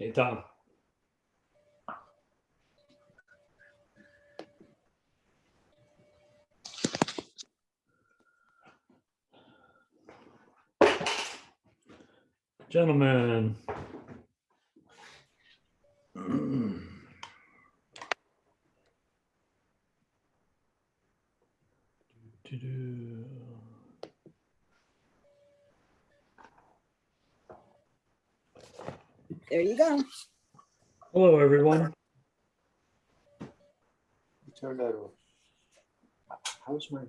Hey, Tom. Gentlemen. There you go. Hello, everyone. Turn that off. How's my?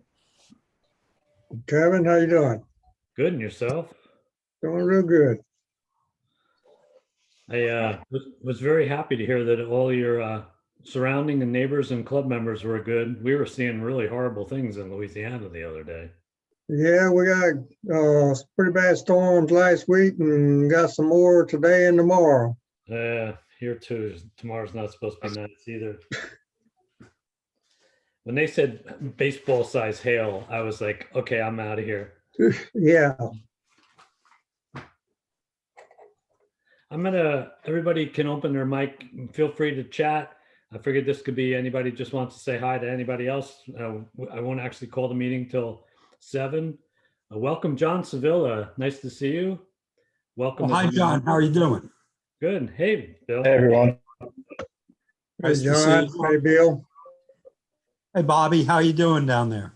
Kevin, how you doing? Good, and yourself? Doing real good. I was very happy to hear that all your surrounding and neighbors and club members were good. We were seeing really horrible things in Louisiana the other day. Yeah, we got pretty bad storms last week and got some more today and tomorrow. Here too. Tomorrow's not supposed to be nice either. When they said baseball size hail, I was like, okay, I'm out of here. Yeah. Everybody can open their mic. Feel free to chat. I figured this could be anybody just wants to say hi to anybody else. I won't actually call the meeting till 7. Welcome, John Sevilla. Nice to see you. Welcome. Hi, John. How are you doing? Good. Hey, Bill. Hey, everyone. Hey, John. Hey, Bill. Hey, Bobby. How you doing down there?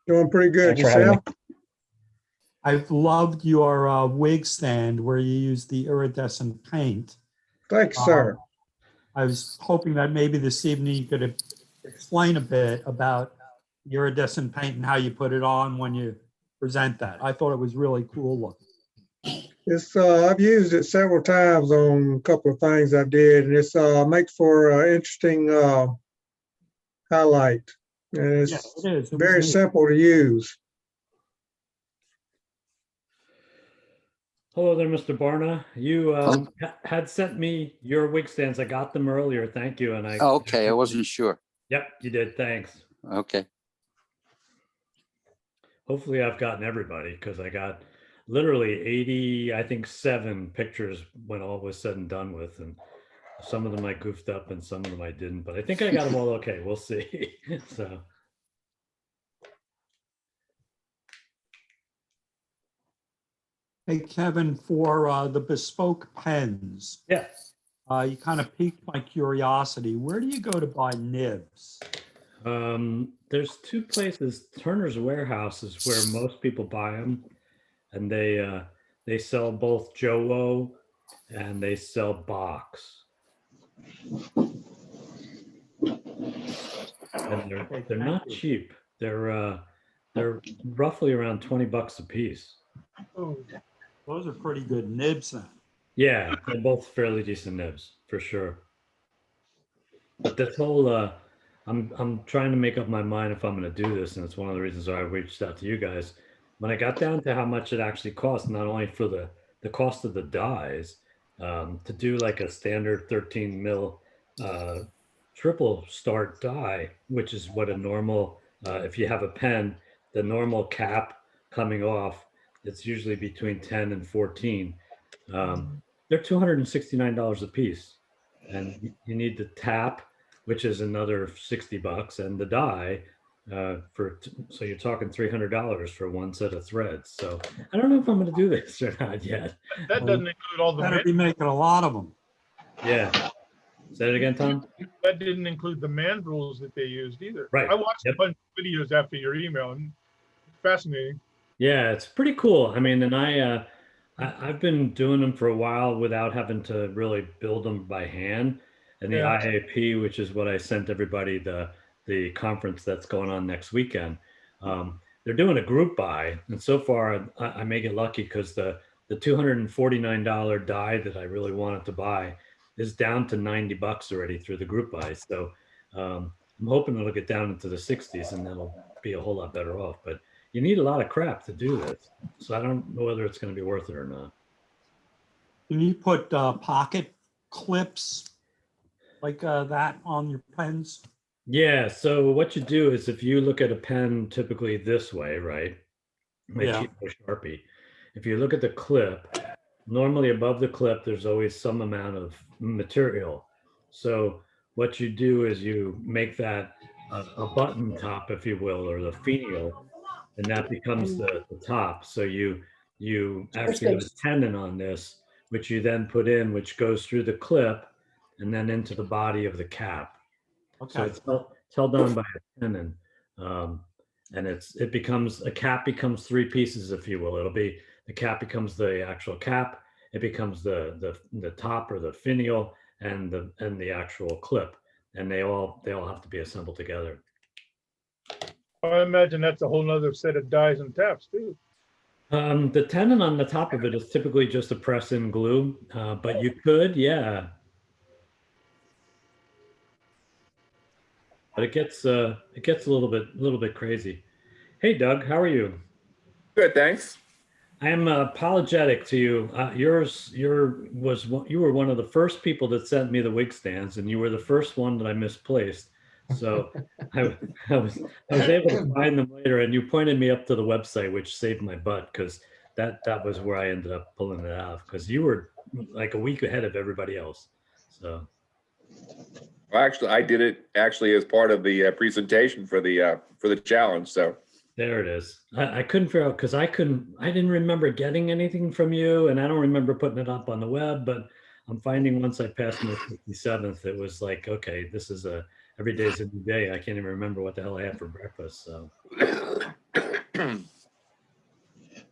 Doing pretty good. Thanks for having Yourself? I've loved your wig stand where you use the iridescent paint. Thanks, sir. I was hoping that maybe this evening you could explain a bit about iridescent paint and how you put it on when you present that. I thought it was really cool looking. It's I've used it several times on a couple of things I did, and it's makes for interesting highlight. And it's Yes, it is. It was very neat. simple to use. Hello there, Mr. Barna. You had sent me your wig stands. I got them earlier. Thank you. And Okay, I wasn't sure. Yep, you did. Thanks. Okay. Hopefully I've gotten everybody because I got literally 80, I think 7 pictures when all was said and done with. And some of them I goofed up and some of them I didn't, but I think I got them all okay. We'll see. So. Hey, Kevin, for the bespoke pens, Yes. you kind of piqued my curiosity. Where do you go to buy nibs? There's 2 places. Turner's Warehouse is where most people buy them, and they sell both Jowo and they sell Box. And they're not cheap. They're roughly around $20 a piece. Oh, those are pretty good nibs then. Yeah, they're both fairly decent nibs for sure. But this whole I'm trying to make up my mind if I'm going to do this, and it's one of the reasons why I reached out to you guys. When I got down to how much it actually costs, not only for the cost of the dies, to do like a standard 13 mil triple start die, which is what a normal if you have a pen, the normal cap coming off, it's usually between 10 and 14. They're $269 a piece, and you need the tap, which is another $60, and the die so you're talking $300 for one set of threads. So I don't know if I'm going to do this or not yet. That doesn't include all the Better be making a lot of them. Yeah. Say it again, Tom. that didn't include the mandrels that they used either. Right. I watched Yep. a bunch of videos after your email, and fascinating. Yeah, it's pretty cool. I mean, and I've been doing them for a while without having to really build them by hand. And the Yeah. IAP, which is what I sent everybody, the conference that's going on next weekend, they're doing a group buy, and so far I may get lucky because the $249 die that I really wanted to buy is down to $90 already through the group buy. So I'm hoping it'll get down into the 60s, and that'll be a whole lot better off. But you need a lot of crap to do this, so I don't know whether it's going to be worth it or not. Can you put pocket clips like that on your pens? Yeah, so what you do is if you look at a pen typically this way, right? My Yeah. cheapo Sharpie. If you look at the clip, normally above the clip, there's always some amount of material. So what you do is you make that a button top, if you will, or the finial, and that becomes the top. So you actually have a tenon on this, which you then put in, which goes through the clip and then into the body of the cap. So Okay. it's held on by a tenon, um, and it becomes a cap becomes three pieces, if you will. It'll be the cap becomes the actual cap. It becomes the top or the finial, and the actual clip, and they all have to be assembled together. I imagine that's a whole nother set of dies and taps too. The tenon on the top of it is typically just a press-in glue, but you could, yeah. But it gets a little bit crazy. Hey, Doug, how are you? Good, thanks. I am apologetic to you. You were one of the first people that sent me the wig stands, and you were the first one that I misplaced. So I, I was able to find them later, and you pointed me up to the website, which saved my butt because that was where I ended up pulling it out because you were like a week ahead of everybody else. So Well, actually, I did it actually as part of the presentation for the challenge. So there it is. I couldn't figure out because I didn't remember getting anything from you, and I don't remember putting it up on the web. But I'm finding once I passed my 57th, it was like, okay, this is every day's a new day. I can't even remember what the hell I had for breakfast. So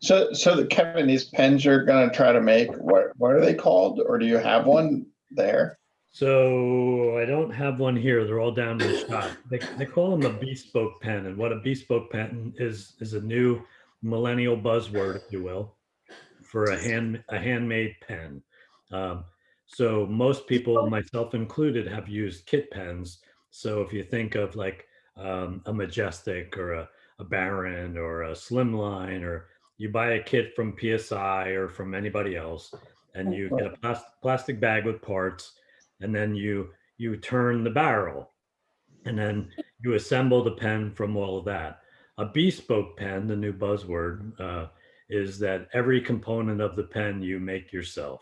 So Kevin, these pens you're gonna try to make, what are they called, or do you have one there? So I don't have one here. They're all down in the shop. They call them a bespoke pen, and what a bespoke pen is a new millennial buzzword, if you will, for a handmade pen. Um, so most people, myself included, have used kit pens. So if you think of like a Majestic or a Baron or a Slimline, or you buy a kit from PSI or from anybody else, and you get a plastic bag with parts, and then you turn the barrel, and then you assemble the pen from all of that. A bespoke pen, the new buzzword, is that every component of the pen you make yourself.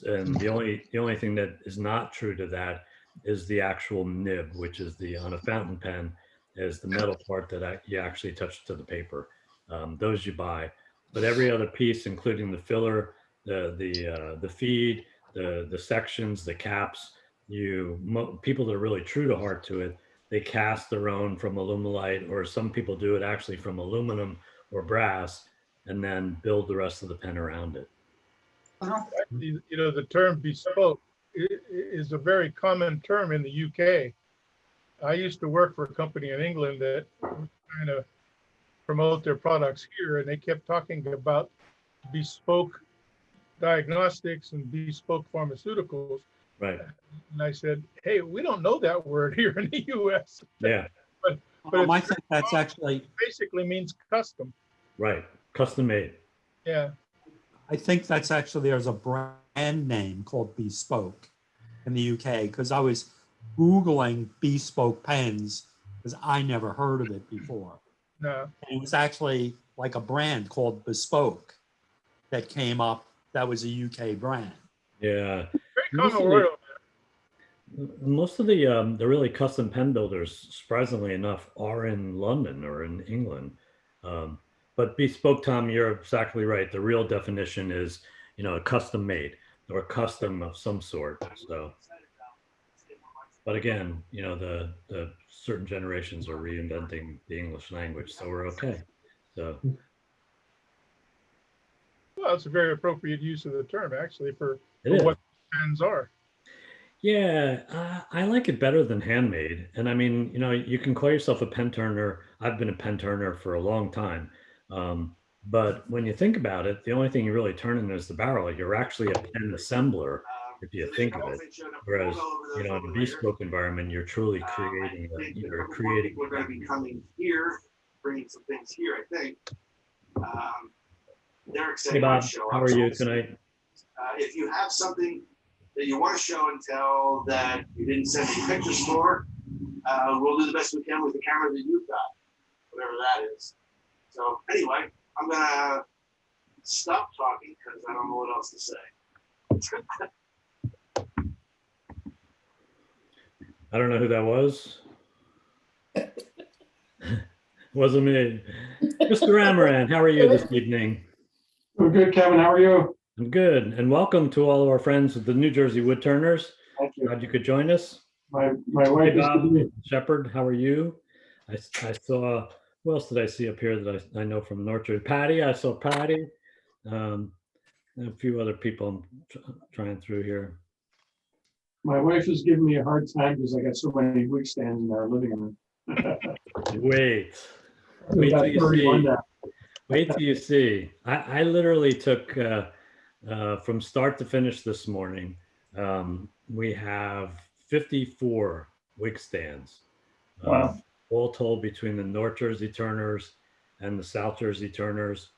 And the only thing that is not true to that is the actual nib, which is on a fountain pen, is the metal part that you actually touch to the paper. Those you buy, but every other piece, including the filler, the feed, the sections, the caps, people that are really true to heart to it, they cast their own from aluminite, or some people do it actually from aluminum or brass, and then build the rest of the pen around it. Actually, the term bespoke is a very common term in the UK. I used to work for a company in England that was trying to promote their products here, and they kept talking about bespoke diagnostics and bespoke pharmaceuticals. Right. And I said, hey, we don't know that word here in the US. Yeah. But I think that's actually, basically means custom. Right. Custom made. Yeah. I think that's actually, there's a brand name called Bespoke in the UK, because I was Googling bespoke pens because I never heard of it before. No. And it was actually like a brand called Bespoke that came up. That was a UK brand. Yeah. Very common word. Most of the really custom pen builders, surprisingly enough, are in London or in England. But bespoke, Tom, you're exactly right. The real definition is, a custom made or custom of some sort. So, but again, the certain generations are reinventing the English language, so we're okay. So, Well, it's a very appropriate use of the term, actually, for it what is. pens are. Yeah, I like it better than handmade. And I mean, you can call yourself a pen turner. I've been a pen turner for a long time. But when you think about it, the only thing you're really turning is the barrel. You're actually a pen assembler, if you think of it. Whereas, in a bespoke environment, you're truly creating, you're creating. We're going to be coming here, bringing some things here, I think. They're excited Hey, Bob, to show how up. are you tonight? If you have something that you want to show and tell that you didn't send any pictures for, we'll do the best we can with the camera that you've got, whatever that is. So anyway, I'm gonna stop talking because I don't know what else to say. I don't know who that was. Wasn't me. Mr. Amaran, how are you this evening? I'm good, Kevin. How are you? I'm good. And welcome to all of our friends of the New Jersey Woodturners. Thank you. Glad you could join us. My Hey, wife is Bob giving me, Shepard, how are you? I saw, who else did I see up here that I know from North Jersey? Patty, I saw Patty. And a few other people I'm trying through here. my wife is giving me a hard time because I got so many wig stands in our living room. Wait We till got you 31 see. now. Wait till you see. I literally took from start to finish this morning. We have 54 wig stands. Wow. All told between the North Jersey Turners and the South Jersey Turners.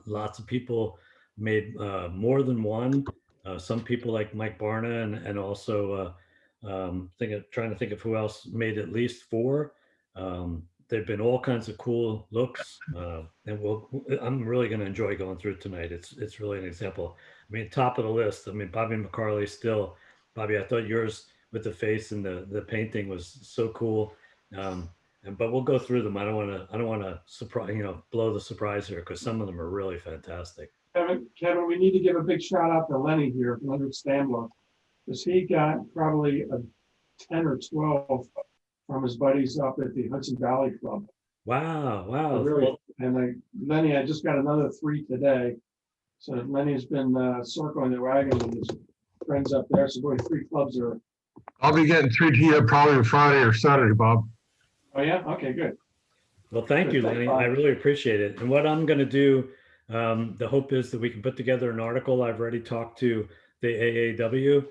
Lots of people made more than one. Some people like Mike Barna and also trying to think of who else made at least four. There've been all kinds of cool looks, and I'm really going to enjoy going through it tonight. It's really an example. I mean, top of the list. I mean, Bobby McCarley still. Bobby, I thought yours with the face and the painting was so cool. But we'll go through them. I don't want to surprise, blow the surprise here because some of them are really fantastic. Kevin, we need to give a big shout out to Lenny here, Leonard Stanlow, because he got probably a 10 or 12 from his buddies up at the Hudson Valley Club. Wow. Really, Well, and Lenny, I just got another 3 today. So Lenny's been circling the wagon with his friends up there. So boy, 3 clubs are. I'll be getting 3 to you probably Friday or Saturday, Bob. Oh yeah, okay, good. well, thank you, Lenny. I really appreciate it. And what I'm going to do, the hope is that we can put together an article. I've already talked to the AAW,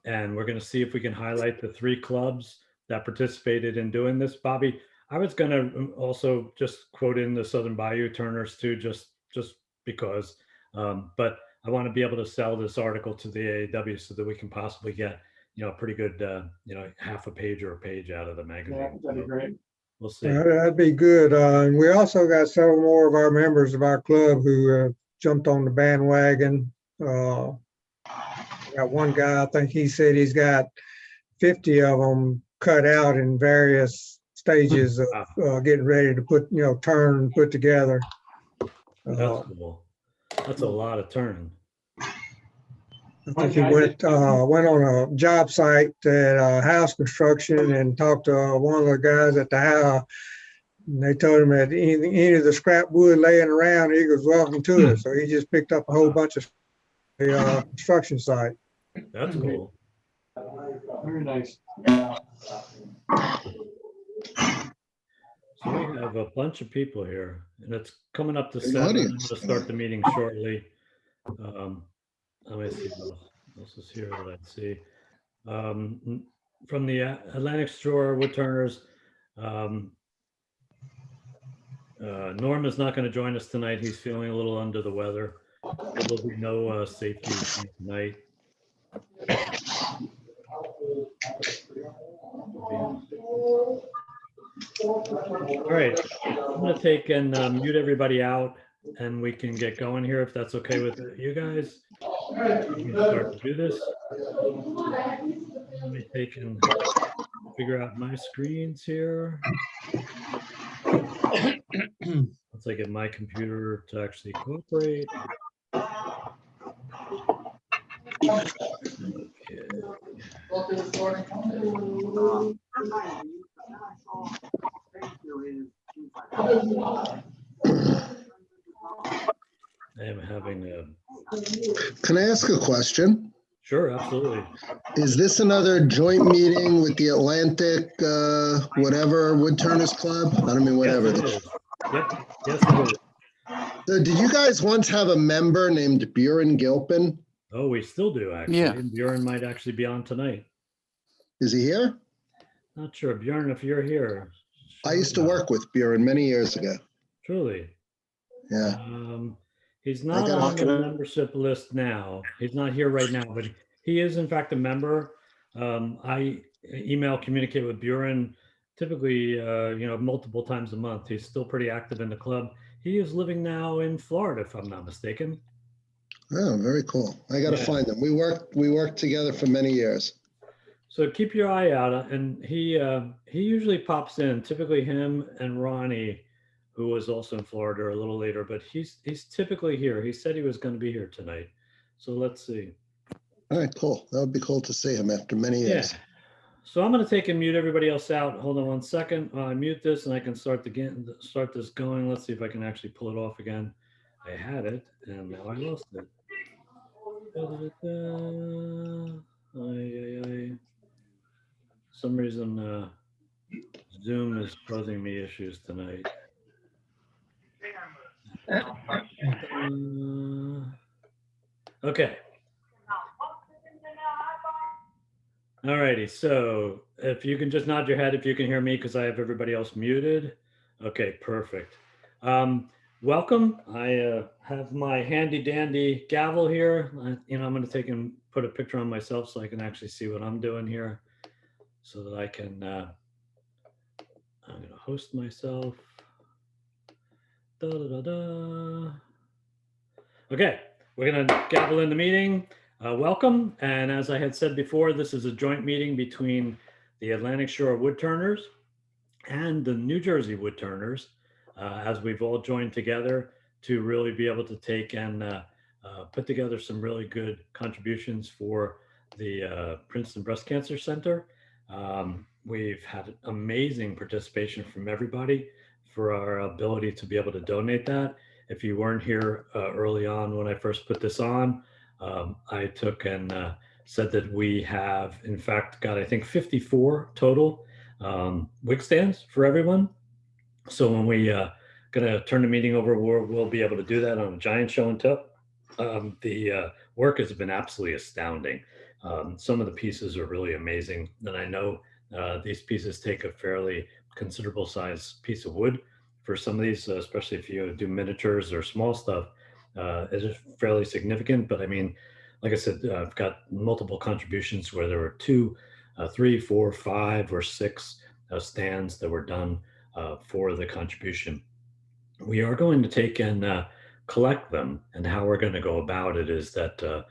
and we're going to see if we can highlight the 3 clubs that participated in doing this. Bobby, I was going to also just quote in the Southern Bayou Turners too, just because. But I want to be able to sell this article to the AAW so that we can possibly get a pretty good half a page or a page out of the magazine. Yeah, that'd be great. We'll see. That'd be good. And we also got several more of our members of our club who jumped on the bandwagon. Got one guy, I think he said he's got 50 of them cut out in various stages of getting ready to turn and put together. That's cool. That's a lot of turning. I think he went on a job site at house construction and talked to one of the guys at the house. And they told him that any of the scrap wood laying around, he was welcome to it. So he just picked up a whole bunch of the construction site. That's cool. Very nice. So we have a bunch of people here, and it's coming up to 7. I'm going to start the meeting shortly. Let me see what else is here that I'd see. From the Atlantic Shore Woodturners, Norm is not going to join us tonight. He's feeling a little under the weather. There will be no safety tonight. All right, I'm going to take and mute everybody out, and we can get going here if that's okay with you guys. We can start to do this. Let me take and figure out my screens here. Once I get my computer to actually cooperate. I am having a. Can I ask a question? Sure, absolutely. Is this another joint meeting with the Atlantic, whatever, Woodturners Club? I don't mean whatever. Yes, it is. Yep. Yes, it is. So did you guys once have a member named Buren Gilpin? Oh, we still do actually. Yeah. And Bjorn might actually be on tonight. Is he here? Not sure. Bjorn, if you're here. I used to work with Buren many years ago. Truly. Yeah. He's not on the membership list now. He's not here right now, but he is in fact a member. I communicate with Buren typically, multiple times a month. He's still pretty active in the club. he is living now in Florida, if I'm not mistaken. Oh, very cool. I gotta Yeah. find them. We worked together for many years. So keep your eye out, and he usually pops in. Typically, him and Ronnie, who was also in Florida a little later, but he's typically here. He said he was going to be here tonight. So let's see. All right, cool. That would be cool to see him after many Yeah. years. So I'm going to take and mute everybody else out. Hold on one second. I mute this and I can start this going. Let's see if I can actually pull it off again. I had it and now I lost it. Some reason Zoom is causing me issues tonight. Okay. All righty. So if you can just nod your head if you can hear me, because I have everybody else muted. Okay, perfect. Welcome. I have my handy dandy gavel here. I'm going to take and put a picture on myself so I can actually see what I'm doing here, so that I can. I'm going to host myself. Da, da, da, da. Okay, we're going to gavel in the meeting. Welcome. And as I had said before, this is a joint meeting between the Atlantic Shore Woodturners and the New Jersey Woodturners, as we've all joined together to really be able to take and put together some really good contributions for the Princeton Breast Cancer Center. We've had amazing participation from everybody for our ability to be able to donate that. If you weren't here early on when I first put this on, I took and said that we have, in fact, got, I think, 54 total wig stands for everyone. So when we gonna turn the meeting over, we'll be able to do that on a giant show and tell. The work has been absolutely astounding. Some of the pieces are really amazing, and I know these pieces take a fairly considerable size piece of wood for some of these, especially if you do miniatures or small stuff. It is fairly significant, but I mean, like I said, I've got multiple contributions where there were 2, 3, 4, 5, or 6 stands that were done for the contribution. We are going to take and collect them, and how we're going to go about it is that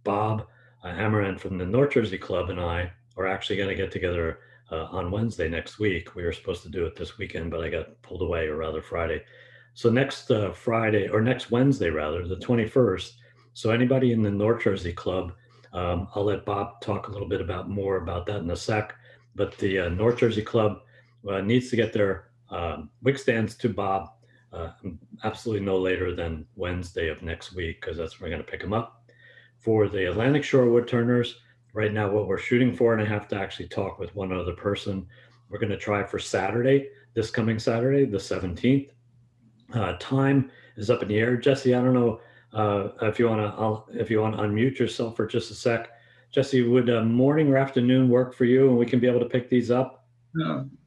Bob Amaran from the North Jersey Club and I are actually going to get together on Wednesday next week. We were supposed to do it this weekend, but I got pulled away, or rather Friday. So next Friday, or next Wednesday rather, the 21st. So anybody in the North Jersey Club, I'll let Bob talk a little bit more about that in a sec. But the North Jersey Club needs to get their wig stands to Bob absolutely no later than Wednesday of next week, because that's when we're going to pick them up. For the Atlantic Shore Woodturners, right now what we're shooting for, and I have to actually talk with one other person, we're going to try for Saturday, this coming Saturday, the 17th. Time is up in the air. Jesse, I don't know if you want to unmute yourself for just a sec. Jesse, would morning or afternoon work for you, and we can be able to pick these up?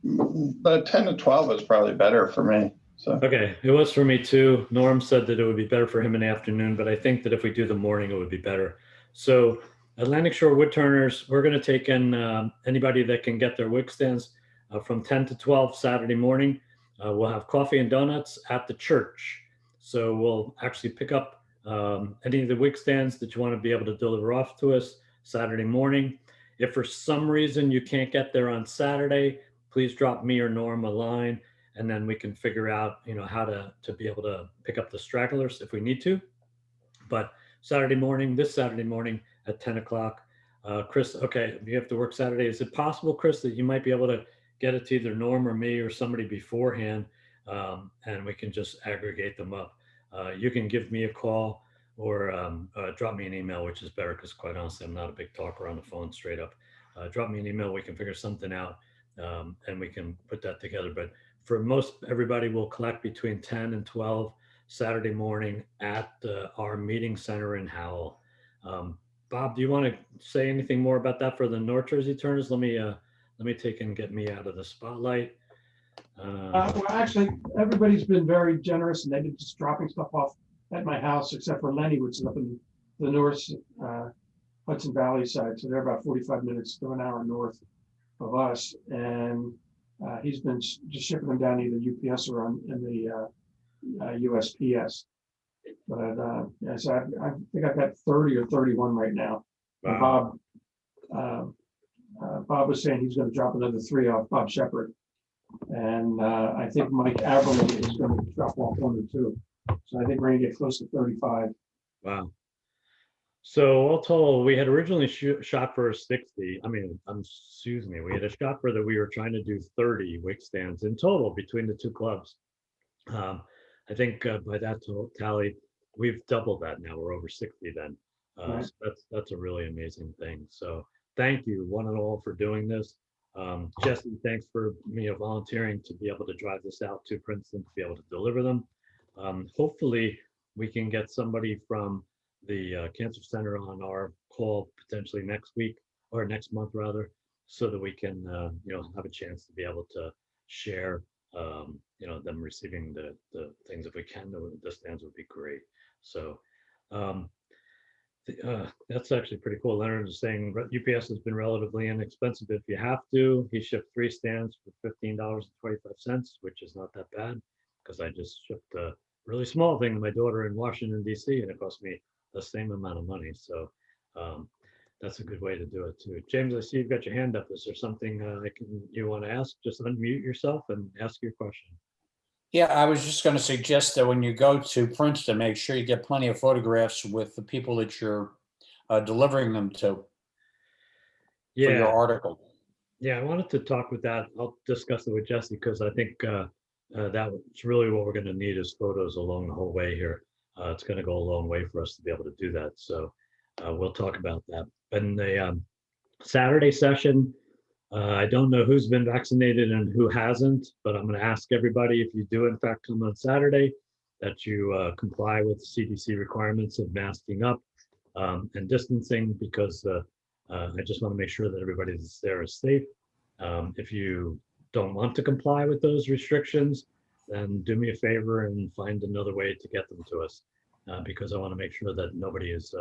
But 10 to 12 is probably better for me. So okay, it was for me too. Norm said that it would be better for him in the afternoon, but I think that if we do the morning, it would be better. So Atlantic Shore Woodturners, we're going to take in anybody that can get their wig stands from 10 to 12 Saturday morning. We'll have coffee and donuts at the church. So we'll actually pick up any of the wig stands that you want to be able to deliver off to us Saturday morning. If for some reason you can't get there on Saturday, please drop me or Norm a line, and then we can figure out, how to be able to pick up the stragglers if we need to. But this Saturday morning at 10 o'clock. Chris, okay, you have to work Saturday. Is it possible, Chris, that you might be able to get it to either Norm or me or somebody beforehand, and we can just aggregate them up? You can give me a call or drop me an email, which is better, because quite honestly, I'm not a big talker on the phone straight up. Drop me an email. We can figure something out, and we can put that together. But for most everybody, we'll collect between 10 and 12 Saturday morning at our meeting center in Howell. Bob, do you want to say anything more about that for the North Jersey Turners? Let me take and get me out of the spotlight. Well, actually, everybody's been very generous, and they've been just dropping stuff off at my house, except for Lenny, which is up in the North Hudson Valley side. So they're about 45 minutes to an hour north of us. And he's been just shipping them down either UPS or in USPS. But yeah, so I think I've got 30 or 31 right now. And Wow. Bob was saying he's going to drop another 3 off Bob Shepard. And I think Mike Averly is going to drop off 1 or 2. So I think we're going to get close to 35. Wow. So all told, we had originally shot for 60. I mean, excuse me, we had a shot for that we were trying to do 30 wig stands in total between the 2 clubs. I think by that tally, we've doubled that now. We're over 60 then. Right. So that's a really amazing thing. So thank you one and all for doing this. Jesse, thanks for volunteering to be able to drive this out to Princeton to be able to deliver them. Hopefully we can get somebody from the Cancer Center on our call potentially next week or next month rather, so that we can have a chance to be able to share them receiving the things. If we can, the stands would be great. So that's actually pretty cool. Leonard is saying UPS has been relatively inexpensive if you have to. He shipped 3 stands for $15.25, which is not that bad because I just shipped a really small thing to my daughter in Washington, D.C. and it cost me the same amount of money. So that's a good way to do it too. James, I see you've got your hand up. Is there something you want to ask? Just unmute yourself and ask your question. Yeah, I was just going to suggest that when you go to Princeton, make sure you get plenty of photographs with the people that you're delivering them to for your article. Yeah, I wanted to talk with that. I'll discuss it with Jesse because I think that's really what we're going to need is photos along the whole way here. It's going to go a long way for us to be able to do that. So we'll talk about that. And the Saturday session, I don't know who's been vaccinated and who hasn't, but I'm going to ask everybody, if you do in fact come on Saturday, that you comply with CDC requirements of masking up and distancing, because I just want to make sure that everybody that's there is safe. If you don't want to comply with those restrictions, then do me a favor and find another way to get them to us, because I want to make sure that nobody is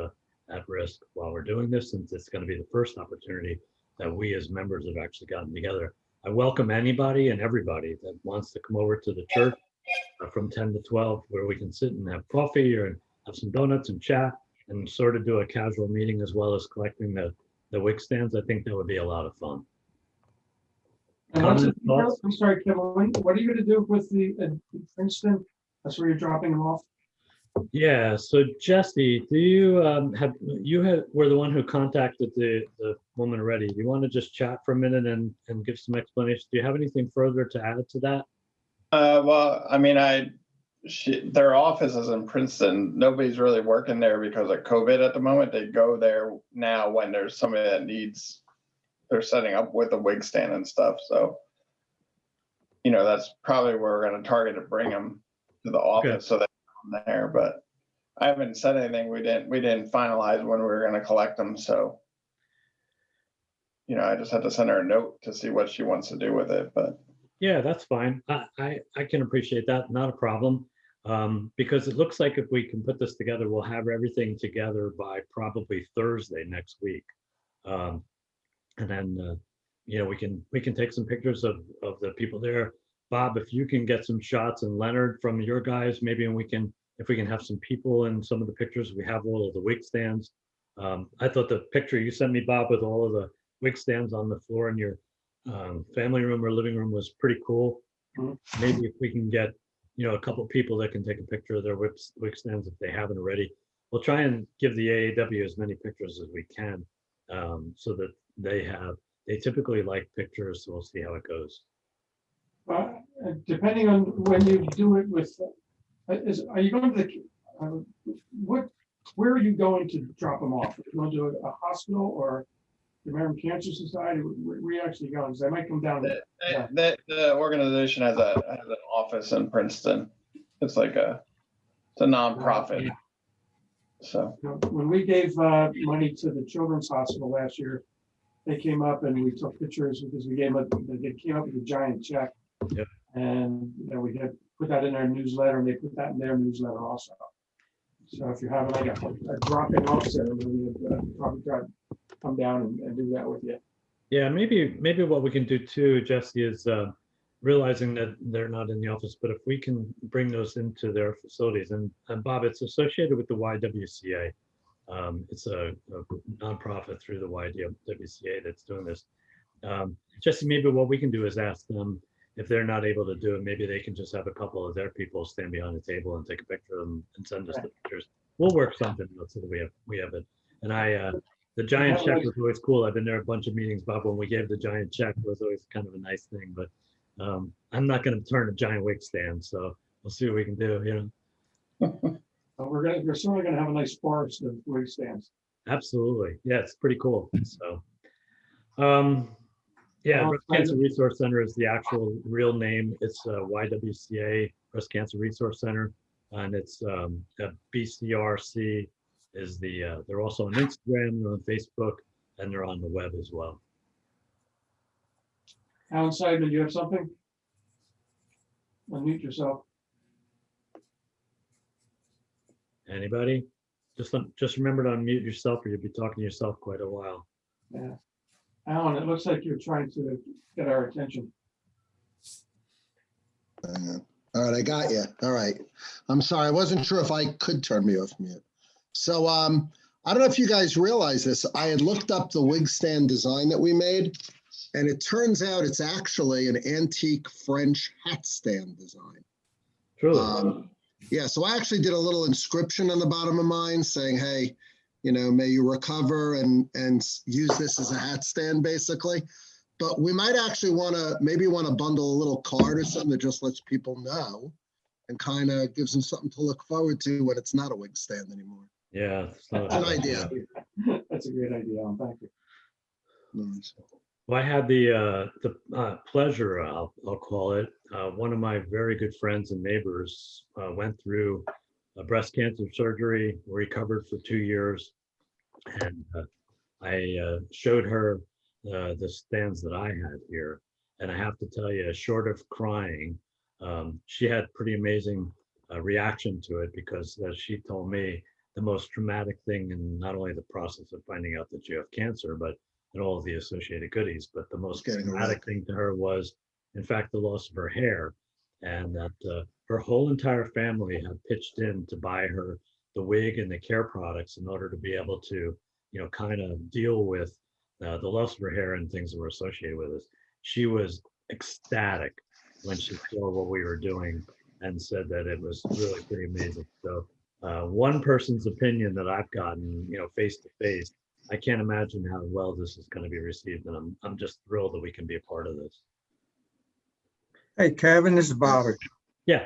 at risk while we're doing this, since it's going to be the first opportunity that we as members have actually gotten together. I welcome anybody and everybody that wants to come over to the church from 10 to 12, where we can sit and have coffee or have some donuts and chat and sort of do a casual meeting, as well as collecting the wig stands. I think that would be a lot of fun. And I'm sorry, Kevin, what are you going to do with the Princeton? That's where you're dropping them off? Yeah, so Jesse, do you were the one who contacted the woman already. Do you want to just chat for a minute and give some explanation? Do you have anything further to add to that? Well, I mean, their office is in Princeton. Nobody's really working there because of COVID at the moment. They go there now when there's somebody that they're setting up with a wig stand and stuff. So, that's probably where we're going to target to bring them to the office. Okay. So they come there, but I haven't said anything. We didn't finalize when we were going to collect them. So, I just had to send her a note to see what she wants to do with it, but. Yeah, that's fine. I can appreciate that. Not a problem. Because it looks like if we can put this together, we'll have everything together by probably Thursday next week. And then, we can take some pictures of the people there. Bob, if you can get some shots, and Leonard from your guys, maybe, and if we can have some people in some of the pictures. We have all of the wig stands. I thought the picture you sent me, Bob, with all of the wig stands on the floor in your family room or living room was pretty cool. Mm-hmm. Maybe if we can get a couple of people that can take a picture of their wig stands if they haven't already. We'll try and give the AAW as many pictures as we can, so that they typically like pictures, so we'll see how it goes. Depending on when you do it with, are you going to where are you going to drop them off? Are you going to a hospital or the American Cancer Society? Where are you actually going? Because I might come down. The organization has an office in Princeton. It's like it's a nonprofit. Yeah. So when we gave money to the Children's Hospital last year, they came up and we took pictures because they came up with a giant check. Yep. And we had put that in our newsletter, and they put that in their newsletter also. So if you're having like a dropping off ceremony, probably try to come down and do that with you. Yeah, maybe what we can do too, Jesse, is realizing that they're not in the office, but if we can bring those into their facilities, and Bob, it's associated with the YWCA. It's a nonprofit through the YWCA that's doing this. Jesse, maybe what we can do is ask them if they're not able to do it, maybe they can just have a couple of their people stand behind the table and take a picture of them and send us the pictures. We'll work something out so that we have it. And the giant check was always cool. I've been there a bunch of meetings, Bob. When we gave the giant check, it was always kind of a nice thing. But I'm not going to turn a giant wig stand, so we'll see what we can do. You know. We're certainly gonna have a nice forest of wig stands. Absolutely, yeah, it's pretty cool. So, yeah, Well, Breast Cancer Resource Center is the actual real name. It's YWCA Breast Cancer Resource Center, and it's BCRC is the. They're also on Instagram, they're on Facebook, and they're on the web as well. Alan Seidman, you have something? Unmute yourself. Anybody? Just remember to unmute yourself, or you'll be talking to yourself quite a while. Yeah. Alan, it looks like you're trying to get our attention. All right, I got you. All right. I'm sorry. I wasn't sure if I could turn me off mute. So I don't know if you guys realize this. I had looked up the wig stand design that we made, and it turns out it's actually an antique French hat stand design. Truly. Yeah, so I actually did a little inscription on the bottom of mine saying, hey, you know, may you recover and use this as a hat stand, basically. But we might actually maybe want to bundle a little card or something that just lets people know and kind of gives them something to look forward to when it's not a wig stand anymore. Yeah, It's an idea. That's a great idea, Alan. Thank you. Nice. Well, I had the pleasure, I'll call it. One of my very good friends and neighbors went through a breast cancer surgery, recovered for 2 years, and I showed her the stands that I had here. And I have to tell you, short of crying, she had pretty amazing reaction to it, because as she told me, the most traumatic thing in not only the process of finding out that you have cancer, but and all of the associated goodies. But the most traumatic thing to her was, in fact, the loss of her hair, and that her whole entire family had pitched in to buy her the wig and the care products in order to be able to, you know, kind of deal with the loss of her hair and things that were associated with it. She was ecstatic when she saw what we were doing and said that it was really pretty amazing. So one person's opinion that I've gotten, you know, face to face, I can't imagine how well this is going to be received, and I'm just thrilled that we can be a part of this. Hey, Kevin, this is Bobby. Yeah.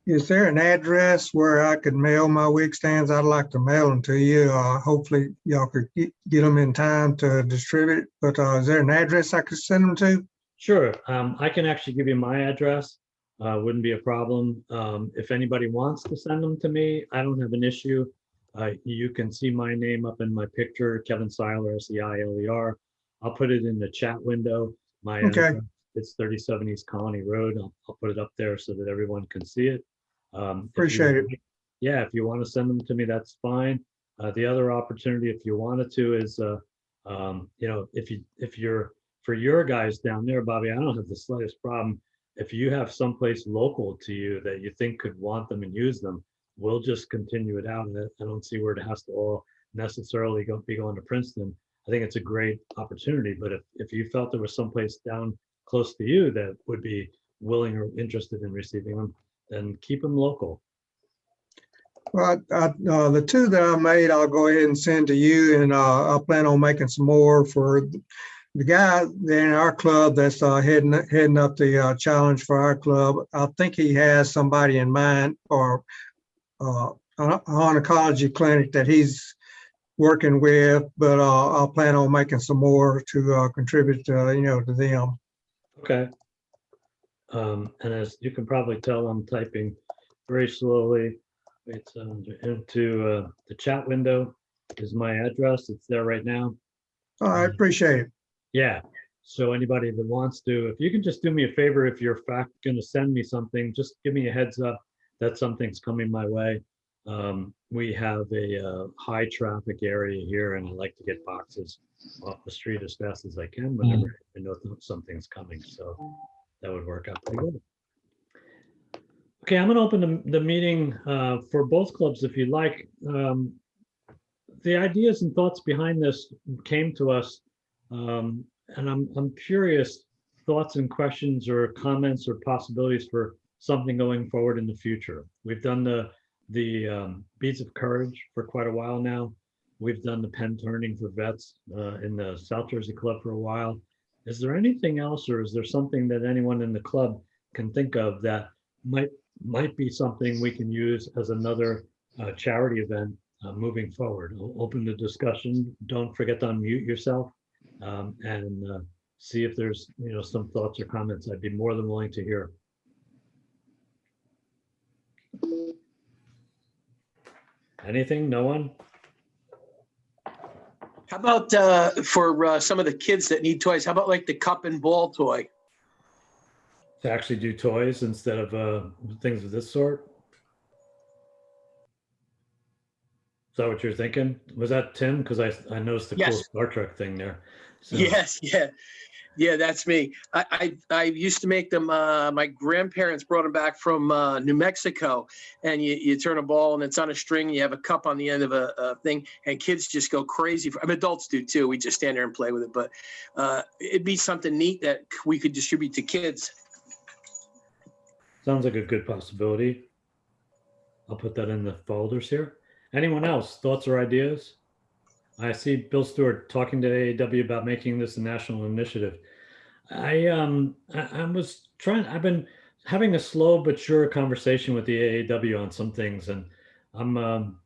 Is there an address where I could mail my wig stands? I'd like to mail them to you. Hopefully y'all could get them in time to distribute, but is there an address I could send them to? Sure. I can actually give you my address. Wouldn't be a problem. If anybody wants to send them to me, I don't have an issue. You can see my name up in my picture, Kevin Seiler, Seiler. I'll put it in the chat window. My address, it's 37 East Colony Road. I'll put it up there so that everyone can see it. Appreciate it. Yeah, if you want to send them to me, that's fine. The other opportunity, if you wanted to, is you know, if you're for your guys down there, Bobby, I don't have the slightest problem. If you have someplace local to you that you think could want them and use them, we'll just continue it out. And I don't see where it has to all necessarily be going to Princeton. I think it's a great opportunity. But if you felt there was someplace down close to you that would be willing or interested in receiving them, then keep them local. Well, the two that I made, I'll go ahead and send to you, and I plan on making some more for the guy in our club that's heading up the challenge for our club. I think he has somebody in mind, or an oncology clinic that he's working with, but I'll plan on making some more to contribute, you know, to them. Okay. And as you can probably tell, I'm typing very slowly. It's into the chat window is my address. It's there right now. I appreciate it. Yeah. So anybody that wants to, if you can just do me a favor, if you're in fact going to send me something, just give me a heads up that something's coming my way. We have a high traffic area here, and I like to get boxes off the street as fast as I can whenever I know something's coming. So that would work out pretty good. Okay, I'm going to open the meeting for both clubs if you'd like. The ideas and thoughts behind this came to us, and I'm curious, thoughts and questions or comments or possibilities for something going forward in the future. We've done the Beads of Courage for quite a while now. We've done the pen turning for vets in the South Jersey Club for a while. Is there anything else, or is there something that anyone in the club can think of that might be something we can use as another charity event moving forward? I'll open the discussion. Don't forget to unmute yourself and see if there's some thoughts or comments. I'd be more than willing to hear. Anything? No one? How about for some of the kids that need toys? How about like the cup and ball toy? To actually do toys instead of things of this sort? Is that what you're thinking? Was that Tim? Because I noticed the cool Yes. Star Trek thing there. So, Yes, yeah, that's me. I used to make them. My grandparents brought them back from New Mexico, and you turn a ball and it's on a string. And you have a cup on the end of a thing, and kids just go crazy. I mean, adults do too. We just stand there and play with it, but it'd be something neat that we could distribute to kids. sounds like a good possibility. I'll put that in the folders here. Anyone else? Thoughts or ideas? I see Bill Stewart talking to AAW about making this a national initiative. I was trying. I've been having a slow but sure conversation with the AAW on some things, and I'm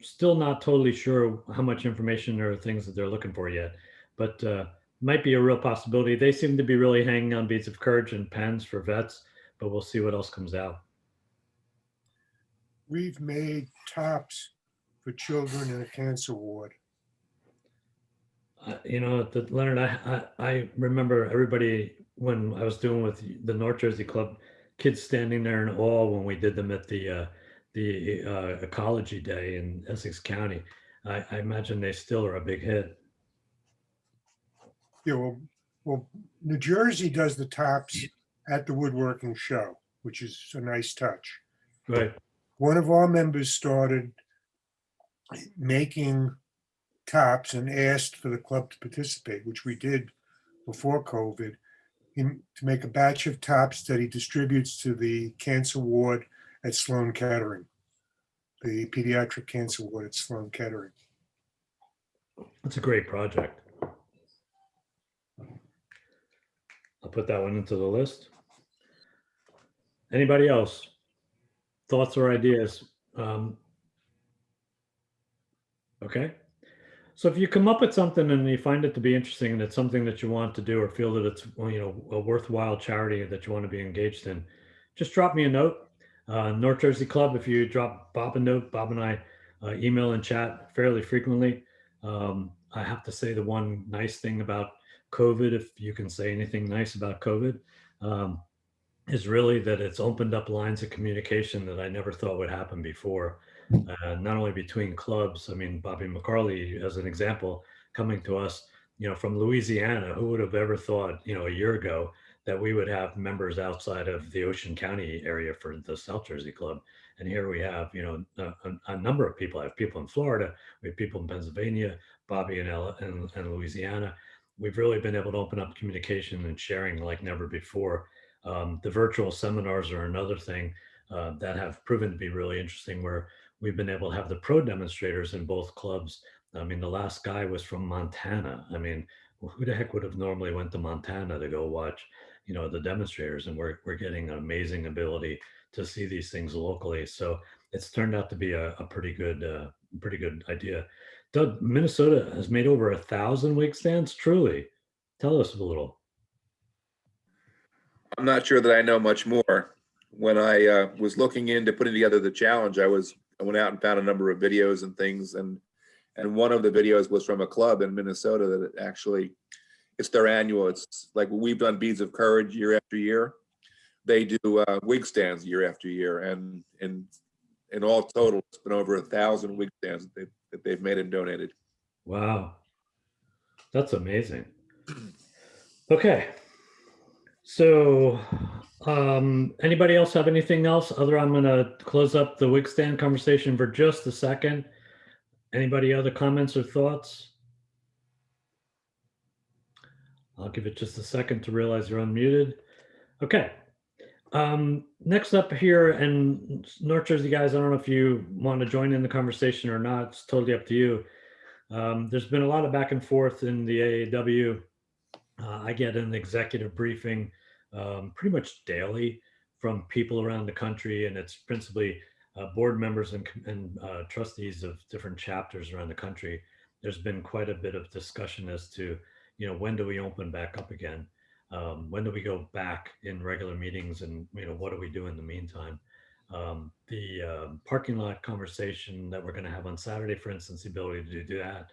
still not totally sure how much information or things that they're looking for yet, but might be a real possibility. They seem to be really hanging on Beads of Courage and pens for vets, but we'll see what else comes out. We've made tops for children in a cancer ward. Leonard, I remember everybody when I was doing with the North Jersey Club, kids standing there in awe when we did them at the Ecology Day in Essex County. I imagine they still are a big hit. Yeah, well, New Jersey does the tops at the woodworking show, which is a nice touch. Right. One of our members started making tops and asked for the club to participate, which we did before COVID, to make a batch of tops that he distributes to the cancer ward at Sloan Kettering, the pediatric cancer ward at Sloan Kettering. It's a great project. I'll put that one into the list. Anybody else? Thoughts or ideas? Okay. So if you come up with something and you find it to be interesting and it's something that you want to do or feel that it's a worthwhile charity that you want to be engaged in, just drop me a note. North Jersey Club, if you drop Bob a note, Bob and I email and chat fairly frequently. I have to say the one nice thing about COVID, if you can say anything nice about COVID, is really that it's opened up lines of communication that I never thought would happen before. Not only between clubs, I mean, Bobby McCarley, as an example, coming to us, from Louisiana. Who would have ever thought, a year ago that we would have members outside of the Ocean County area for the South Jersey Club? And here we have, a number of people. I have people in Florida, we have people in Pennsylvania, Bobby in Louisiana. We've really been able to open up communication and sharing like never before. The virtual seminars are another thing that have proven to be really interesting, where we've been able to have the pro demonstrators in both clubs. I mean, the last guy was from Montana. I mean, who the heck would have normally went to Montana to go watch, the demonstrators? And we're getting an amazing ability to see these things locally. So it's turned out to be a pretty good idea. Doug, Minnesota has made over 1,000 wig stands. Truly, tell us a little. I'm not sure that I know much more. When I was looking into putting together the challenge, I went out and found a number of videos and things, and one of the videos was from a club in Minnesota that it's their annual. It's like we've done Beads of Courage year after year. They do wig stands year after year, and in all total, it's been over 1,000 wig stands that they've made and donated. Wow. That's amazing. Okay. So, anybody else have anything else other? I'm going to close up the wig stand conversation for just a second. Anybody other comments or thoughts? I'll give it just a second to realize you're unmuted. Okay. Next up here, and North Jersey guys, I don't know if you want to join in the conversation or not. It's totally up to you. There's been a lot of back and forth in the AAW. I get an executive briefing pretty much daily from people around the country, and it's principally board members and trustees of different chapters around the country. There's been quite a bit of discussion as to, when do we open back up again? When do we go back in regular meetings, and what do we do in the meantime? The parking lot conversation that we're going to have on Saturday, for instance, the ability to do that.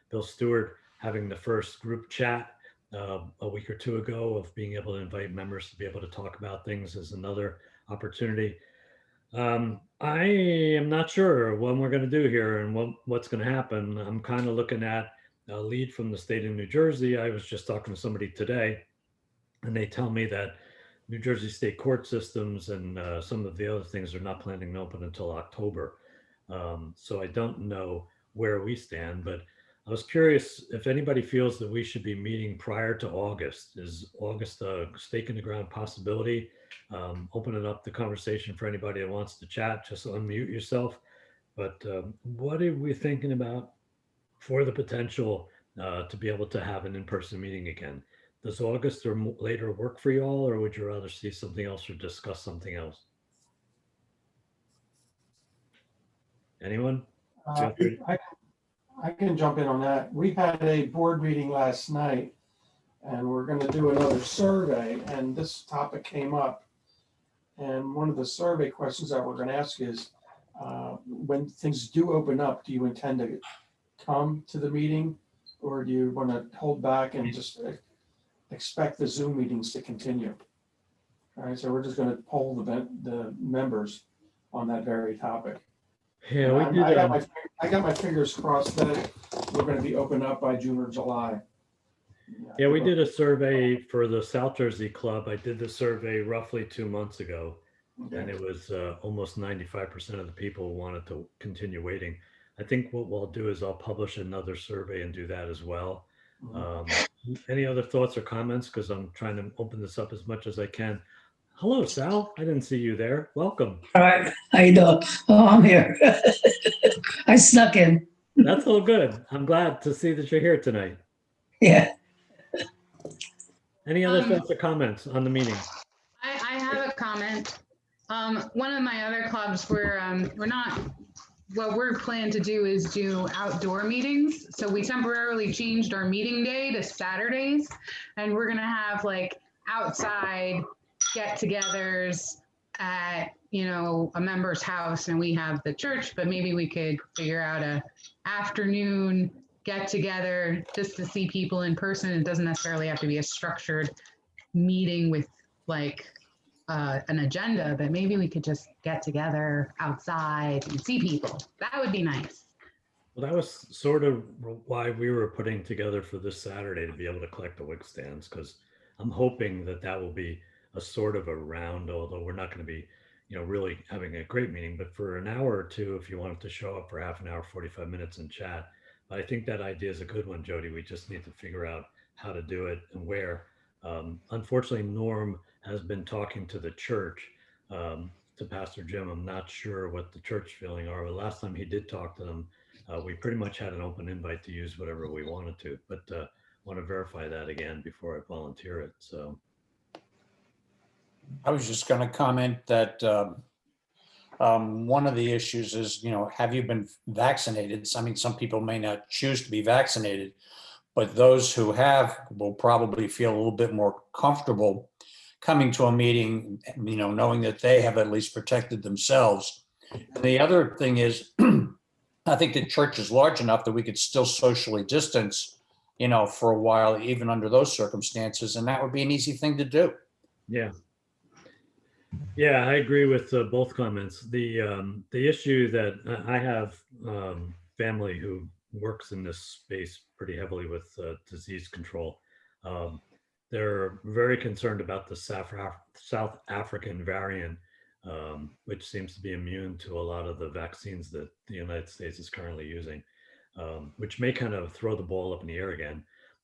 Bill Stewart having the first group chat a week or two ago of being able to invite members to be able to talk about things is another opportunity. I am not sure what we're going to do here and what's going to happen. I'm kind of looking at a lead from the state of New Jersey. I was just talking to somebody today, and they tell me that New Jersey state court systems and some of the other things are not planning to open until October. So I don't know where we stand, but I was curious if anybody feels that we should be meeting prior to August. Is August a stake in the ground possibility? Opening up the conversation for anybody that wants to chat, just unmute yourself. But what are we thinking about for the potential to be able to have an in-person meeting again? Does August or later work for you all, or would you rather see something else or discuss something else? Anyone? Feel free to- I can jump in on that. We had a board meeting last night, and we're going to do another survey, and this topic came up. And one of the survey questions that we're going to ask is, when things do open up, do you intend to come to the meeting, or do you want to hold back and just expect the Zoom meetings to continue? All right, so we're just going to poll the members on that very topic. Yeah, I got my fingers crossed that we're going to be open up by June or July. Yeah, we did a survey for the South Jersey Club. I did the survey roughly 2 months ago, and it was almost 95% of the people wanted to continue waiting. I think what we'll do is I'll publish another survey and do that as well. Any other thoughts or comments? Because I'm trying to open this up as much as I can. Hello, Sal. I didn't see you there. Welcome. All right, how you doing? Oh, I'm here. I snuck in. That's all good. I'm glad to see that you're here tonight. Yeah. Any other thoughts or comments on the meeting? I have a comment. One of my other clubs, we're not, what we're planning to do is do outdoor meetings. So we temporarily changed our meeting day to Saturdays, and we're gonna have like outside get-togethers at, a member's house, and we have the church, but maybe we could figure out a afternoon get together just to see people in person. It doesn't necessarily have to be a structured meeting with like an agenda, but maybe we could just get together outside and see people. That would be nice. Well, that was sort of why we were putting together for this Saturday to be able to collect the wig stands, because I'm hoping that that will be a sort of a round, although we're not going to be, really having a great meeting, but for an hour or two, if you wanted to show up for half an hour, 45 minutes and chat. But I think that idea is a good one, Jody. We just need to figure out how to do it and where. Unfortunately, Norm has been talking to the church, to Pastor Jim. I'm not sure what the church feeling are, but last time he did talk to them, we pretty much had an open invite to use whatever we wanted to, but want to verify that again before I volunteer it. So I was just going to comment that one of the issues is, have you been vaccinated? I mean, some people may not choose to be vaccinated, but those who have will probably feel a little bit more comfortable coming to a meeting, knowing that they have at least protected themselves. And the other thing is, I think the church is large enough that we could still socially distance, for a while, even under those circumstances. And that would be an easy thing to do. Yeah. Yeah, I agree with both comments. The issue that I have family who works in this space pretty heavily with disease control. Um, they're very concerned about the South African variant, which seems to be immune to a lot of the vaccines that the United States is currently using, which may kind of throw the ball up in the air again.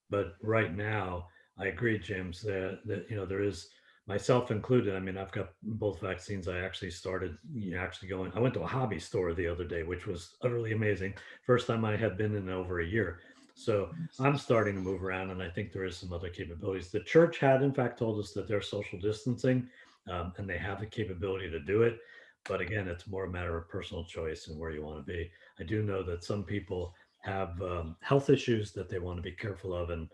But right now, I agree, James, that there is, myself included. I mean, I've got both vaccines. I actually started, actually going. I went to a hobby store the other day, which was utterly amazing. First time I had been in over a year. So I'm starting to move around, and I think there is some other capabilities. The church had, in fact, told us that they're social distancing, and they have the capability to do it. But again, it's more a matter of personal choice and where you want to be. I do know that some people have health issues that they want to be careful of, and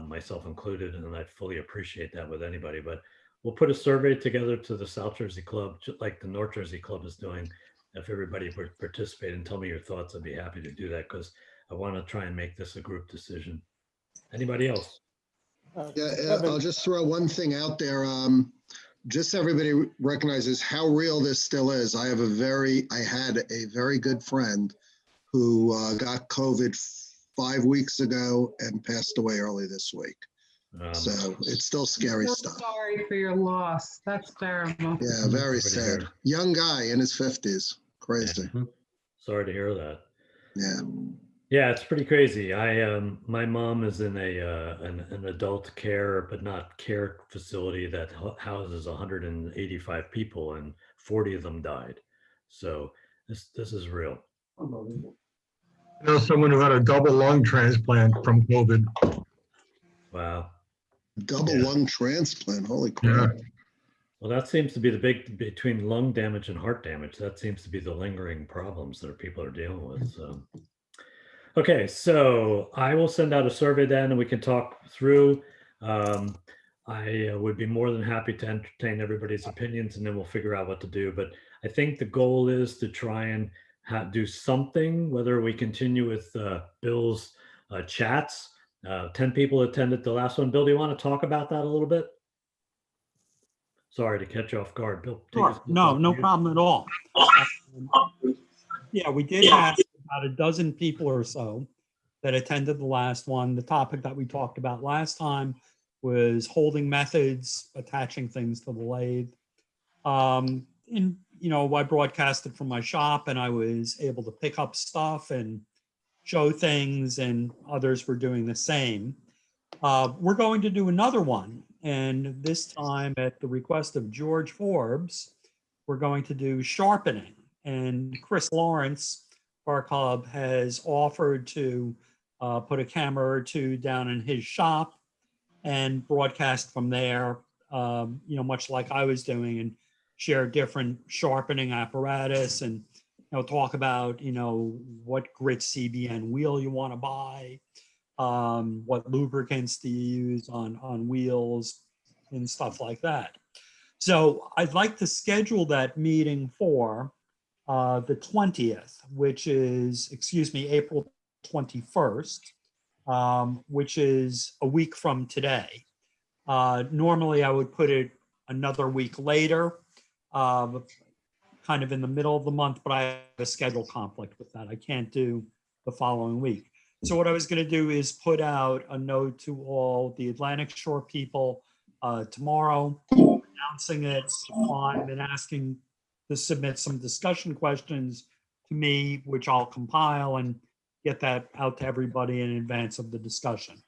myself included, and I fully appreciate that with anybody. But we'll put a survey together to the South Jersey Club, like the North Jersey Club is doing. If everybody would participate and tell me your thoughts, I'd be happy to do that because I want to try and make this a group decision. Anybody else? Yeah, I'll just throw one thing out there. Just so everybody recognizes how real this still is. I had a very good friend who got COVID 5 weeks ago and passed away early this week. So it's still scary stuff. Sorry for your loss. That's terrible. Yeah, very sad. Young guy in his 50s. Crazy. Yeah. Sorry to hear that. Yeah. Yeah, it's pretty crazy. My mom is in an adult care, but not care facility that houses 185 people, and 40 of them died. So this is real. Unbelievable. I know someone who had a double lung transplant from COVID. Wow. Double lung transplant. Holy crap. Yeah. Well, that seems to be the big between lung damage and heart damage. That seems to be the lingering problems that people are dealing with. So, okay, so I will send out a survey then, and we can talk through. I would be more than happy to entertain everybody's opinions, and then we'll figure out what to do. But I think the goal is to try and do something, whether we continue with Bill's chats. 10 people attended the last one. Bill, do you want to talk about that a little bit? Sorry to catch you off guard, Bill. Sure. No problem at all. Yeah, we did have about a dozen people or so that attended the last one. The topic that we talked about last time was holding methods, attaching things to the lathe. I broadcasted from my shop, and I was able to pick up stuff and show things, and others were doing the same. We're going to do another one, and this time at the request of George Forbes, we're going to do sharpening. And Chris Lawrence, our club, has offered to put a camera or two down in his shop and broadcast from there, much like I was doing, and share different sharpening apparatus and talk about what grit CBN wheel you want to buy, what lubricants do you use on wheels and stuff like that. So I'd like to schedule that meeting for the 20th, which is, April 21st, which is a week from today. Normally I would put it another week later, kind of in the middle of the month, but I have a schedule conflict with that. I can't do the following week. So what I was going to do is put out a note to all the Atlantic Shore people tomorrow, announcing it and asking to submit some discussion questions to me, which I'll compile and get that out to everybody in advance of the discussion.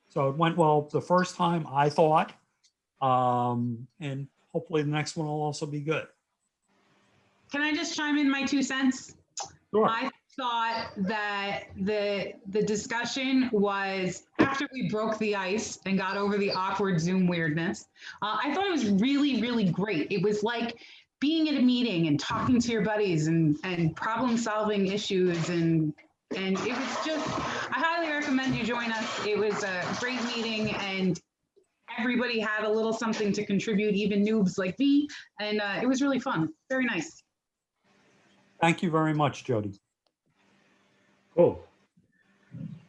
So it went well the first time, I thought, and hopefully the next one will also be good. Can I just chime in my 2 cents? Sure. I thought that the discussion was, after we broke the ice and got over the awkward Zoom weirdness, I thought it was really, really great. It was like being at a meeting and talking to your buddies and problem solving issues, and it was just, I highly recommend you join us. It was a great meeting, and everybody had a little something to contribute, even noobs like me, and it was really fun. Very nice. Thank you very much, Jody. Cool.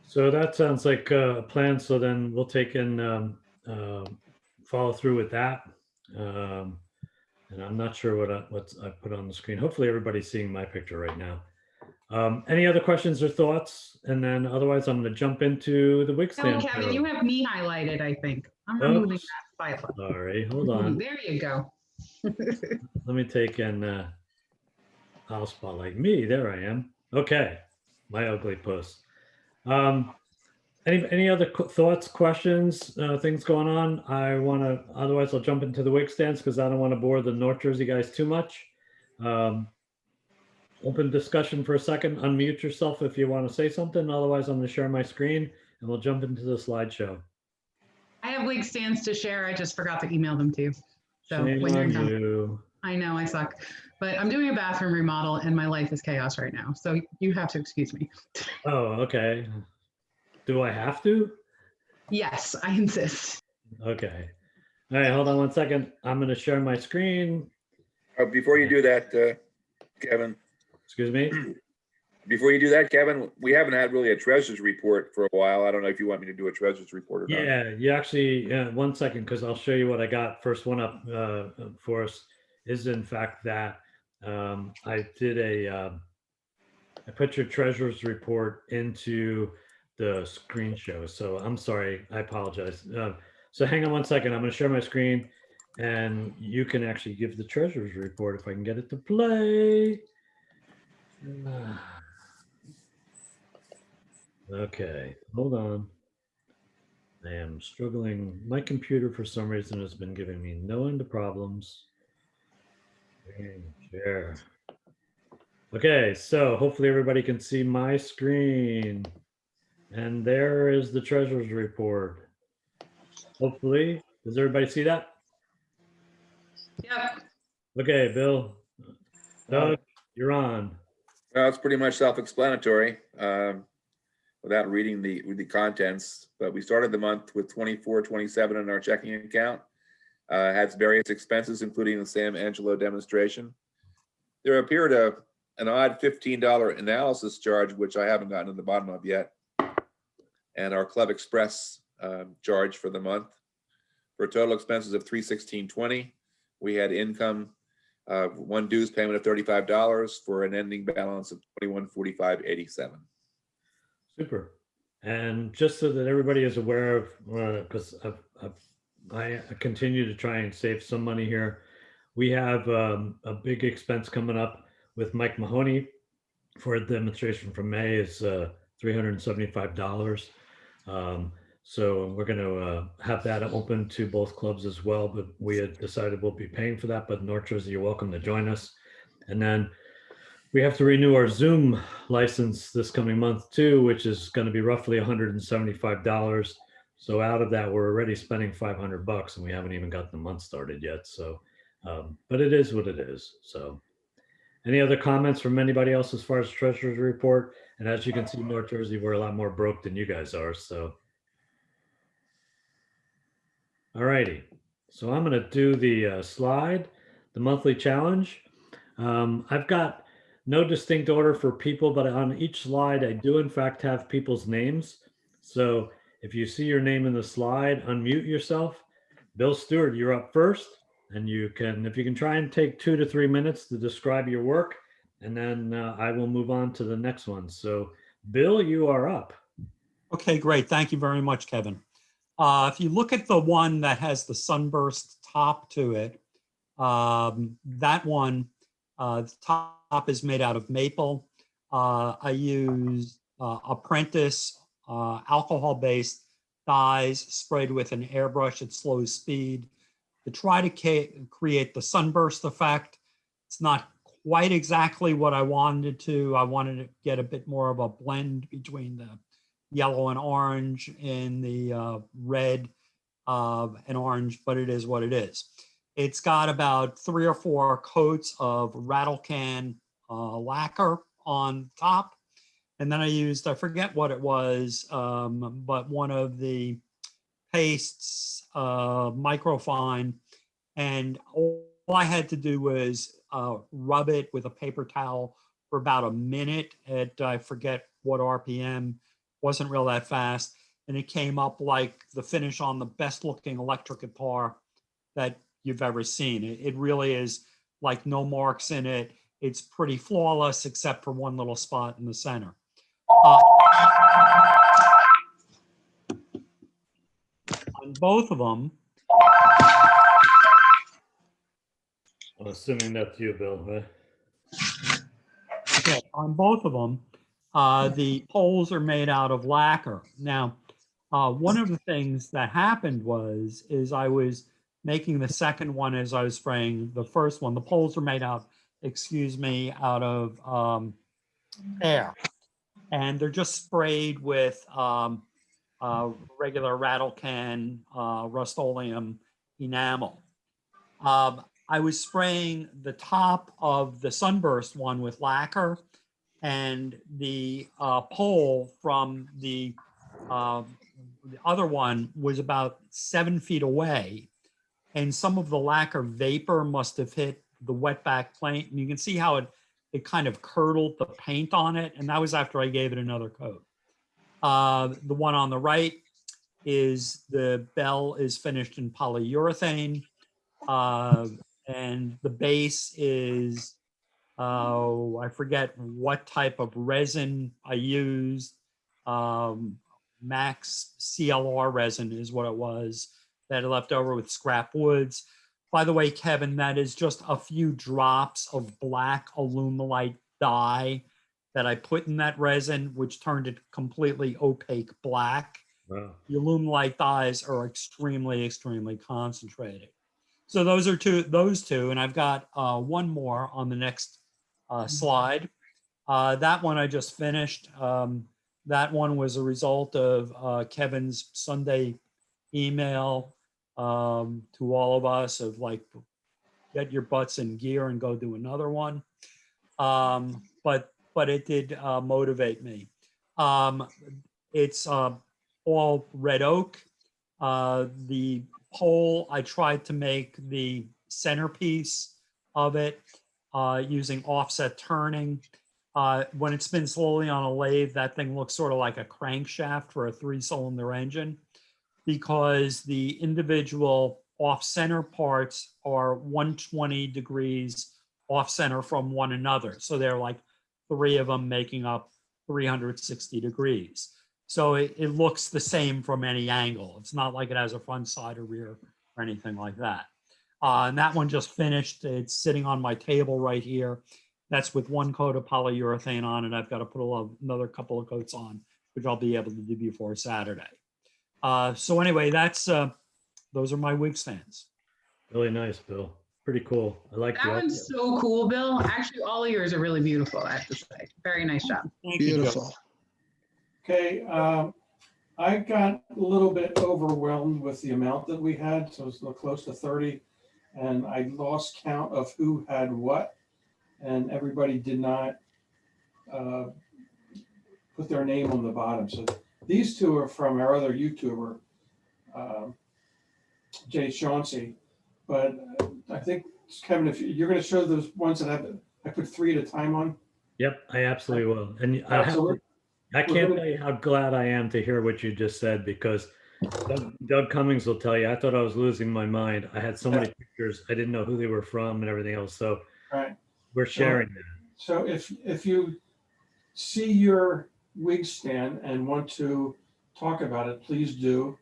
So that sounds like a plan. So then we'll take and follow through with that. And I'm not sure what I put on the screen. Hopefully everybody's seeing my picture right now. Any other questions or thoughts? And then otherwise, I'm going to jump into the Wig No, Stand Kevin, show. you have me highlighted, I think. I'm removing Oops. that spotlight. Sorry, hold on. There you go. Let me take and I'll spotlight me. There I am. Okay, my ugly puss. Any other thoughts, questions, things going on? I want to. Otherwise, I'll jump into the Wig Stands because I don't want to bore the North Jersey guys too much. Open discussion for a second. Unmute yourself if you want to say something. Otherwise, I'm going to share my screen and we'll jump into the slideshow. I have Wig Stands to share. I just forgot to email them to you. So Shame when you're on done. you. I know I suck, but I'm doing a bathroom remodel and my life is chaos right now. So you have to excuse me. Oh, okay. Do I have to? Yes, I insist. Okay. All right, hold on one second. I'm going to share my screen. Before you do that, Kevin, Excuse me. before you do that, Kevin, we haven't had really a treasurer's report for a while. I don't know if you want me to do a treasurer's report or not. Yeah, you actually, 1 second, because I'll show you what I got. First one up for us is in fact that I did I put your treasurer's report into the screen show. So I'm sorry, I apologize. So hang on 1 second. I'm going to share my screen and you can actually give the treasurer's report if I can get it to play. Okay, hold on. I am struggling. My computer, for some reason, has been giving me no end of problems. Share. Okay, so hopefully everybody can see my screen. And there is the treasurer's report. Hopefully, does everybody see that? Yep. Okay, Bill. Doug, you're on. Well, it's pretty much self-explanatory without reading the contents. But we started the month with 24.27 in our checking account. Has various expenses, including the Sam Angelo demonstration. There appeared an odd $15 analysis charge, which I haven't gotten to the bottom of yet, and our Club Express charge for the month. For total expenses of $316.20, we had income one dues payment of $35 for an ending balance of $21.45.87. Super. And just so that everybody is aware of, because I continue to try and save some money here. We have a big expense coming up with Mike Mahoney for a demonstration from May is $375. So we're going to have that open to both clubs as well, but we had decided we'll be paying for that. But North Jersey, you're welcome to join us. And then we have to renew our Zoom license this coming month too, which is going to be roughly $175. So out of that, we're already spending $500 and we haven't even got the month started yet. So, but it is what it is. So any other comments from anybody else as far as treasurer's report? And as you can see, North Jersey, we're a lot more broke than you guys are. So, all righty. So I'm going to do the slide, the monthly challenge. I've got no distinct order for people, but on each slide, I do in fact have people's names. So if you see your name in the slide, unmute yourself. Bill Stewart, you're up first. And you can, if you can try and take 2 to 3 minutes to describe your work, and then I will move on to the next one. So Bill, you are up. Okay, great. Thank you very much, Kevin. If you look at the one that has the sunburst top to it, that one, the top is made out of maple. I use Apprentice alcohol-based dyes sprayed with an airbrush at slow speed to try to create the sunburst effect. It's not quite exactly what I wanted to. I wanted to get a bit more of a blend between the yellow and orange and the red and orange, but it is what it is. It's got about 3 or 4 coats of rattle can lacquer on top. And then I used, I forget what it was, but one of the pastes, microfine, and all I had to do was rub it with a paper towel for about a minute at, I forget what RPM, wasn't real that fast. And it came up like the finish on the best looking electric guitar that you've ever seen. It really is like no marks in it. It's pretty flawless except for one little spot in the center. On both of them, I'm assuming that's you, Bill, right? yeah, on both of them, the poles are made out of lacquer. Now, one of the things that happened is I was making the second one as I was spraying the first one. The poles are made out, out of air, and they're just sprayed with regular rattle can Rust-Oleum enamel. I was spraying the top of the Sunburst one with lacquer, and the pole from the other one was about 7 feet away, and some of the lacquer vapor must have hit the wetback paint, and you can see how it kind of curdled the paint on it, and that was after I gave it another coat. The one on the right is the bell is finished in polyurethane, and the base is I forget what type of resin I used. Max CLR resin is what it was that I left over with scrap woods. By the way, Kevin, that is just a few drops of black aluminite dye that I put in that resin, which turned it completely opaque black. Wow. The aluminite dyes are extremely, extremely concentrated. So those are those two, and I've got one more on the next slide. That one I just finished. That one was a result of Kevin's Sunday email to all of us of like, get your butts in gear and go do another one. But it did motivate me. It's all red oak. The pole, I tried to make the centerpiece of it using offset turning. When it spins slowly on a lathe, that thing looks sort of like a crankshaft for a 3-cylinder engine, because the individual off-center parts are 120 degrees off-center from one another. So they're like 3 of them making up 360 degrees. So it looks the same from any angle. It's not like it has a front, side, or rear or anything like that. And that one just finished. It's sitting on my table right here. That's with 1 coat of polyurethane on it. I've got to put another couple of coats on, which I'll be able to do before Saturday. So anyway, that's those are my wig stands. Really nice, Bill. Pretty cool. I like That one's so cool, Bill. Actually, all of yours are really beautiful, I have to say. Very nice job. Thank Beautiful. Okay, I got a little bit overwhelmed with the amount that we had, so it's close to 30, and I lost count of who had what, and everybody did not put their name on the bottom. So these two are from our other YouTuber, Jay Chauncey, but I think, Kevin, if you're going to show those ones that I put 3 at a time on. Yep, I absolutely will. And I can't tell you how glad I am to hear what you just said, because Doug Cummings will tell you, I thought I was losing my mind. I had so many pictures. I didn't know who they were from and everything else. So we're sharing that. So if you see your wig stand and want to talk about it, please do.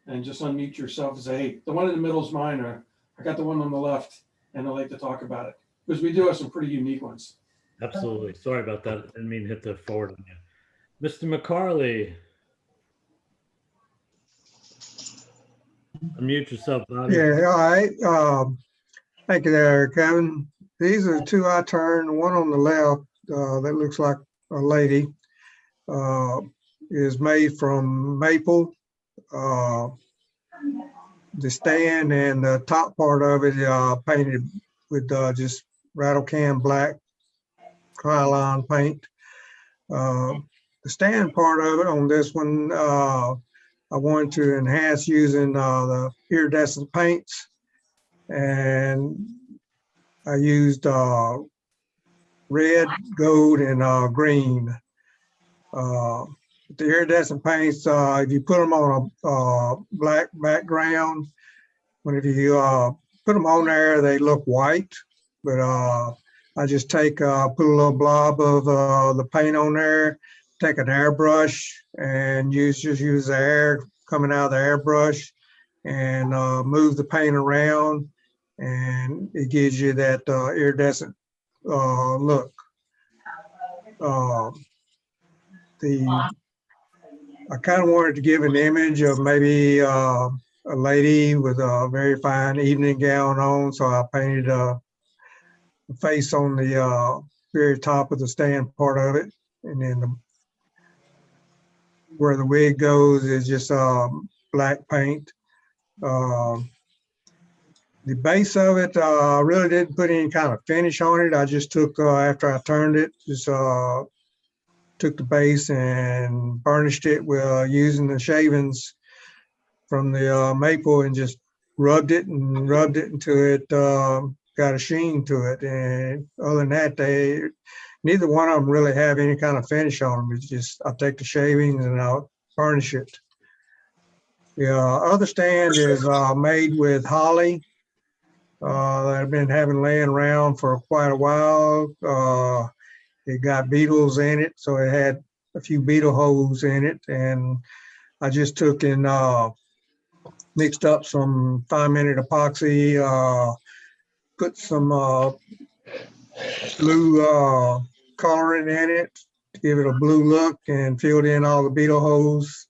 And just unmute yourself and say, hey, the one in the middle is mine, or I got the one on the left, and I'd like to talk about it. Because we do have some pretty unique ones. Absolutely. Sorry about that. I didn't mean to hit the forward on you. Mr. McCarley. Unmute yourself, Bobby. Yeah, all right. Thank you there, Kevin. These are the 2 I turned. The one on the left that looks like a lady is made from maple. The stand and the top part of it painted with just rattle can black Krylon paint. The stand part of it on this one, I wanted to enhance using the iridescent paints, and I used red, gold, and green. The iridescent paints, if you put them on a black background, whenever you put them on there, they look white, but I just take, put a little blob of the paint on there, take an airbrush and just use the air coming out of the airbrush and move the paint around, and it gives you that iridescent look. I kind of wanted to give an image of maybe a lady with a very fine evening gown on, so I painted a face on the very top of the stand part of it, and then where the wig goes is just black paint. The base of it, I really didn't put any kind of finish on it. I just took, after I turned it, just took the base and burnished it with using the shavings from the maple and just rubbed it until it got a sheen to it. And other than that, neither one of them really have any kind of finish on them. It's just, I take the shavings and I'll burnish it. The other stand is made with holly that I've been having laying around for quite a while. It got beetles in it, so it had a few beetle holes in it, and I just took and mixed up some 5-minute epoxy, put some blue coloring in it to give it a blue look, and filled in all the beetle holes.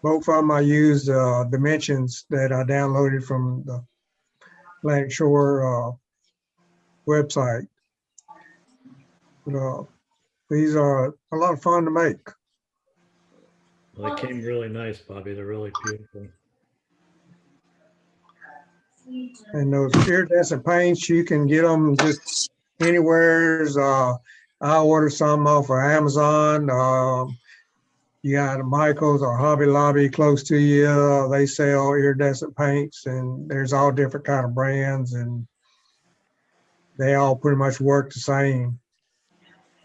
Both of them I used dimensions that I downloaded from the Atlantic Shore website. These are a lot of fun to make. Well, they came really nice, Bobby. They're really beautiful. And those iridescent paints, you can get them just anywhere. I ordered some off of Amazon. You got Michael's or Hobby Lobby close to you. They sell iridescent paints, and there's all different kind of brands, and they all pretty much work the same.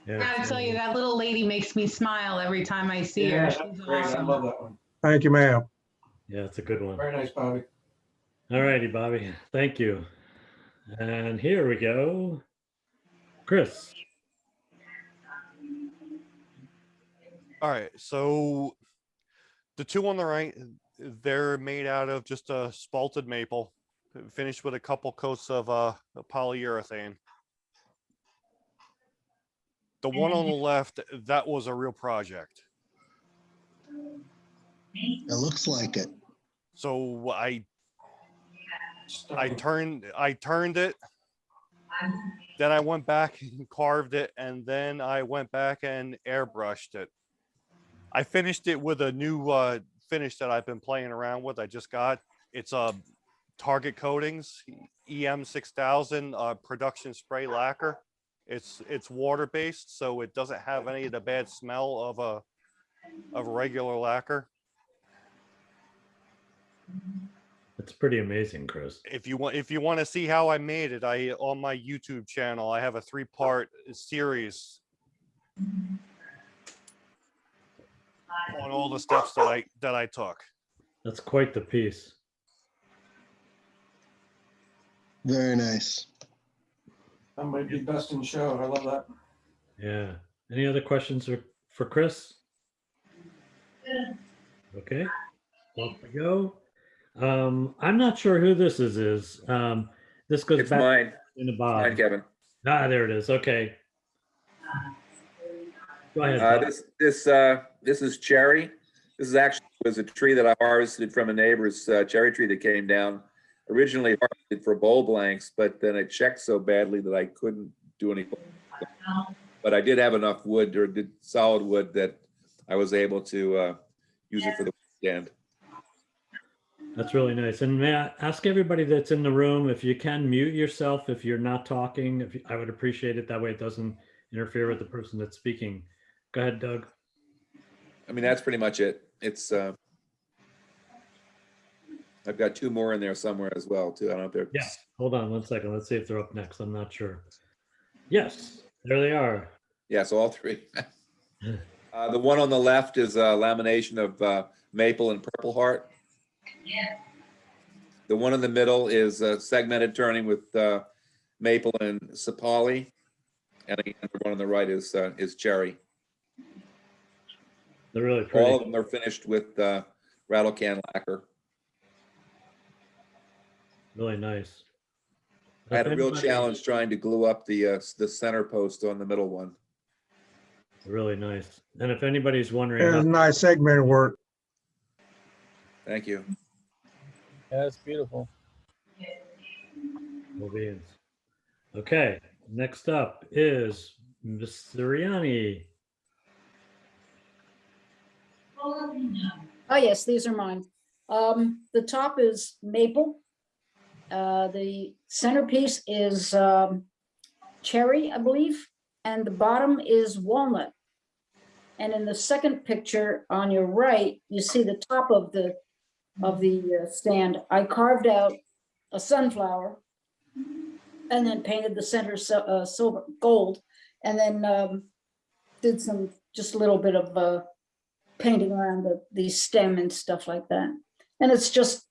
I gotta tell you, that little lady makes me smile every time I see her. Yeah, She's that's great. I awesome. love that one. Thank you, ma'am. Yeah, it's a good one. Very nice, Bobby. All righty, Bobby. Thank you. And here we go. Chris. All right, so the two on the right, they're made out of just a spalted maple, finished with a couple coats of polyurethane. The one on the left, that was a real project. It looks like it. So I turned it, then I went back and carved it, and then I went back and airbrushed it. I finished it with a new finish that I've been playing around with. I just got, it's Target Coatings EM 6000 production spray lacquer. It's water based, so it doesn't have any of the bad smell of a regular lacquer. It's pretty amazing, Chris. If you want to see how I made it, on my YouTube channel, I have a 3-part series on all the steps that I took. That's quite the piece. Very nice. That might be best in show. I love that. Yeah. Any other questions for Chris? Okay. Off we go. I'm not sure who this is. This goes It's back mine. in the Bob. Mine, Kevin. Ah, there it is. Okay. Go ahead. Bob. This is cherry. This is actually was a tree that I harvested from a neighbor's cherry tree that came down. Originally harvested for bowl blanks, but then it checked so badly that I couldn't do anything. But I did have enough wood, or did solid wood, that I was able to use it for the stand. That's really nice. And may I ask everybody that's in the room, if you can mute yourself if you're not talking, I would appreciate it. That way it doesn't interfere with the person that's speaking. Go ahead, Doug. I mean, that's pretty much it. It's I've got 2 more in there somewhere as well, too. I don't know if they're. Yeah, hold on 1 second. Let's see if they're up next. I'm not sure. Yes, there they are. Yeah, so all 3. The one on the left is a lamination of maple and purple heart. The one in the middle is segmented turning with maple and sapali. And again, the one on the right is cherry. They're really pretty. All of them are finished with rattle can lacquer. Really nice. I had a If real anybody- challenge trying to glue up the center post on the middle one. Really nice. And if anybody's wondering, There's how- nice segmented work. Thank you. Yeah, that's beautiful. Well, beans. Okay, next up is Mr. Riani. Oh, yes, these are mine. The top is maple. The centerpiece is cherry, I believe, and the bottom is walnut. And in the second picture on your right, you see the top of the stand. I carved out a sunflower and then painted the center silver gold, and then did some just a little bit of painting around the stem and stuff like that. And it's just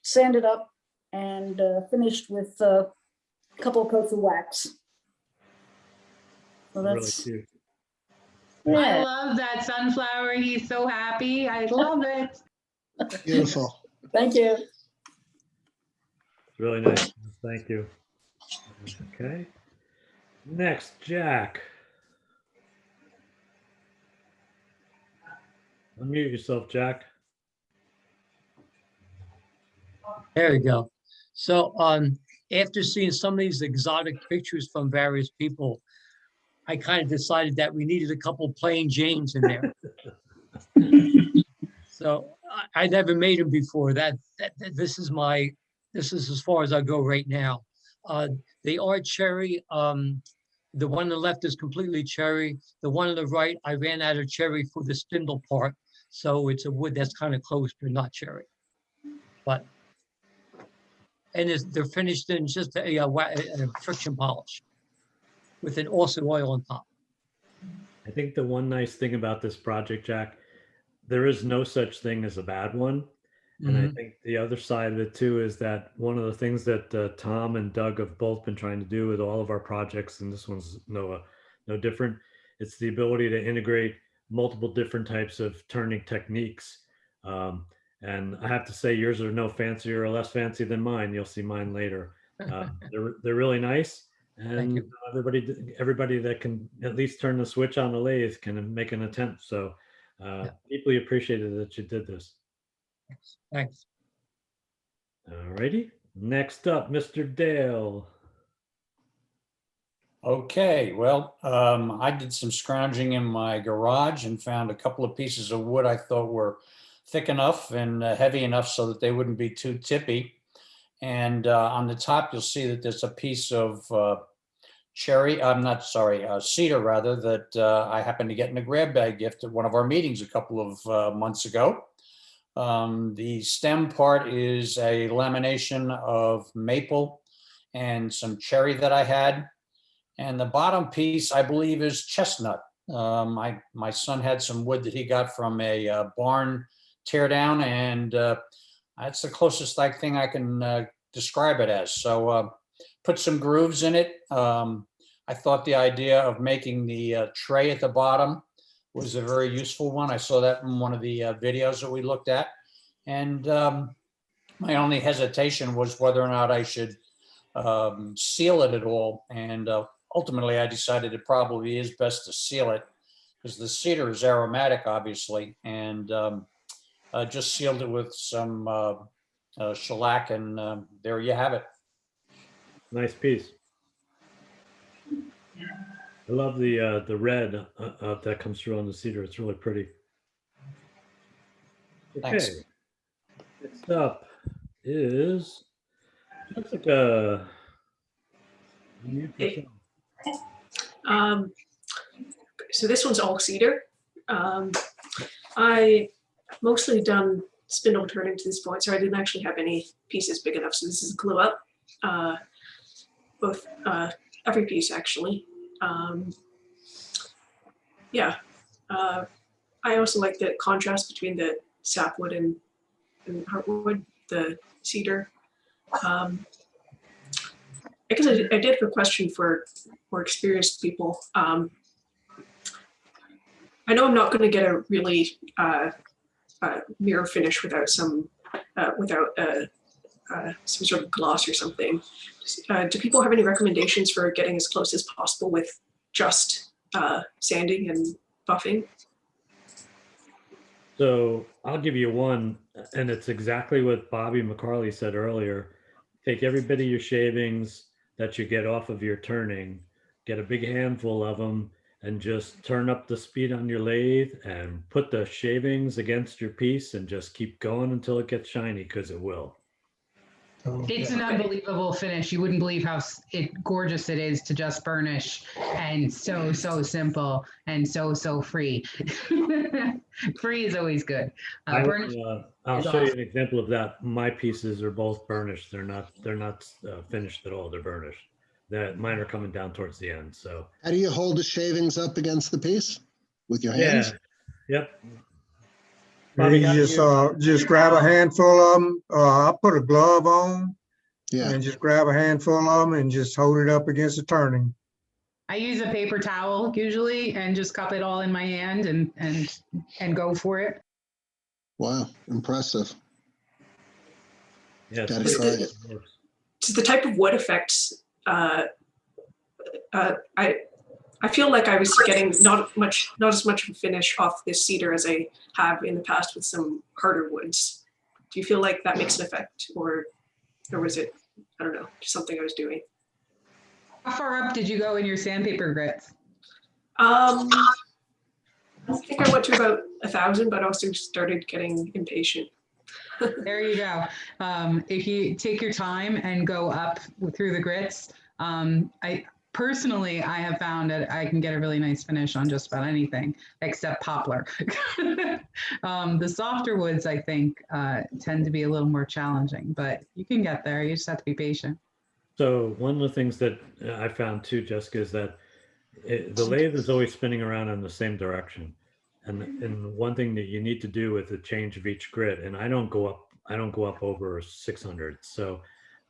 sanded up and finished with a couple of coats of wax. So Really that's cute. I yeah. love that sunflower. He's so happy. I love it. Beautiful. Thank you. Really nice. Thank you. Okay. Next, Jack. Unmute yourself, Jack. There you go. So after seeing some of these exotic pictures from various people, I kind of decided that we needed a couple plain Janes in there. So I never made them before. This is as far as I go right now. They are cherry. The one on the left is completely cherry. The one on the right, I ran out of cherry for the spindle part. So it's a wood that's kind of close, but not cherry. But, and they're finished in just a friction polish with an also oil on top. I think the one nice thing about this project, Jack, there is no such thing as a bad one. And I think the other side of it too is that one of the things that Tom and Doug have both been trying to do with all of our projects, and this one's no different, it's the ability to integrate multiple different types of turning techniques. And I have to say, yours are no fancier or less fancy than mine. You'll see mine later. They're really nice, and everybody that can at least turn the switch on the lathe can make an attempt. So deeply appreciated that you did this. Thanks. All righty. Next up, Mr. Dale. Okay, well, I did some scrounging in my garage and found a couple of pieces of wood I thought were thick enough and heavy enough so that they wouldn't be too tippy. And on the top, you'll see that there's a piece of cedar rather, that I happened to get in a grab bag gift at one of our meetings a couple of months ago. The stem part is a lamination of maple and some cherry that I had. And the bottom piece, I believe, is chestnut. My son had some wood that he got from a barn teardown, and that's the closest thing I can describe it as. So put some grooves in it. I thought the idea of making the tray at the bottom was a very useful one. I saw that in one of the videos that we looked at. And my only hesitation was whether or not I should seal it at all. And ultimately, I decided it probably is best to seal it because the cedar is aromatic, obviously, and just sealed it with some shellac, and there you have it. Nice piece. I love the red that comes through on the cedar. It's really pretty. Okay. Thanks. Next up is Jessica. Hey. So this one's all cedar. I mostly done spindle turning to this point, so I didn't actually have any pieces big enough. So this is a glue up, every piece actually. I also like the contrast between the sapwood and heartwood, the cedar. I guess I did have a question for more experienced people. I know I'm not going to get a really mirror finish without some sort of gloss or something. Do people have any recommendations for getting as close as possible with just sanding and buffing? So I'll give you one, and it's exactly what Bobby McCarley said earlier. Take every bit of your shavings that you get off of your turning, get a big handful of them, and just turn up the speed on your lathe and put the shavings against your piece and just keep going until it gets shiny, because it will. It's an unbelievable finish. You wouldn't believe how gorgeous it is to just burnish, and so simple and so free. Free is always good. Burnish I'll is show you awesome. an example of that. My pieces are both burnished. They're not finished at all. They're burnished. Mine are coming down towards the end. So How do you hold the shavings up against the piece? With your hands? Yep. You just grab a handful of them. I put a glove on. Yeah. And just grab a handful of them and just hold it up against the turning. I use a paper towel usually and just cup it all in my hand and go for it. Wow, impressive. Yeah, Gotta try it. Does the type of wood affect? I feel like I was getting not as much of a finish off this cedar as I have in the past with some harder woods. Do you feel like that makes an effect, or was it, I don't know, just something I was doing? How far up did you go in your sandpaper grits? I think I went to about 1,000, but also started getting impatient. There you go. If you take your time and go up through the grits, I have found that I can get a really nice finish on just about anything except poplar. The softer woods, I think, tend to be a little more challenging, but you can get there. You just have to be patient. So one of the things that I found too, Jessica, is that the lathe is always spinning around in the same direction. And one thing that you need to do with the change of each grit, and I don't go up over 600. So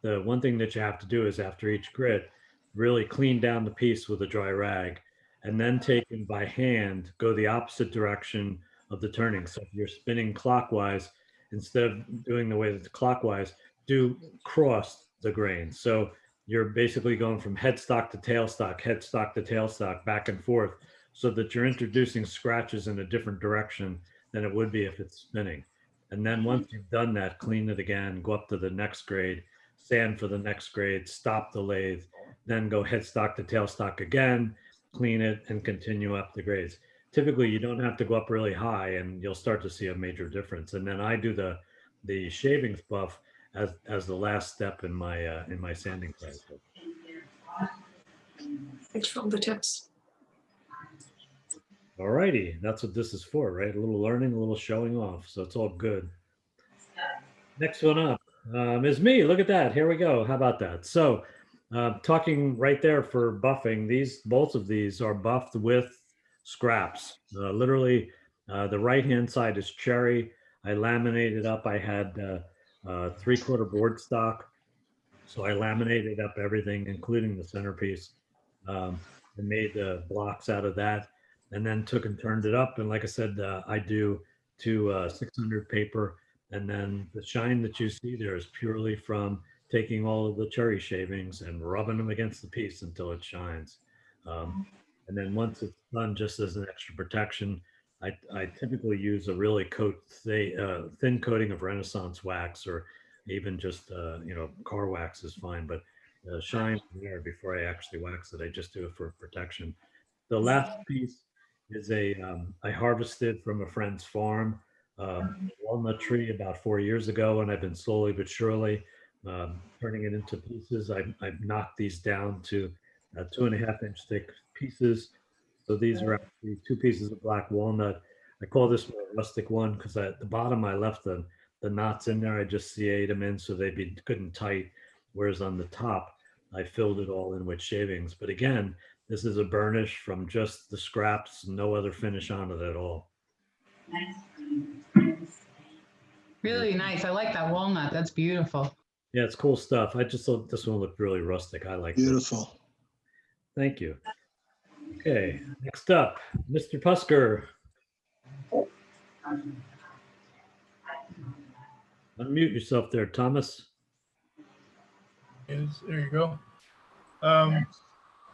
the one thing that you have to do is after each grit, really clean down the piece with a dry rag, and then take it by hand, go the opposite direction of the turning. So if you're spinning clockwise, instead of doing the way that's clockwise, do cross the grain. So you're basically going from headstock to tailstock, back and forth, so that you're introducing scratches in a different direction than it would be if it's spinning. And then once you've done that, clean it again, go up to the next grade, sand for the next grade, stop the lathe, then go headstock to tailstock again, clean it, and continue up the grades. Typically, you don't have to go up really high, and you'll start to see a major difference. And then I do the shavings buff as the last step in my sanding process. Thanks for all the tips. All righty, that's what this is for, right? A little learning, a little showing off. So it's all good. Next one up is me. Look at that. Here we go. How about that? So talking right there for buffing, both of these are buffed with scraps. Literally, the right-hand side is cherry. I laminated up. I had 3/4 board stock. So I laminated up everything, including the centerpiece, and made the blocks out of that, and then took and turned it up. And like I said, I do to 600 paper. And then the shine that you see there is purely from taking all of the cherry shavings and rubbing them against the piece until it shines. And then once it's done, just as an extra protection, I typically use a really thin coating of Renaissance wax, or even just car wax is fine, but shine there before I actually wax it. I just do it for protection. The last piece is I harvested from a friend's farm, walnut tree about 4 years ago, and I've been slowly but surely turning it into pieces. I've knocked these down to 2.5 inch thick pieces. So these are actually 2 pieces of black walnut. I call this my rustic one because at the bottom I left the knots in there. I just CA'd them in so they'd be good and tight. Whereas on the top, I filled it all in with shavings. But again, this is a burnish from just the scraps, no other finish on it at all. Really nice. I like that walnut. That's beautiful. Yeah, it's cool stuff. I just thought this one looked really rustic. I like it. Beautiful. Thank you. Okay, next up, Mr. Pusker. Unmute yourself there, Thomas. There you go.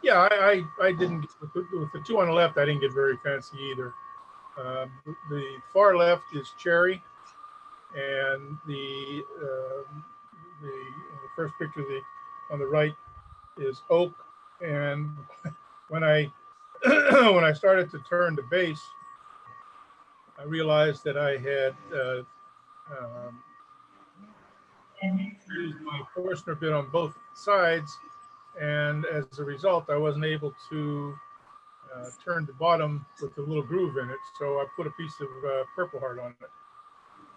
Yeah, I didn't get, with the two on the left, I didn't get very fancy either. The far left is cherry, and the first picture, on the right, is oak. And when I when I started to turn the base, I realized that I had used my Forstner bit on both sides, and as a result, I wasn't able to turn the bottom with a little groove in it. So I put a piece of Purple Heart on it,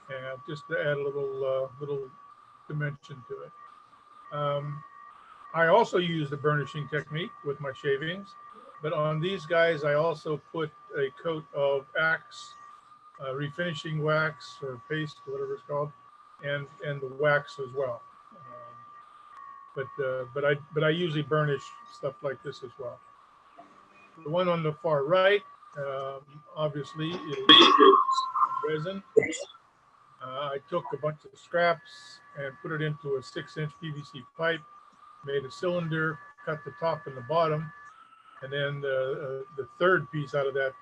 and just to add a little dimension to it. I also use the burnishing technique with my shavings, but on these guys, I also put a coat of Axe refinishing wax or paste, whatever it's called, and the wax as well. But I usually burnish stuff like this as well. The one on the far right, obviously, is resin. I took a bunch of scraps and put it into a 6-inch PVC pipe, made a cylinder, cut the top and the bottom, and then the third piece out of that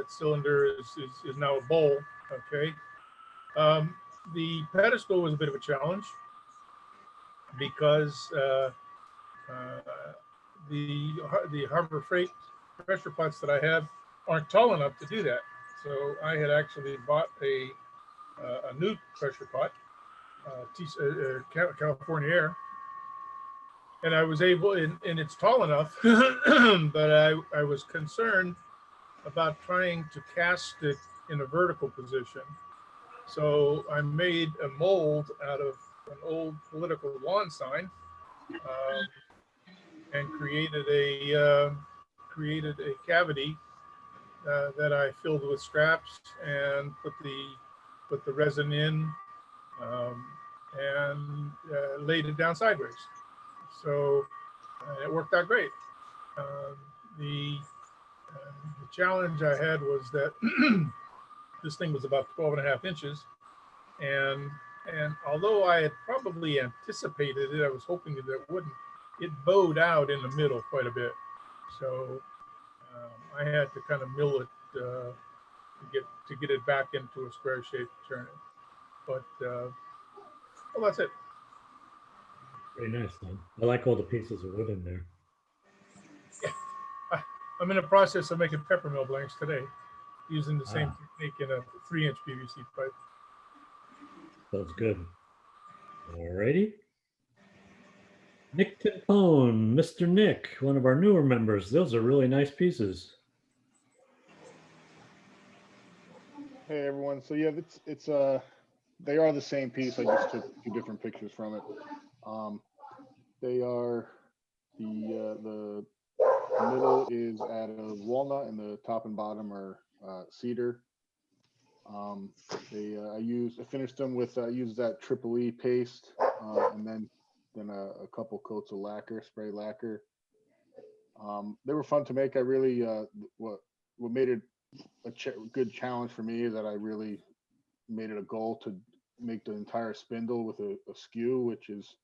cylinder is now a bowl. Okay. The pedestal was a bit of a challenge because the Harbor Freight pressure pots that I have aren't tall enough to do that. So I had actually bought a new pressure pot, California Air, and I was able, and it's tall enough, but I was concerned about trying to cast it in a vertical position. So I made a mold out of an old political lawn sign, and created a cavity that I filled with scraps and put the resin in, and laid it down sideways. So it worked out great. The challenge I had was that this thing was about 12.5 inches. And although I had probably anticipated it, I was hoping that it wouldn't, it bowed out in the middle quite a bit. So I had to kind of mill it to get it back into a square shape to turn it. But well, that's it. Very nice, man. I like all the pieces of wood in there. Yeah, I'm in the process of making peppermill blanks today, using the same technique in a 3-inch PVC pipe. Sounds good. All righty. Nick Timpone, Mr. Nick, one of our newer members. Those are really nice pieces. Hey everyone. So yeah, it's they are the same piece. I just took 2 different pictures from it. They are the middle is out of walnut and the top and bottom are cedar. I finished them with I used that Triple E paste and then a couple coats of lacquer, spray lacquer. They were fun to make. I really what made it a good challenge for me is that I really made it a goal to make the entire spindle with a skew, which is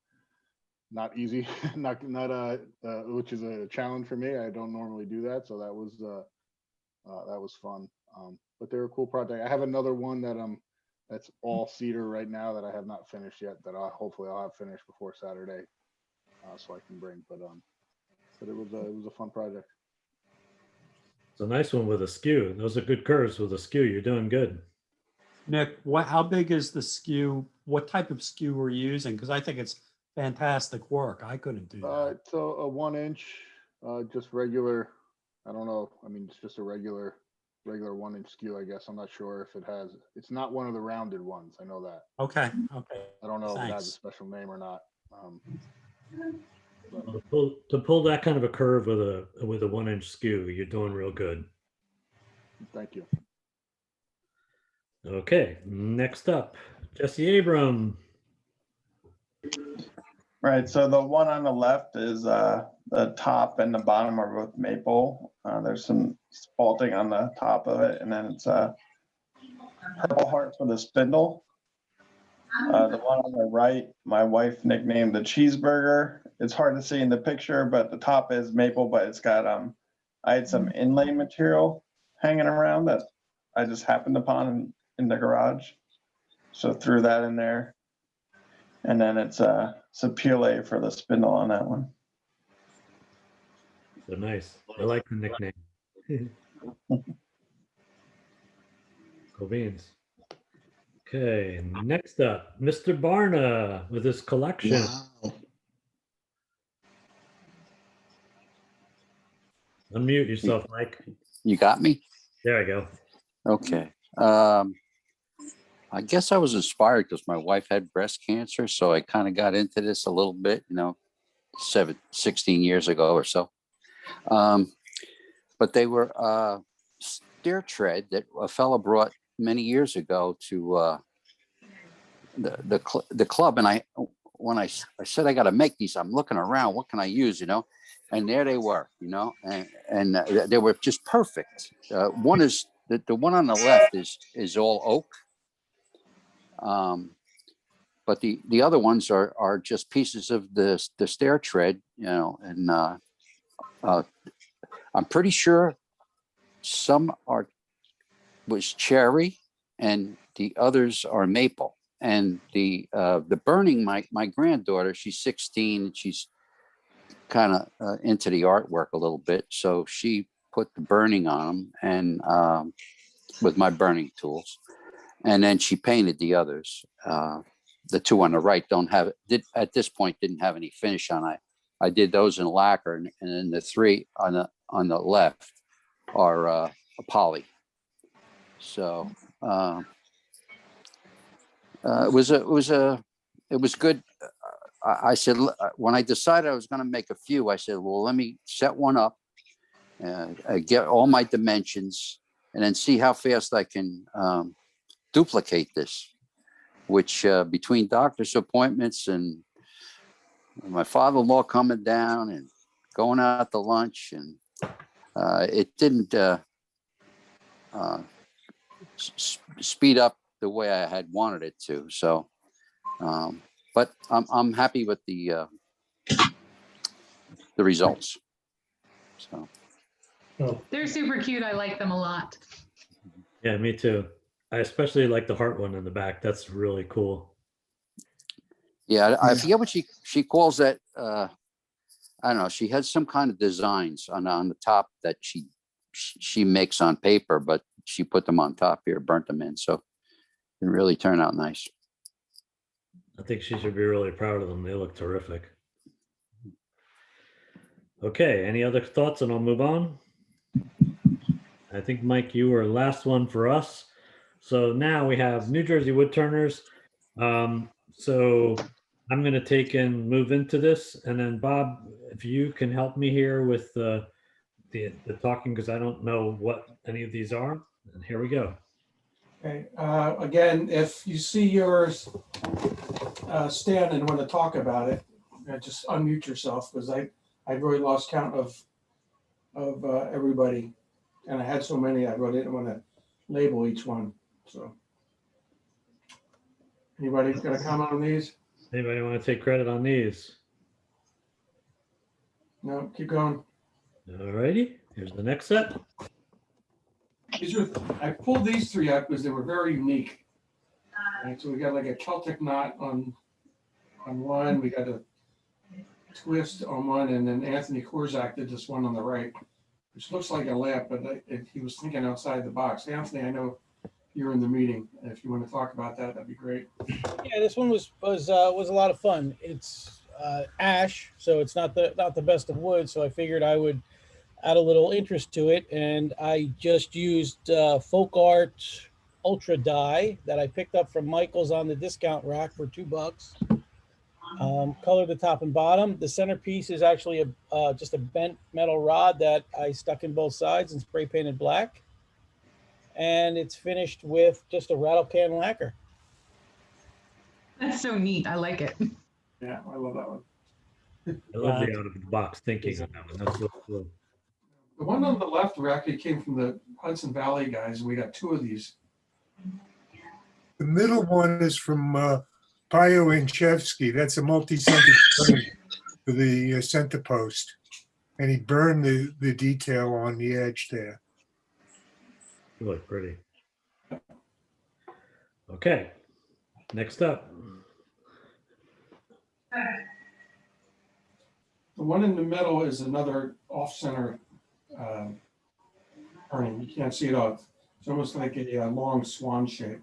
not easy, which is a challenge for me. I don't normally do that, so that was fun. But they're a cool project. I have another one that's all cedar right now that I have not finished yet. That hopefully I'll have finished before Saturday, so I can bring. But it was a fun project. It's a nice one with a skew. Those are good curves with a skew. You're doing good. Nick, how big is the skew? What type of skew were you using? Because I think it's fantastic work. I couldn't do that. It's a 1-inch, just regular. I don't know. I mean, it's just a regular 1-inch skew, I guess. I'm not sure if it has. It's not one of the rounded ones. I know that. Okay. I don't know if it has a Thanks. special name or not. To pull that kind of a curve with a 1-inch skew, you're doing real good. Thank you. Okay, next up, Jesse Abram. Right, so the one on the left is the top and the bottom are both maple. There's some spalting on the top of it, and then it's a purple heart for the spindle. The one on the right, my wife nicknamed the cheeseburger. It's hard to see in the picture, but the top is maple, but it's got I had some inlay material hanging around that I just happened upon in the garage. So threw that in there. And then it's a puree for the spindle on that one. So nice. I like the nickname. Cool beans. Okay, next up, Mr. Barna with his collection. Wow. Unmute yourself, Mike. You got me? There I go. Okay. I guess I was inspired because my wife had breast cancer. So I kind of got into this a little bit, 16 years ago or so. But they were stair tread that a fella brought many years ago to the club. And when I said, I got to make these, I'm looking around, what can I use, and there they were, and they were just perfect. One is the one on the left is all oak. But the other ones are just pieces of the stair tread, and I'm pretty sure some was cherry and the others are maple. And the burning, my granddaughter, she's 16, and she's kind of into the artwork a little bit. So she put the burning on them and with my burning tools. And then she painted the others. The two on the right at this point didn't have any finish on. I did those in lacquer, and then the three on the left are a poly. So it was good. I said, when I decided I was going to make a few, I said, well, let me set one up, get all my dimensions, and then see how fast I can duplicate this, which between doctor's appointments and my father-in-law coming down and going out to lunch, and it didn't speed up the way I had wanted it to. So, but I'm happy with the results. So They're super cute. I like them a lot. Yeah, me too. I especially like the heart one in the back. That's really cool. Yeah, I forget what she calls that. I don't know. She has some kind of designs on the top that she makes on paper, but she put them on top here, burnt them in. So it really turned out nice. I think she should be really proud of them. They look terrific. Okay, any other thoughts, and I'll move on. I think, Mike, you were last one for us. So now we have New Jersey Woodturners. So I'm going to move into this, and then Bob, if you can help me here with the talking, because I don't know what any of these are. And here we go. Okay, again, if you see yours stand and want to talk about it, just unmute yourself, because I've really lost count of everybody, and I had so many I really didn't want to label each one. So, anybody got a comment on these? Anybody want to take credit on these? No, keep going. All righty, here's the next set. I pulled these three up because they were very unique. Right, so we got like a Celtic knot on one, we got a twist on one, and then Anthony Korzak did this one on the right, which looks like a lamp, but he was thinking outside the box. Anthony, I know you're in the meeting. If you want to talk about that, that'd be great. Yeah, this one was a lot of fun. It's ash, so it's not the best of wood. So I figured I would add a little interest to it, and I just used Folk Art Ultra dye that I picked up from Michael's on the discount rack for $2. Colored the top and bottom. The centerpiece is actually just a bent metal rod that I stuck in both sides and spray painted black. And it's finished with just a rattle can lacquer. That's so neat. I like it. Yeah, I love that one. I love the out of the box thinking on that one. That's really cool. The one on the left, we actually came from the Hudson Valley guys, and we got 2 of these. The middle one is from Payo Inchevsky. That's a multi-center for the center post. And he burned the detail on the edge there. Really pretty. Okay, next up. The one in the middle is another off-center turning. You can't see it all. It's almost like a long swan shape.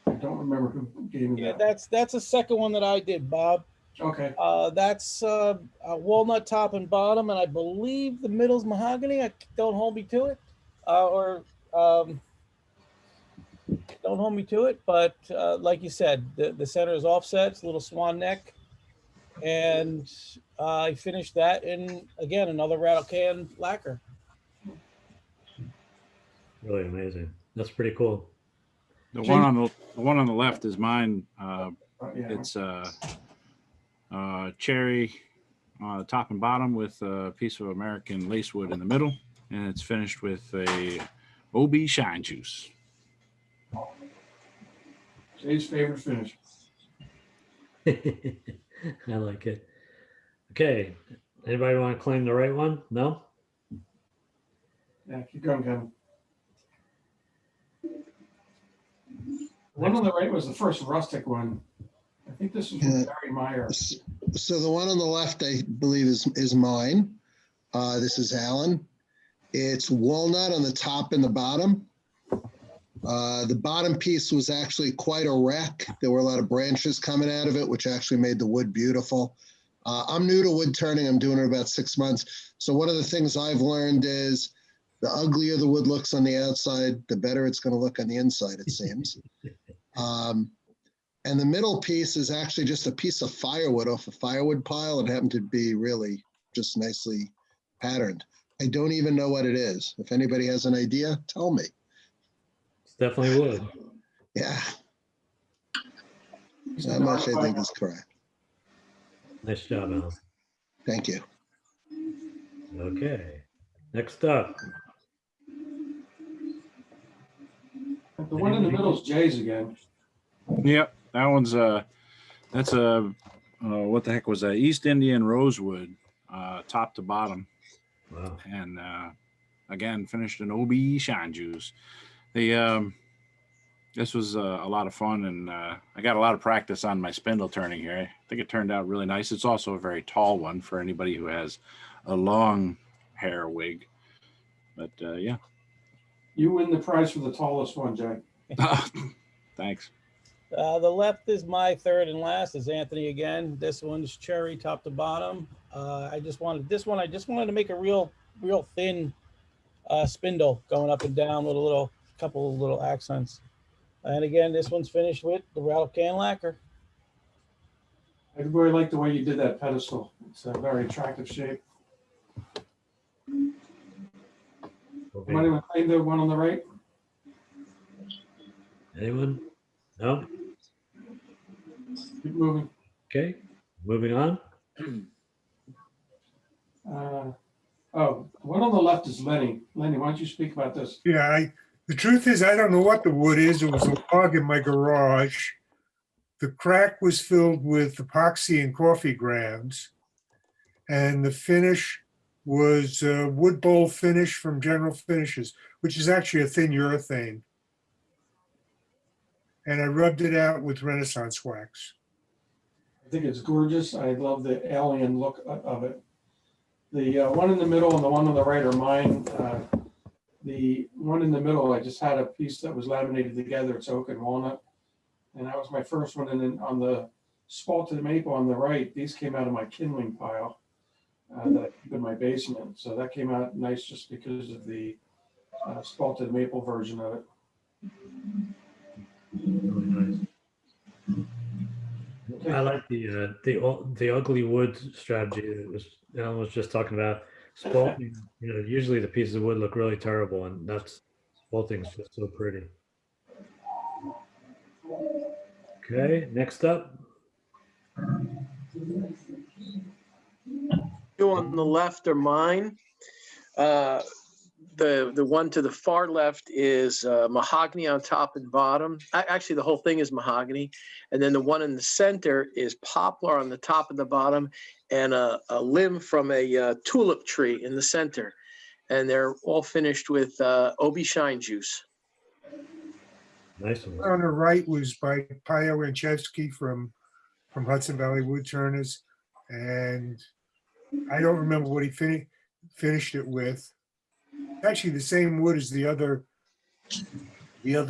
I don't remember who gave me Yeah, that. that's the second one that I did, Bob. Okay. That's a walnut top and bottom, and I believe the middle's mahogany. Don't hold me to it, don't hold me to it. But like you said, the center is offset. It's a little swan neck, and I finished that in again another rattle can lacquer. Really amazing. That's pretty cool. The one on the left is mine. It's cherry top and bottom with a piece of American lacewood in the middle, and it's finished with a OB shine juice. Jay's favorite finish. I like it. Okay, anybody want to claim the right one? No? Yeah, keep going, Kevin. The one on the right was the first rustic one. I think this is from Barry Meyer. So the one on the left, I believe, is mine. This is Alan. It's walnut on the top and the bottom. The bottom piece was actually quite a wreck. There were a lot of branches coming out of it, which actually made the wood beautiful. I'm new to wood turning. I'm doing it about 6 months. So one of the things I've learned is the uglier the wood looks on the outside, the better it's going to look on the inside, it seems. And the middle piece is actually just a piece of firewood off a firewood pile. It happened to be really just nicely patterned. I don't even know what it is. If anybody has an idea, tell me. It's definitely wood. Yeah. That much I think is correct. Nice job, Alan. Thank you. Okay, next up. The one in the middle is Jay's again. Yep, that one's that's a what the heck was that? East Indian rosewood, top to bottom. Wow. And again, finished in OB shine juice. This was a lot of fun, and I got a lot of practice on my spindle turning here. I think it turned out really nice. It's also a very tall one for anybody who has a long hair wig. But yeah. You win the prize for the tallest one, Jay. Thanks. The left is my third and last. Is Anthony again. This one's cherry top to bottom. I just wanted to make a real thin spindle going up and down with a couple of little accents. And again, this one's finished with the rattle can lacquer. I really like the way you did that pedestal. It's a very attractive shape. Somebody want to claim the one on the right? Anyone? No? Keep moving. Okay, moving on. The one on the left is Lenny. Lenny, why don't you speak about this? Yeah, the truth is, I don't know what the wood is. It was a log in my garage. The crack was filled with epoxy and coffee grounds. And the finish was wood bowl finish from General Finishes, which is actually a thin urethane. And I rubbed it out with Renaissance wax. I think it's gorgeous. I love the alien look of it. The one in the middle and the one on the right are mine. The one in the middle, I just had a piece that was laminated together. It's oak and walnut. And that was my first one. And then on the spalted maple on the right, these came out of my kindling pile that I keep in my basement. So that came out nice just because of the spalted maple version of it. Really nice. I like the ugly wood strategy that Alan was just talking about. Spalting, usually the pieces of wood look really terrible, and spalting is just so pretty. Okay, next up. Two on the left are mine. The one to the far left is mahogany on top and bottom. Actually, the whole thing is mahogany. And then the one in the center is poplar on the top and the bottom, and a limb from a tulip tree in the center. And they're all finished with Obi Shine juice. Nice one. On the right was by Pio Ranchevsky from Hudson Valley Woodturners. And I don't remember what he finished it with. Actually, the same wood as the other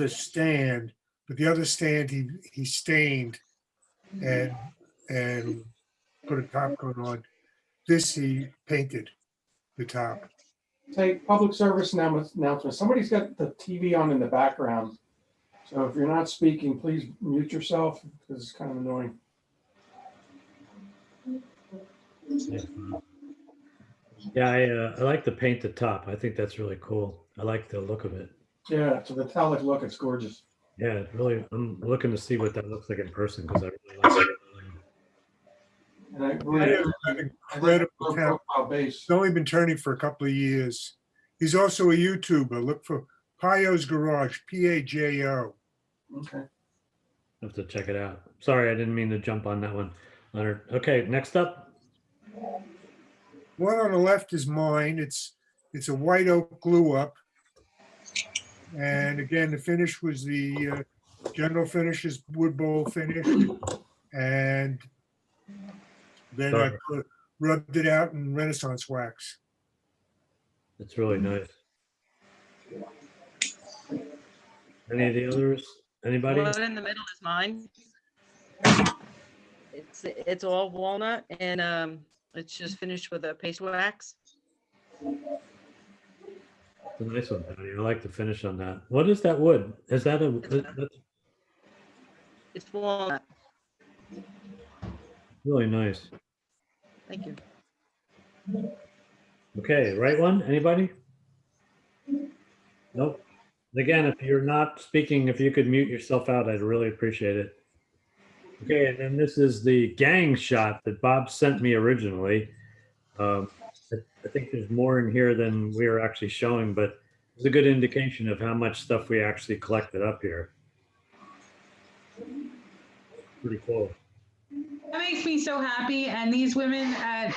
stand, but the other stand he stained and put a top coat on. This he painted the top. Say, public service announcement. Somebody's got the TV on in the background. So if you're not speaking, please mute yourself because it's kind of annoying. Yeah, I like to paint the top. I think that's really cool. I like the look of it. Yeah, it's a metallic look. It's gorgeous. Yeah, it really. I'm looking to see what that looks like in person because I really like it. And I believe Incredible talent. He's only been turning for a couple of years. He's also a YouTuber. Look for Pajo's Garage, Pajo. Okay. I have to check it out. Sorry, I didn't mean to jump on that one, Leonard. Okay, next up. One on the left is mine. It's a white oak glue up. And again, the finish was the general finish is wood bowl finish. And then I rubbed it out in Renaissance wax. It's really nice. Any of the others? Anybody? The one in the middle is mine. It's all walnut and it's just finished with a paste wax. It's a nice one, Patty. I like the finish on that. What is that wood? Is that It's walnut. really nice? Thank you. Okay, right one? Anybody? Nope. Again, if you're not speaking, if you could mute yourself out, I'd really appreciate it. Okay, and then this is the gang shot that Bob sent me originally. I think there's more in here than we are actually showing, but it's a good indication of how much stuff we actually collected up here. Pretty cool. That makes me so happy. And these women at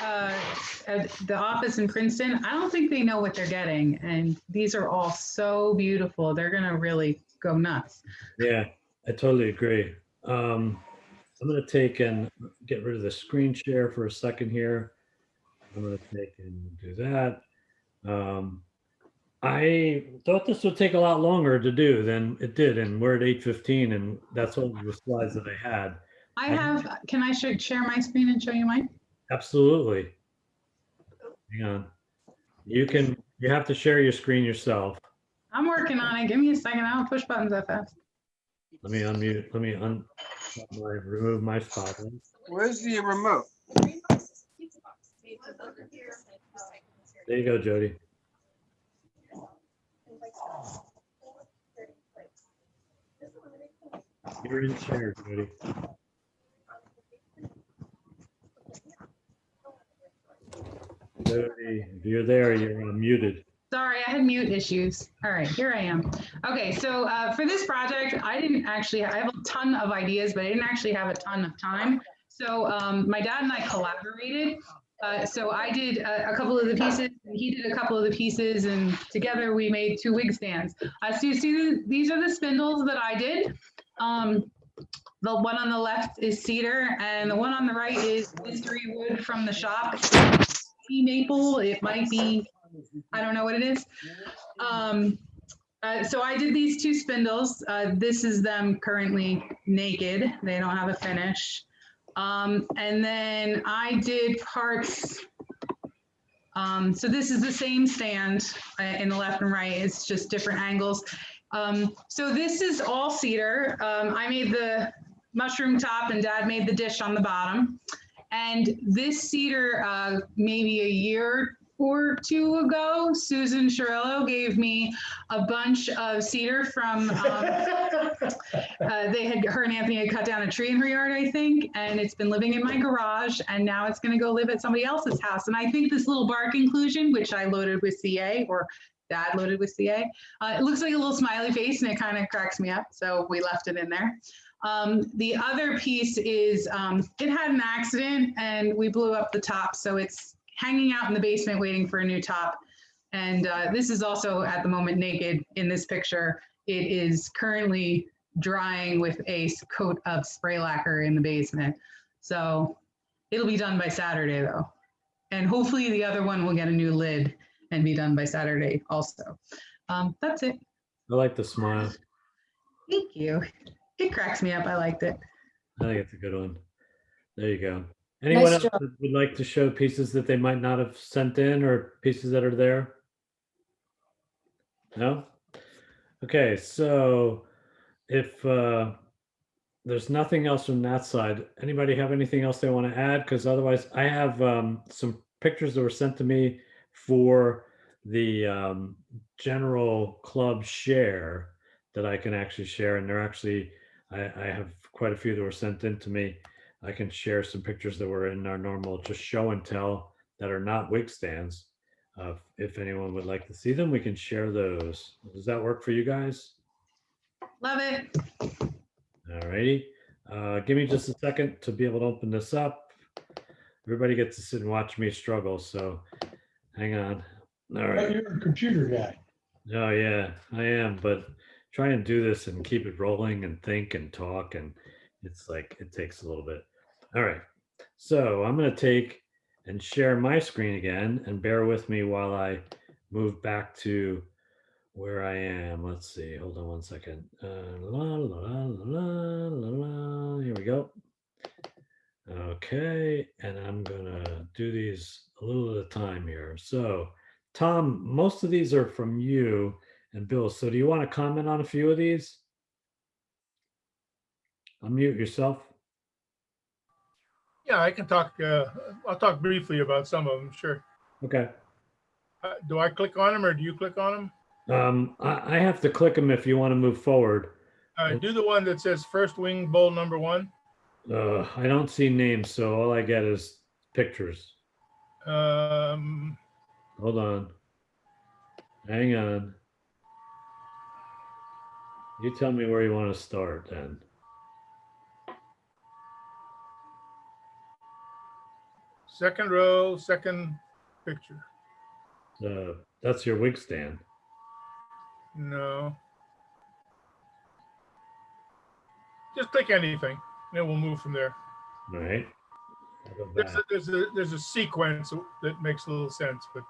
the office in Princeton, I don't think they know what they're getting. And these are all so beautiful. They're going to really go nuts. Yeah, I totally agree. I'm going to take and get rid of the screen share for a second here. I'm going to take and do that. I thought this would take a lot longer to do than it did, and we're at 8:15, and that's all the slides that I had. Can I share my screen and show you mine? Absolutely. Hang on. You have to share your screen yourself. I'm working on it. Give me a second. I don't push buttons that fast. Let me unmute. Let me remove my spotlight. Where's the remote? There you go, Jody. You're in share, Jody. Jody, if you're there, you're muted. Sorry, I had mute issues. All right, here I am. Okay, so for this project, I have a ton of ideas, but I didn't actually have a ton of time. So my dad and I collaborated. So I did a couple of the pieces, and he did a couple of the pieces, and together we made 2 wig stands. So you see, these are the spindles that I did. The one on the left is cedar, and the one on the right is mystery wood from the shop. Maple, it might be, I don't know what it is. So I did these 2 spindles. This is them currently naked. They don't have a finish. And then I did parts. So this is the same stand in the left and right. It's just different angles. So this is all cedar. I made the mushroom top and Dad made the dish on the bottom. And this cedar, maybe a year or two ago, Susan Chirillo gave me a bunch of cedar from, her and Anthony had cut down a tree in her yard, I think, and it's been living in my garage, and now it's gonna go live at somebody else's house. And I think this little bark inclusion, which I loaded with CA, or Dad loaded with CA, it looks like a little smiley face and it kind of cracks me up, so we left it in there. The other piece is, it had an accident and we blew up the top, so it's hanging out in the basement waiting for a new top. And this is also at the moment naked in this picture. It is currently drying with a coat of spray lacquer in the basement. So it'll be done by Saturday though. And hopefully the other one will get a new lid and be done by Saturday also. That's it. I like the smile. Thank you. It cracks me up. I liked it. I think it's a good one. There you go. Anyone Nice else job. that would like to show pieces that they might not have sent in or pieces that are there? No? Okay, so if there's nothing else from that side, anybody have anything else they want to add? Because otherwise, I have some pictures that were sent to me for the general club share that I can actually share. And they're actually, I have quite a few that were sent in to me. I can share some pictures that were in our normal just show and tell that are not wig stands. If anyone would like to see them, we can share those. Does that work for you guys? Love it. All righty. Give me just a second to be able to open this up. Everybody gets to sit and watch me struggle, so hang on. All right. You're a computer guy. Oh yeah, I am, but try and do this and keep it rolling and think and talk, and it's like it takes a little bit. All right. So I'm going to take and share my screen again, and bear with me while I move back to where I am. Let's see. Hold on one second. La, la, la, la, la, la. Here we go. Okay, and I'm gonna do these a little at a time here. So, Tom, most of these are from you and Bill. So, do you want to comment on a few of these? Unmute yourself. Yeah, I can talk. I'll talk briefly about some of them. Sure. Okay. Do I click on them or do you click on them? I have to click them if you want to move forward. Do the one that says first wing bowl number 1. I don't see names, so all I get is pictures. Hold on. Hang on. You tell me where you want to start then. Second row, second picture. That's your wig stand. No. Just click anything, and then we'll move from there. All right. There's a sequence that makes a little sense, but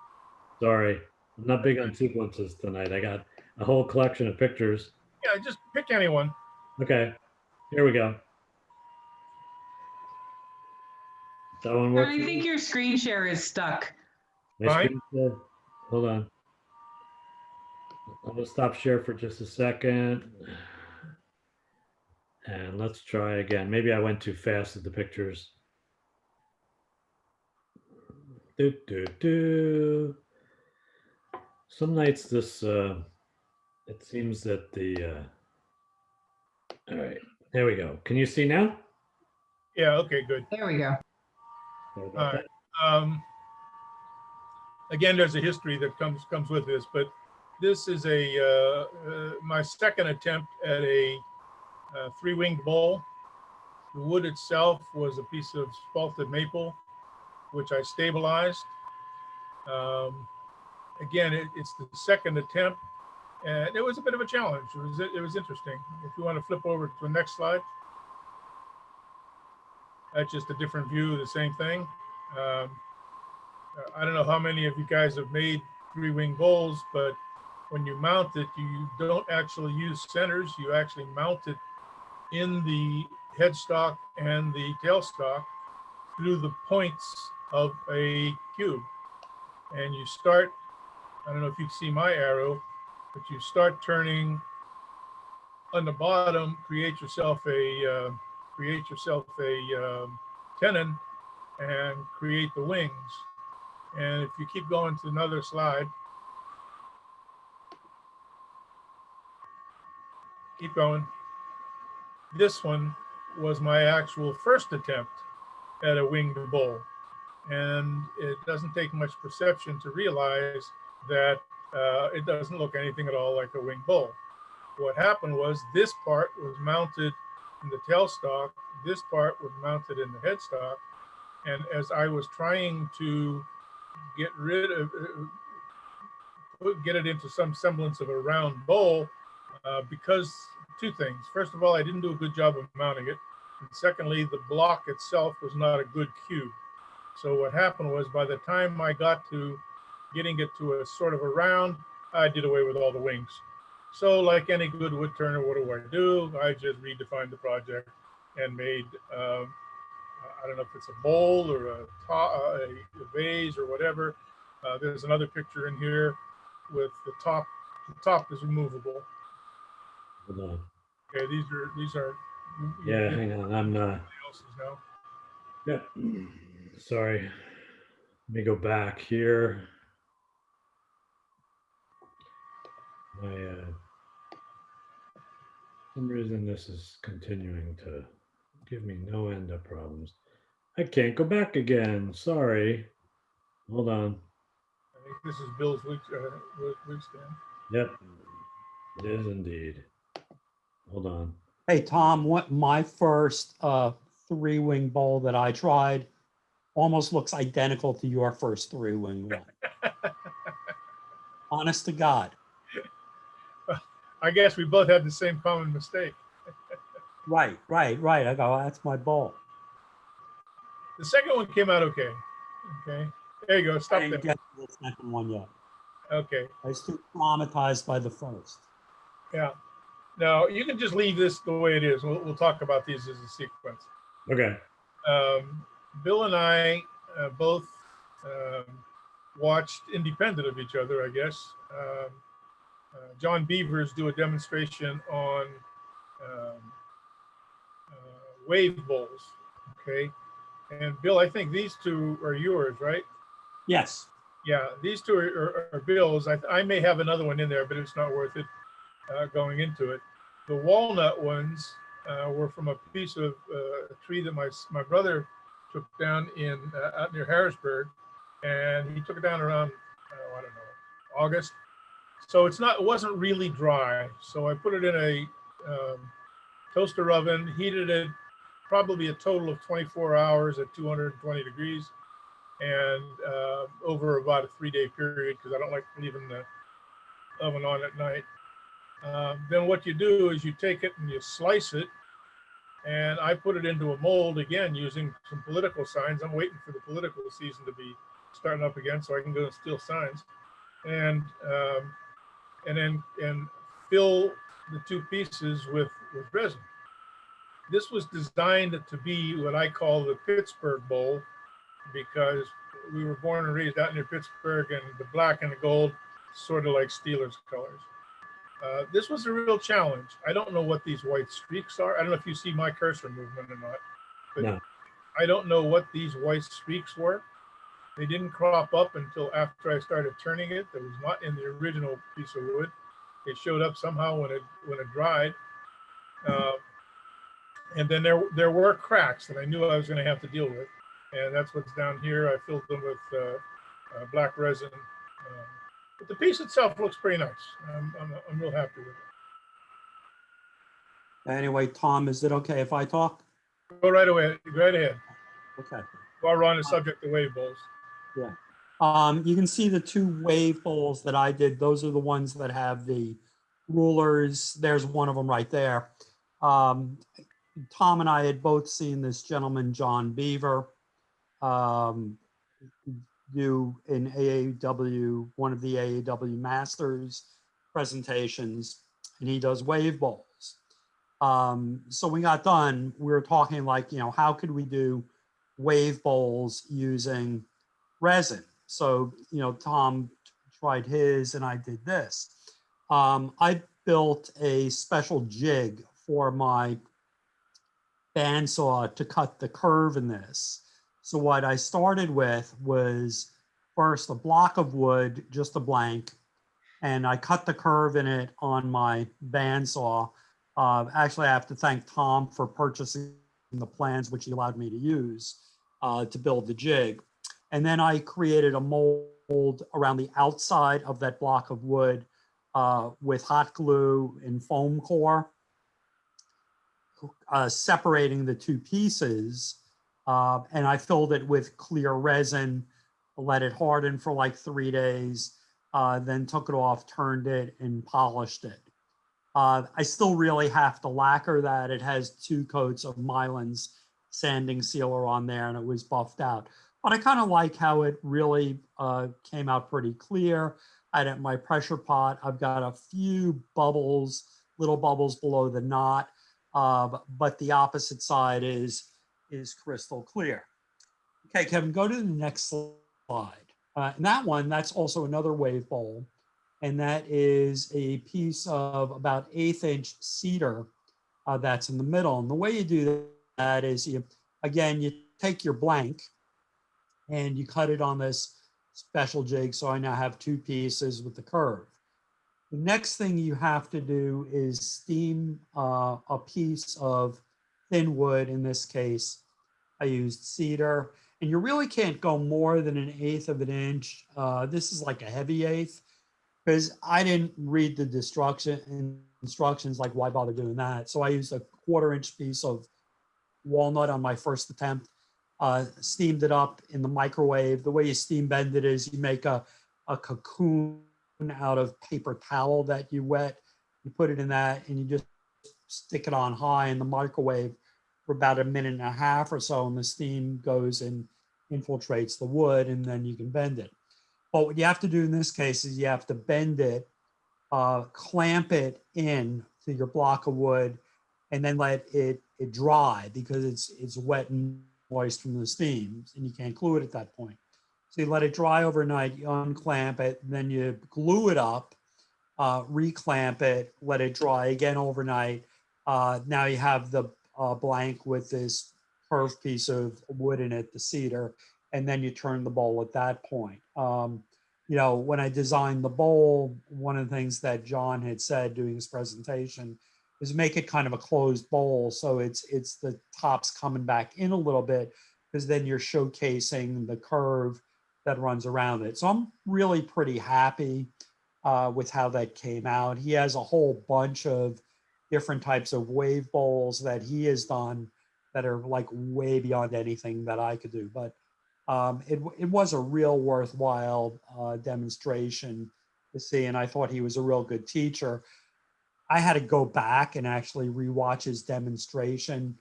Sorry, I'm not big on sequences tonight. I got a whole collection of pictures. yeah, just pick anyone. Okay, here we go. That one works. I think your screen share is stuck. My screen share- Hold on. I'm gonna stop share for just a second. And let's try again. Maybe I went too fast with the pictures. Some nights this, it seems that the, all right, there we go. Can you see now? Yeah, okay, good. There we go. All right. Again, there's a history that comes with this, but this is my second attempt at a 3-winged bowl. The wood itself was a piece of spalted maple, which I stabilized. Again, it's the second attempt, and it was a bit of a challenge. It was interesting. If you want to flip over to the next slide, that's just a different view of the same thing. I don't know how many of you guys have made 3-wing bowls, but when you mount it, you don't actually use centers. You actually mount it in the headstock and the tailstock through the points of a cube. And you start, I don't know if you can see my arrow, but you start turning on the bottom, create yourself a tenon and create the wings. And if you keep going to another slide, keep going. This one was my actual first attempt at a winged bowl. And it doesn't take much perception to realize that it doesn't look anything at all like a winged bowl. What happened was this part was mounted in the tailstock, this part was mounted in the headstock, and as I was trying to get rid of, get it into some semblance of a round bowl, because two things. First of all, I didn't do a good job of mounting it. And secondly, the block itself was not a good cube. So what happened was by the time I got to getting it to a sort of a round, I did away with all the wings. So like any good wood turner, what do? I just redefined the project and made, I don't know if it's a bowl or a vase or whatever. There's another picture in here with the top is removable. Hold on. Okay, these are. Yeah, hang on. I'm now. yeah. Sorry. Let me go back here. My for some reason this is continuing to give me no end of problems. I can't go back again. Sorry. Hold on. I think this is Bill's wig stand. Yep. It is indeed. Hold on. Hey, Tom, what my first three-wing bowl that I tried almost looks identical to your first three-wing one. Honest to God. I guess we both had the same common mistake. Right. I go, that's my bowl. The second one came out okay. Okay. There you go. Stop I didn't there. get to the second one yet. Okay. I was too traumatized by the first. Yeah. Now you can just leave this the way it is. We'll talk about these as a sequence. Okay. Bill and I both watched independent of each other, I guess. John Beavers do a demonstration on wave bowls. Okay. And Bill, I think these two are yours, right? Yes. Yeah, these two are Bill's. I may have another one in there, but it's not worth it going into it. The walnut ones were from a piece of a tree that my brother took down in out near Harrisburg, and he took it down around I don't know, August. So it wasn't really dry. So I put it in a toaster oven, heated it probably a total of 24 hours at 220 degrees, and over about a 3-day period, because I don't like leaving the oven on at night. Then what you do is you take it and you slice it, and I put it into a mold again using some political signs. I'm waiting for the political season to be starting up again so I can go and steal signs, and then fill the two pieces with resin. This was designed to be what I call the Pittsburgh bowl, because we were born and raised out near Pittsburgh, and the black and the gold sort of like Steelers colors. This was a real challenge. I don't know what these white streaks are. I don't know if you see my cursor movement or not, but No. I don't know what these white streaks were. They didn't crop up until after I started turning it. That was not in the original piece of wood. It showed up somehow when it dried. And then there were cracks that I knew I was going to have to deal with. And that's what's down here. I filled them with black resin. But the piece itself looks pretty nice. I'm real happy with it. Anyway, Tom, is it okay if I talk? Go right away. Go right ahead. Okay. While we're on the subject of wave bowls. Yeah. You can see the two wave bowls that I did. Those are the ones that have the rulers. There's one of them right there. Tom and I had both seen this gentleman, John Beaver, do in AAW, one of the AAW Masters presentations, and he does wave bowls. So we got done, we were talking like, how could we do wave bowls using resin? So, Tom tried his and I did this. I built a special jig for my bandsaw to cut the curve in this. So what I started with was first a block of wood, just a blank, and I cut the curve in it on my bandsaw. Actually, I have to thank Tom for purchasing the plans, which he allowed me to use to build the jig. And then I created a mold around the outside of that block of wood with hot glue and foam core, separating the two pieces. And I filled it with clear resin, let it harden for like 3 days, then took it off, turned it, and polished it. I still really have to lacquer that. It has 2 coats of Mylan's sanding sealer on there, and it was buffed out. But I kind of like how it really came out pretty clear. I had it in my pressure pot. I've got a few bubbles, little bubbles below the knot, but the opposite side is crystal clear. Okay, Kevin, go to the next slide. And that one, that's also another wave bowl. And that is a piece of about 1/8 inch cedar that's in the middle. And the way you do that is you take your blank and you cut it on this special jig. So I now have 2 pieces with the curve. The next thing you have to do is steam a piece of thin wood. In this case, I used cedar, and you really can't go more than 1/8 of an inch. This is like a heavy 1/8 because I didn't read the instructions, like why bother doing that? So I used a 1/4 inch piece of walnut on my first attempt, steamed it up in the microwave. The way you steam bend it is you make a cocoon out of paper towel that you wet. You put it in that and you just stick it on high in the microwave for about 1.5 minutes or so, and the steam goes and infiltrates the wood, and then you can bend it. But what you have to do in this case is you have to bend it, clamp it in to your block of wood, and then let it dry because it's wet and moist from the steam, and you can't glue it at that point. So you let it dry overnight, you unclamp it, then you glue it up, reclamp it, let it dry again overnight. Now you have the blank with this curved piece of wood in it, the cedar, and then you turn the bowl at that point. When I designed the bowl, one of the things that John had said during his presentation is make it kind of a closed bowl. So it's the tops coming back in a little bit, because then you're showcasing the curve that runs around it. So I'm really pretty happy with how that came out. He has a whole bunch of different types of wave bowls that he has done that are like way beyond anything that I could do. But it was a real worthwhile demonstration to see, and I thought he was a real good teacher. I had to go back and actually rewatch his demonstration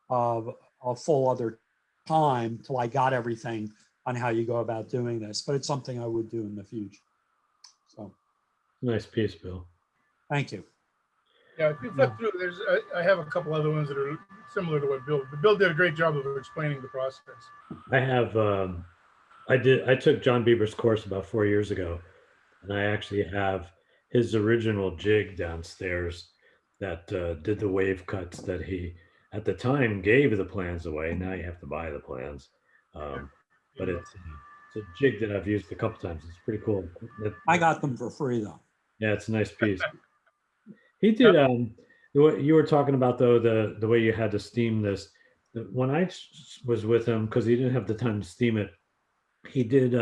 of a full other time till I got everything on how you go about doing this, but it's something I would do in the future. So Nice piece, Bill. thank you. Yeah, if you flip through, I have a couple other ones that are similar to what Bill did a great job of explaining the process. I have I took John Bieber's course about 4 years ago, and I actually have his original jig downstairs that did the wave cuts that he at the time gave the plans away. Now you have to buy the plans, but it's a jig that I've used a couple times. It's pretty cool. I got them for free though. Yeah, it's a nice piece. He did. What you were talking about though, the way you had to steam this. When I was with him, because he didn't have the time to steam it, he did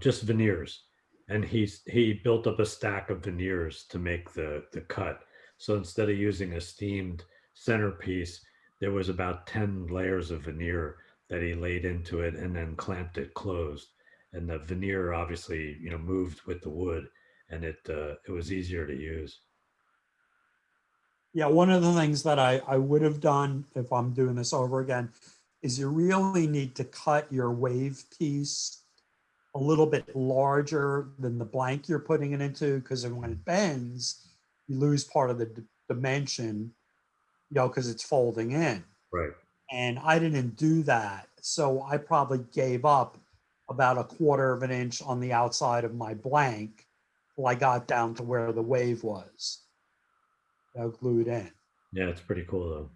just veneers, and he built up a stack of veneers to make the cut. So instead of using a steamed centerpiece, there was about 10 layers of veneer that he laid into it and then clamped it closed. And the veneer obviously moved with the wood, and it was easier to use. Yeah, one of the things that I would have done if I'm doing this over again is you really need to cut your wave piece a little bit larger than the blank you're putting it into, because when it bends, you lose part of the dimension, because it's folding in. Right. And I didn't do that. So I probably gave up about 1/4 of an inch on the outside of my blank till I got down to where the wave was glued in. Yeah, it's pretty cool though.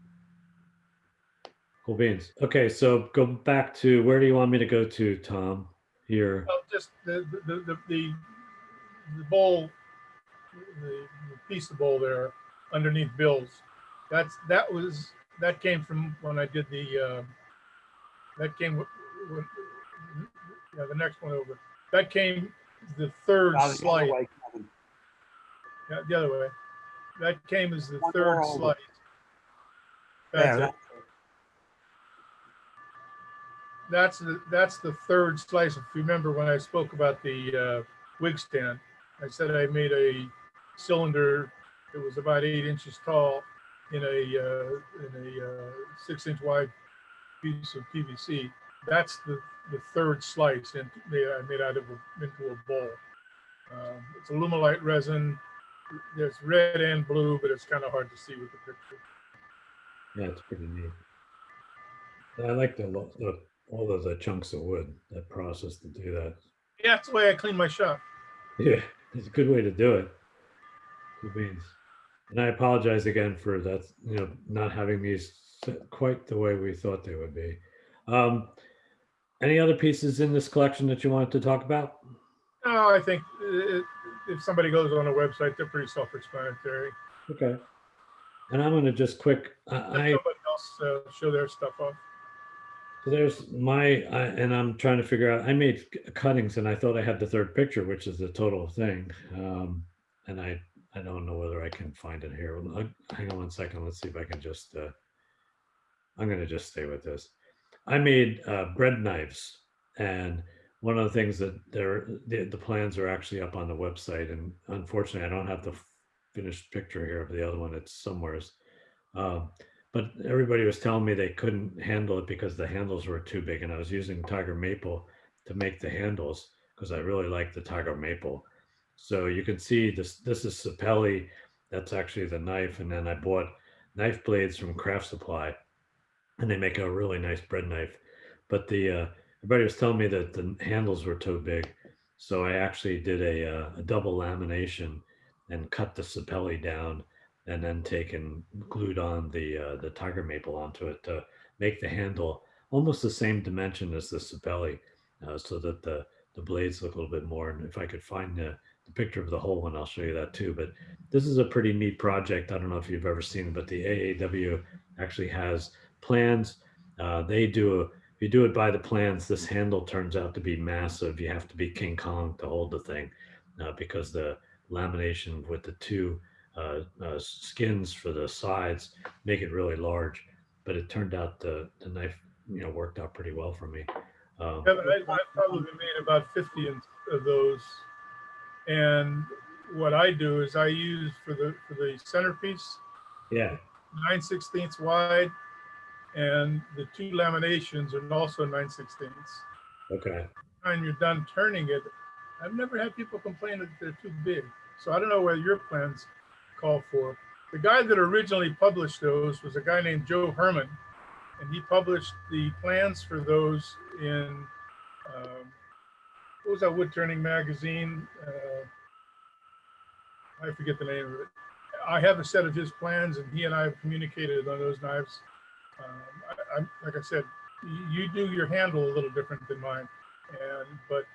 Cool beans. Okay, so go back to, where do you want me to go to, Tom? here. Well, just the bowl, the piece of bowl there underneath Bill's. That came from when I did that came when, yeah, the next one over. That came the third The other slice. way, Kevin. Yeah, the other way. That came as the One third more over. slice. Yeah, That's it. That's the third slice. If you remember when I spoke about the wig stand, I said I made a cylinder that was about 8 inches tall in a 6-inch wide piece of PVC. That's the third slice I made out of into a bowl. It's Alumilite resin. There's red and blue, but it's kind of hard to see with the picture. Yeah, it's pretty neat. I like all of the chunks of wood, that process to do that. Yeah, that's the way I clean my shop. Yeah, it's a good way to do it. Cool beans. And I apologize again for that, not having these set quite the way we thought they would be. Any other pieces in this collection that you wanted to talk about? No, I think if somebody goes on a website, they're pretty self-explanatory. Okay. And I'm going to just quick, Let somebody else show their stuff off. so there's and I'm trying to figure out, I made cuttings and I thought I had the third picture, which is the total thing. And I don't know whether I can find it here. Hang on one second. Let's see if I can just, I'm going to just stay with this. I made bread knives, and one of the things that the plans are actually up on the website, and unfortunately I don't have the finished picture here of the other one. It's somewheres. But everybody was telling me they couldn't handle it because the handles were too big, and I was using tiger maple to make the handles because I really like the tiger maple. So you can see this is Sapelli. That's actually the knife, and then I bought knife blades from Craft Supply, and they make a really nice bread knife. But everybody was telling me that the handles were too big, so I actually did a double lamination and cut the Sapelli down, and then glued on the tiger maple onto it to make the handle almost the same dimension as the Sapelli, so that the blades look a little bit more. And if I could find the picture of the whole one, I'll show you that too. But this is a pretty neat project. I don't know if you've ever seen it, but the AAW actually has plans. If you do it by the plans, this handle turns out to be massive. You have to be King Kong to hold the thing, because the lamination with the two skins for the sides make it really large. But it turned out the knife, worked out pretty well for me. I probably made about 50 of those. And what I do is I use for the centerpiece, yeah, 9/16 wide, and the two laminations are also 9/16. Okay. When you're done turning it, I've never had people complain that they're too big. So I don't know whether your plans call for. The guy that originally published those was a guy named Joe Herman, and he published the plans for those in what was that wood turning magazine? I forget the name of it. I have a set of his plans, and he and I have communicated on those knives. Like I said, you do your handle a little different than mine, but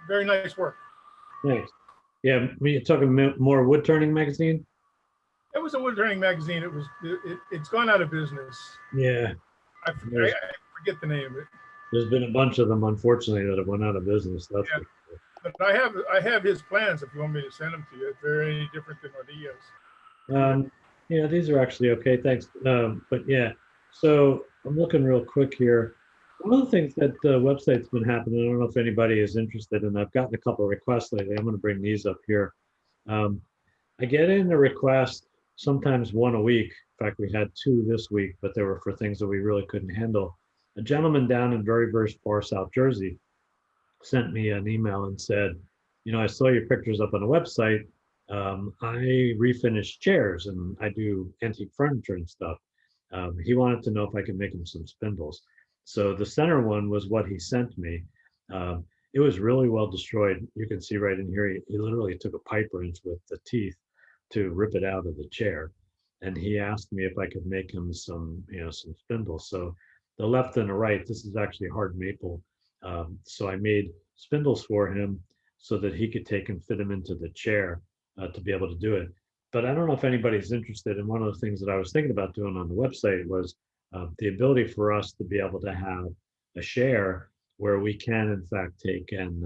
very nice work. Thanks. Yeah, you're talking more wood turning magazine? It was a wood turning magazine. It's gone out of business. Yeah. I forget the name of it. There's been a bunch of them, unfortunately, that have went out of business. That's Yeah. But I have his plans if you want me to send them to you. If they're any different than what he has. Yeah, these are actually okay. Thanks. But yeah, so I'm looking real quick here. One of the things that the website's been happening, I don't know if anybody is interested, and I've gotten a couple of requests lately. I'm going to bring these up here. I get in a request sometimes one a week. In fact, we had 2 this week, but they were for things that we really couldn't handle. A gentleman down in very, very far South Jersey sent me an email and said, I saw your pictures up on the website. I refinish chairs and I do antique furniture and stuff. He wanted to know if I could make him some spindles. So the center one was what he sent me. It was really well destroyed. You can see right in here, he literally took a pipe wrench with the teeth to rip it out of the chair. And he asked me if I could make him some spindles. So the left and the right, this is actually hard maple So I made spindles for him so that he could take and fit them into the chair to be able to do it. But I don't know if anybody's interested. And one of the things that I was thinking about doing on the website was the ability for us to be able to have a share where we can, in fact, take and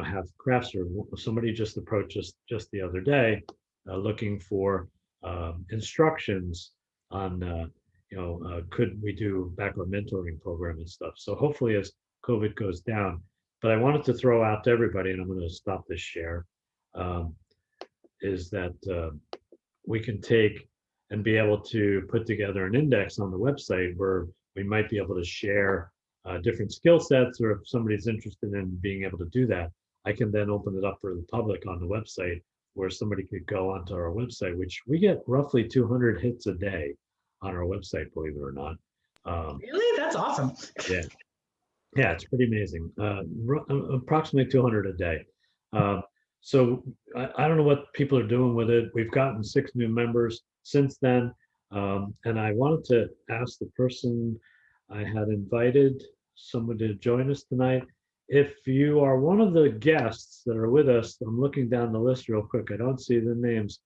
have crafts. Or somebody just approached us just the other day looking for instructions on could we do backward mentoring program and stuff. So hopefully as COVID goes down, but I wanted to throw out to everybody, and I'm going to stop this share, is that we can take and be able to put together an index on the website where we might be able to share different skill sets, or if somebody's interested in being able to do that, I can then open it up for the public on the website where somebody could go onto our website, which we get roughly 200 hits a day on our website, believe it or not. Really? That's awesome. Yeah. Yeah, it's pretty amazing. Approximately 200 a day. So I don't know what people are doing with it. We've gotten 6 new members since then. And I wanted to ask the person I had invited, someone to join us tonight. If you are one of the guests that are with us, I'm looking down the list real quick. I don't see the names.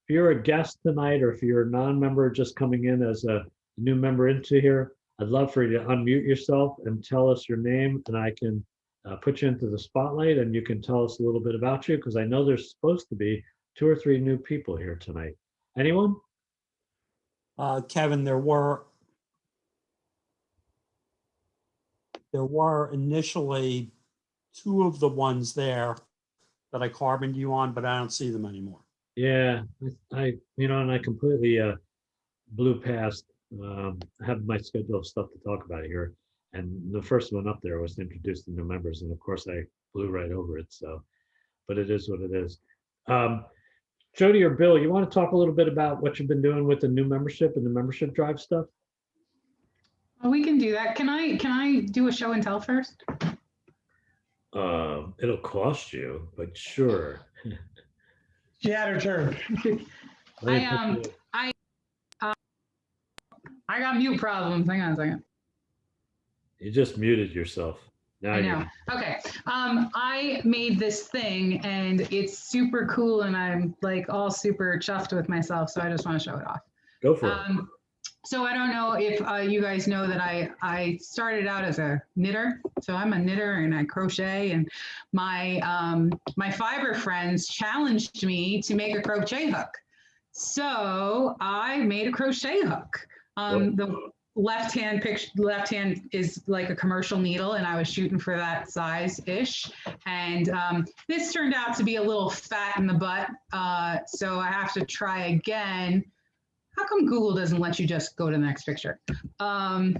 If you're a guest tonight, or if you're a non-member just coming in as a new member into here, I'd love for you to unmute yourself and tell us your name, and I can put you into the spotlight, and you can tell us a little bit about you, because I know there's supposed to be 2 or 3 new people here tonight. Anyone? Kevin, there were initially 2 of the ones there that I carboned you on, but I don't see them anymore. Yeah, and I completely blew past. I have my schedule of stuff to talk about here, and the first one up there was to introduce the new members, and of course I blew right over it. So, but it is what it is. Jody or Bill, you want to talk a little bit about what you've been doing with the new membership and the membership drive stuff? Well, we can do that. Can I do a show and tell first? It'll cost you, but sure. She had her turn. I got mute problems. Hang on a second. You just muted yourself. Now I know. Okay. I made this thing and it's super cool, and I'm like all super chuffed with myself. So I just want to show it off. Go for it. So I don't know if you guys know that I started out as a knitter. So I'm a knitter and I crochet, and my my fiber friends challenged me to make a crochet hook. So I made a crochet hook. The left hand is like a commercial needle, and I was shooting for that size-ish. And this turned out to be a little fat in the butt. So I have to try again. How come Google doesn't let you just go to the next picture? But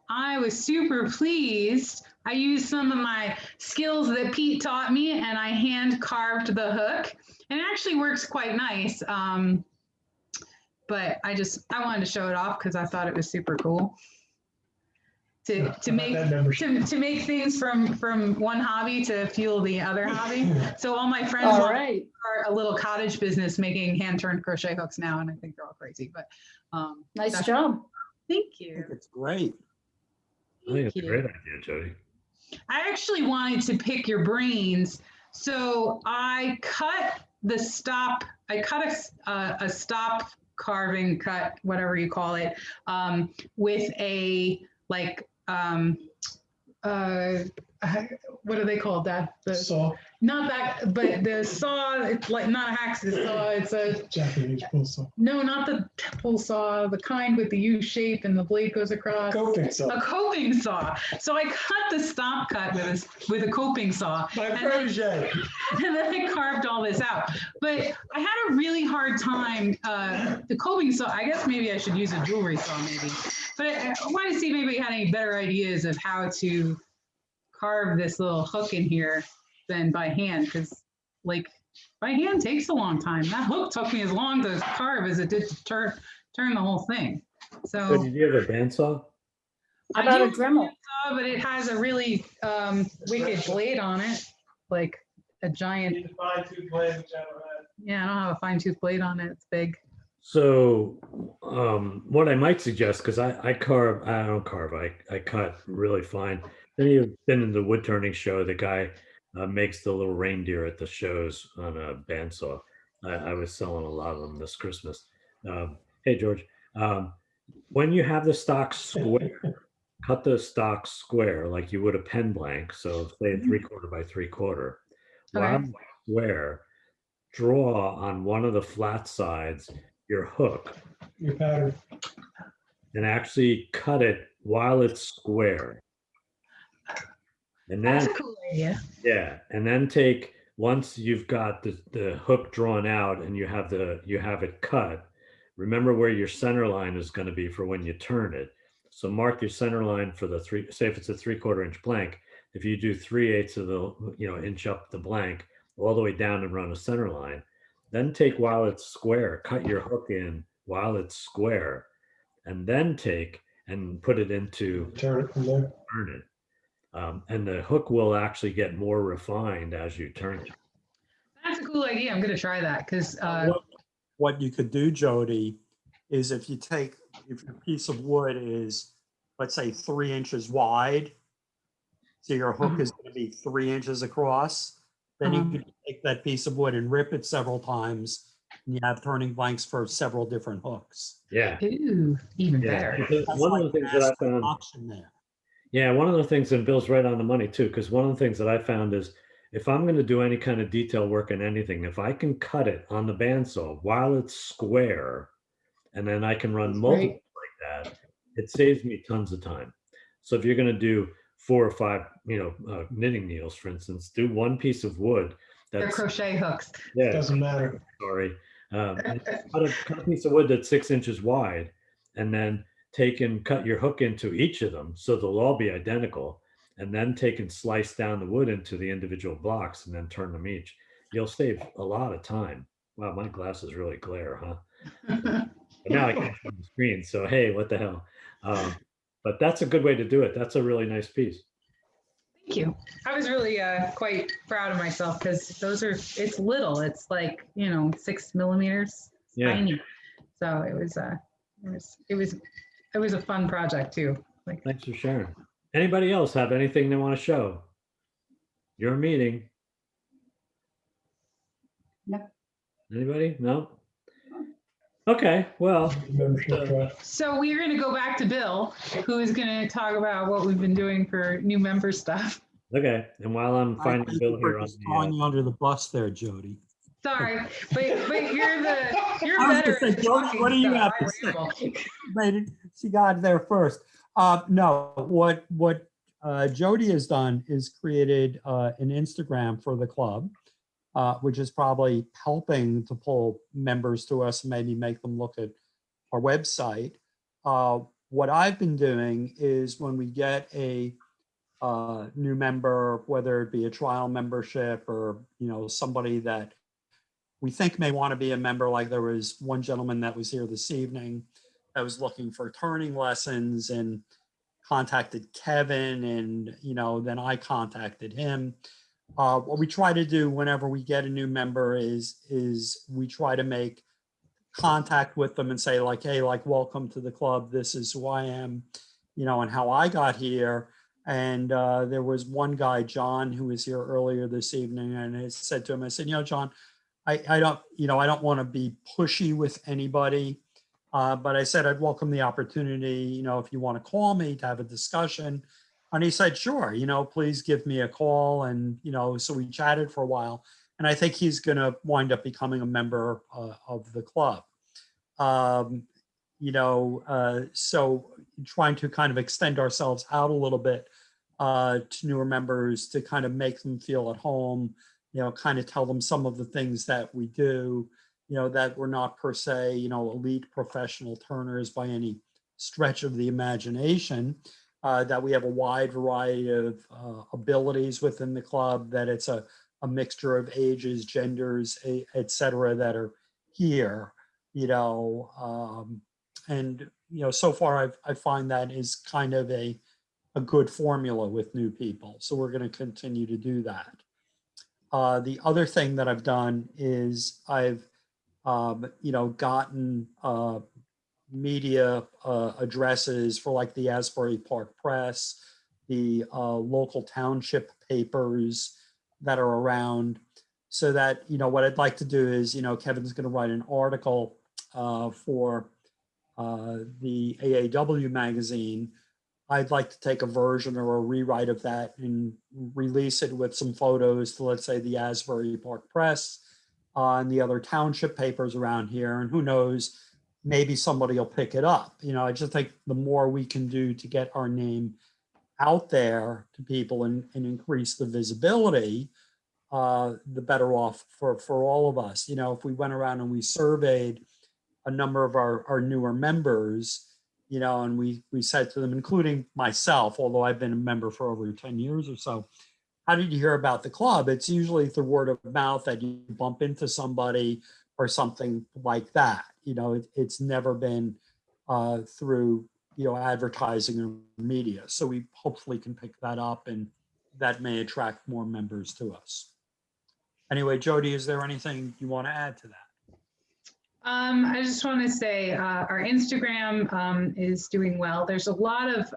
I was super pleased. I used some of my skills that Pete taught me, and I hand carved the hook, and it actually works quite nice. But I wanted to show it off because I thought it was super cool to make things from one hobby to fuel the other hobby. So all my friends are a little cottage business making hand-turned crochet hooks now, and I think they're all crazy. But nice job. Thank you. I think it's great. I think it's a great idea, Jody. I actually wanted to pick your brains, so I cut the stop. I cut a stop carving cut, whatever you call it, with a like what are they called? That the saw. Not that, but the saw. It's like not a hacksaw saw. It's a Japanese pull saw. No, not the pull saw. The kind with the U shape and the blade goes across. Coping saw. A coping saw. So I cut the stop cut with a coping saw. My protege. And then I carved all this out. But I had a really hard time. The coping saw. I guess maybe I should use a jewelry saw, maybe. But I wanted to see if maybe you had any better ideas of how to carve this little hook in here than by hand, because like by hand takes a long time. That hook took me as long to carve as it did to turn the whole thing. So Did you have a bandsaw? I do have a Dremel saw, but it has a really wicked blade on it, like a giant. Fine tooth blade, which I don't have. Yeah, I don't have a fine tooth blade on it. It's big. So, what I might suggest, because I carve, I don't carve, I cut really fine. Then you've been in the wood turning show. The guy makes the little reindeer at the shows on a bandsaw. I was selling a lot of them this Christmas. Hey, George, um, when you have the stock square, cut the stock square like you would a pen blank. So say 3/4 by 3/4. While Okay. square, draw on one of the flat sides your hook Your pattern. and actually cut it while it's square. And That's then, a cool idea. yeah, and then take, once you've got the hook drawn out and you have it cut, remember where your center line is going to be for when you turn it. So mark your center line for the three, say if it's a 3/4 inch blank, if you do 3/8 of the, inch up the blank all the way down and run a center line, then take while it's square, cut your hook in while it's square, and then take and put it into Turn it from there. turn it. And the hook will actually get more refined as you turn it. That's a cool idea. I'm gonna try that because What you could do, Jody, is if your piece of wood is, let's say, 3 inches wide, so your hook is going to be 3 inches across, then you could take that piece of wood and rip it several times, and you have turning blanks for several different hooks. Yeah. Ooh, even better. Because one of the things that I found, Option there. yeah, one of the things, and Bill's right on the money too, because one of the things that I found is if I'm going to do any kind of detail work in anything, if I can cut it on the bandsaw while it's square, and then I can run That's multiple great. like that, it saves me tons of time. So if you're going to do 4 or 5, knitting needles, for instance, do one piece of wood They're that's, crochet hooks. yeah, Doesn't matter. sorry, cut a piece of wood that's 6 inches wide, and then take and cut your hook into each of them, so they'll all be identical, and then take and slice down the wood into the individual blocks, and then turn them each. You'll save a lot of time. Wow, my glasses really glare, huh? But now I can't see the screen, so hey, what the hell? But that's a good way to do it. That's a really nice piece. Thank you. I was really quite proud of myself because it's little. It's like 6 millimeters. It's Yeah. tiny. So it was a fun project too. Like, Thanks for sharing. Anybody else have anything they want to show? Your meeting. No. Anybody? No? Okay, well, so we're going to go back to Bill, who is going to talk about what we've been doing for new member stuff. okay. And while I'm finding Bill here on Throwing you under the bus there, Jody. Sorry, but you're I was better gonna say, at Jody, talking what do you stuff. have I to say? ramble. Right, she got there first. No, what Jody has done is created an Instagram for the club, which is probably helping to pull members to us and maybe make them look at our website. What I've been doing is when we get a new member, whether it be a trial membership or somebody that we think may want to be a member, like there was one gentleman that was here this evening that was looking for turning lessons and contacted Kevin, and then I contacted him. What we try to do whenever we get a new member is we try to make contact with them and say, like, hey, like, welcome to the club. This is who I am, and how I got here. And there was one guy, John, who was here earlier this evening, and I said to him, I said, John, I don't want to be pushy with anybody, but I said I'd welcome the opportunity, if you want to call me to have a discussion. And he said, sure, please give me a call. And, so we chatted for a while, and I think he's going to wind up becoming a member of the club. So trying to kind of extend ourselves out a little bit to newer members to kind of make them feel at home, kind of tell them some of the things that we do, that we're not per se, elite professional turners by any stretch of the imagination, that we have a wide variety of abilities within the club, that it's a mixture of ages, genders, et cetera, that are here, and, so far I find that is kind of a good formula with new people. So we're going to continue to do that. The other thing that I've done is I've gotten media addresses for like the Asbury Park Press, the local township papers that are around, so that, what I'd like to do is, Kevin's going to write an article for the AAW magazine. I'd like to take a version or a rewrite of that and release it with some photos to, let's say, the Asbury Park Press and the other township papers around here. And who knows, maybe somebody will pick it up. I just think the more we can do to get our name out there to people and increase the visibility, the better off for all of us. If we went around and we surveyed a number of our newer members, and we said to them, including myself, although I've been a member for over 10 years or so, how did you hear about the club? It's usually through word of mouth that you bump into somebody or something like that. It's never been through, advertising or media. So we hopefully can pick that up, and that may attract more members to us. Anyway, Jody, is there anything you want to add to that? I just want to say our Instagram is doing well. There's a lot of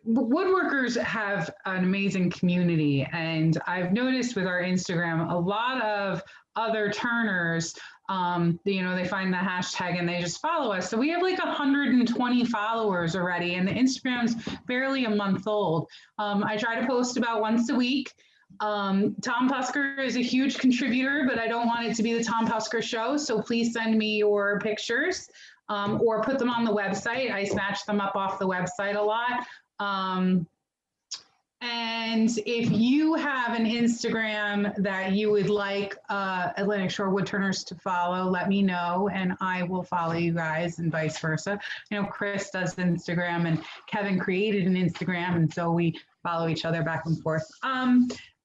woodworkers have an amazing community, and I've noticed with our Instagram a lot of other turners, they find the hashtag and they just follow us. So we have like 120 followers already, and the Instagram's barely a month old. I try to post about once a week. Tom Pusker is a huge contributor, but I don't want it to be the Tom Pusker show. So please send me your pictures or put them on the website. I snatch them up off the website a lot. And if you have an Instagram that you would like Atlantic Shore Woodturners to follow, let me know and I will follow you guys, and vice versa. Chris does Instagram and Kevin created an Instagram, and so we follow each other back and forth.